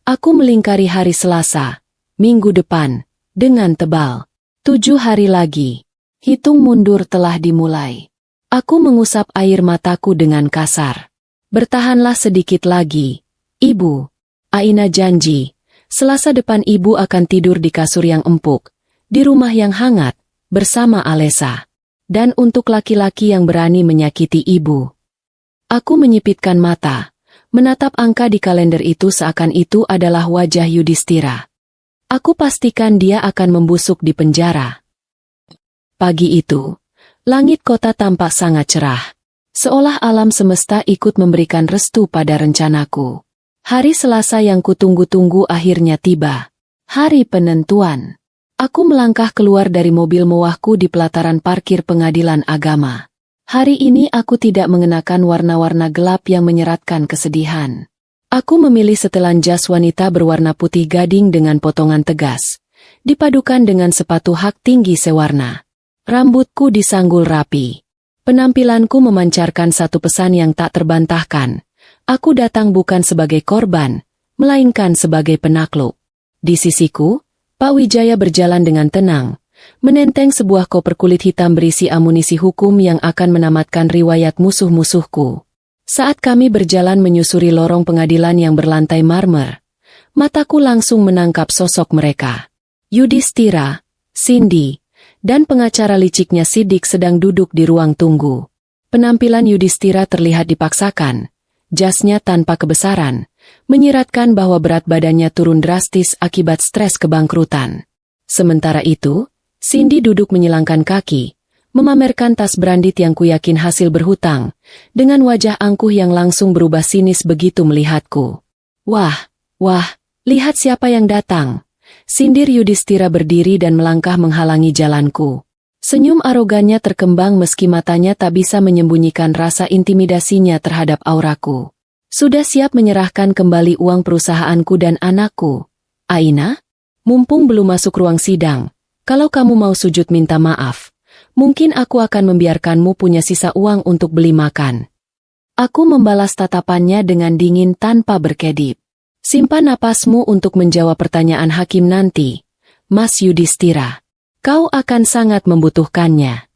aku melingkari hari Selasa, minggu depan, dengan tebal. 7 hari lagi. Hitung mundur telah dimulai. Aku mengusap air mataku dengan kasar. Bertahanlah sedikit lagi, Ibu. Aina janji, Selasa depan Ibu akan tidur di kasur yang empuk, di rumah yang hangat, bersama Alesa. Dan untuk laki-laki yang berani menyakiti Ibu. Aku menyipitkan mata, menatap angka di kalender itu seakan itu adalah wajah Yudhistira. Aku pastikan dia akan membusuk di penjara. Pagi itu, langit kota tampak sangat cerah. Seolah alam semesta ikut memberikan restu pada rencanaku. Hari Selasa yang kutunggu-tunggu akhirnya tiba. Hari penentuan. Aku melangkah keluar dari mobil mewahku di pelataran parkir Pengadilan Agama. Hari ini aku tidak mengenakan warna-warna gelap yang menyeratkan kesedihan. Aku memilih setelan jas wanita berwarna putih gading dengan potongan tegas, dipadukan dengan sepatu hak tinggi sewarna. Rambutku disanggul rapi. Penampilanku memancarkan satu pesan yang tak terbantahkan. Aku datang bukan sebagai korban, melainkan sebagai penakluk. Di sisiku, Pak Wijaya berjalan dengan tenang, menenteng sebuah koper kulit hitam berisi amunisi hukum yang akan menamatkan riwayat musuh-musuhku. Saat kami berjalan menyusuri lorong pengadilan yang berlantai marmer, mataku langsung menangkap sosok mereka. Yudhistira, Cindy, dan pengacara liciknya Sidik sedang duduk di ruang tunggu. Penampilan Yudhistira terlihat dipaksakan, jasnya tanpa kebesaran, menyiratkan bahwa berat badannya turun drastis akibat stres kebangkrutan. Sementara itu, Cindy duduk menyilangkan kaki, memamerkan tas brandit yang kuyakin hasil berhutang, dengan wajah angkuh yang langsung berubah sinis begitu melihatku. Wah, lihat siapa yang datang. Sindir Yudhistira berdiri dan melangkah menghalangi jalanku. Senyum arogannya terkembang meski matanya tak bisa menyembunyikan rasa intimidasinya terhadap auraku. Sudah siap menyerahkan kembali uang perusahaanku dan anakku, Aina? Mumpung belum masuk ruang sidang, kalau kamu mau sujud minta maaf, mungkin aku akan membiarkanmu punya sisa uang untuk beli makan. Aku membalas tatapannya dengan dingin tanpa berkedip. Simpan napasmu untuk menjawab pertanyaan hakim nanti, Mas Yudhistira. Kau akan sangat membutuhkannya.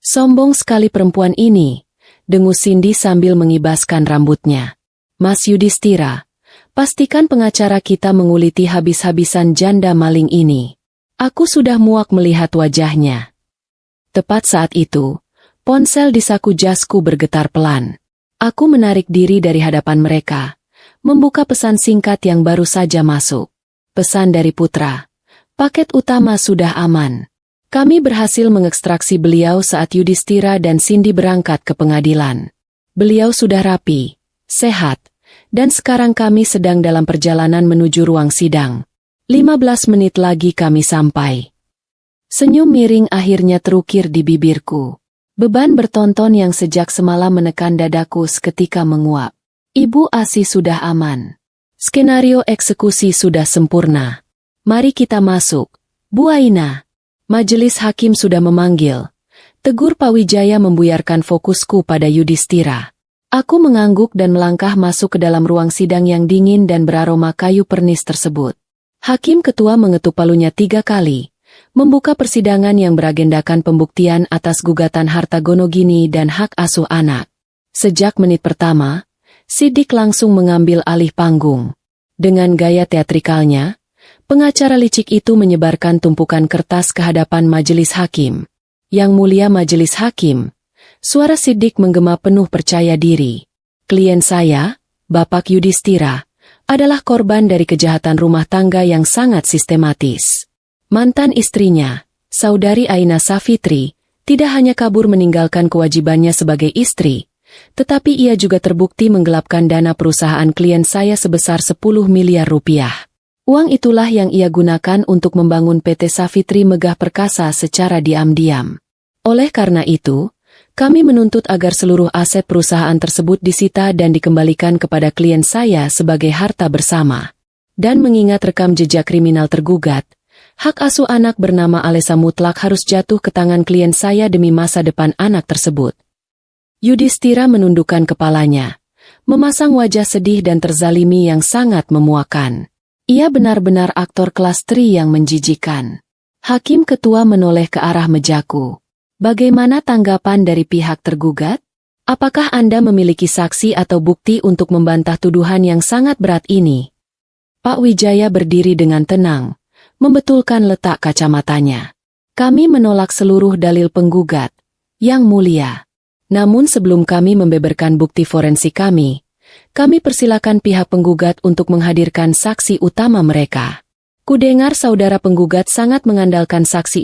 Sombong sekali perempuan ini, dengus Cindy sambil mengibaskan rambutnya. Mas Yudhistira, pastikan pengacara kita menguliti habis-habisan janda maling ini. Aku sudah muak melihat wajahnya. Tepat saat itu, ponsel di saku jasku bergetar pelan. Aku menarik diri dari hadapan mereka, membuka pesan singkat yang baru saja masuk. Pesan dari Putra. Paket utama sudah aman. Kami berhasil mengekstraksi beliau saat Yudhistira dan Cindy berangkat ke pengadilan. Beliau sudah rapi, sehat, dan sekarang kami sedang dalam perjalanan menuju ruang sidang. 15 menit lagi kami sampai. Senyum miring akhirnya terukir di bibirku. Beban bertonton yang sejak semalam menekan dadaku seketika menguap. Ibu Asi sudah aman. Skenario eksekusi sudah sempurna. Mari kita masuk. Bu Aina. Majelis hakim sudah memanggil. Tegur Pak Wijaya membuyarkan fokusku pada Yudhistira. Aku mengangguk dan melangkah masuk ke dalam ruang sidang yang dingin dan beraroma kayu pernis tersebut. Hakim ketua mengetuk palunya 3 kali, membuka persidangan yang beragendakan pembuktian atas gugatan harta gonogini dan hak asuh anak. Sejak menit pertama, Siddiq langsung mengambil alih panggung. Dengan gaya teatrikalnya, pengacara licik itu menyebarkan tumpukan kertas ke hadapan majelis hakim. Yang mulia majelis hakim, suara Siddiq menggema penuh percaya diri. Klien saya, Bapak Yudhistira, adalah korban dari kejahatan rumah tangga yang sangat sistematis. Mantan istrinya, Saudari Aina Safitri, tidak hanya kabur meninggalkan kewajibannya sebagai istri, tetapi ia juga terbukti menggelapkan dana perusahaan klien saya sebesar 10 miliar rupiah. Uang itulah yang ia gunakan untuk membangun PT Safitri Megah Perkasa secara diam-diam. Oleh karena itu, kami menuntut agar seluruh aset perusahaan tersebut disita dan dikembalikan kepada klien saya sebagai harta bersama. Dan mengingat rekam jejak kriminal tergugat, hak asuh anak bernama Alesa mutlak harus jatuh ke tangan klien saya demi masa depan anak tersebut. Yudhistira menundukkan kepalanya, memasang wajah sedih dan terzalimi yang sangat memuakan. Ia benar-benar aktor kelas tri yang menjijikan. Hakim ketua menoleh ke arah mejaku. Bagaimana tanggapan dari pihak tergugat? Apakah Anda memiliki saksi atau bukti untuk membantah tuduhan yang sangat berat ini? Pak Wijaya berdiri dengan tenang, membetulkan letak kacamatanya. Kami menolak seluruh dalil penggugat, Yang Mulia. Namun sebelum kami membeberkan bukti forensik kami persilakan pihak penggugat untuk menghadirkan saksi utama mereka. Kudengar saudara penggugat sangat mengandalkan saksi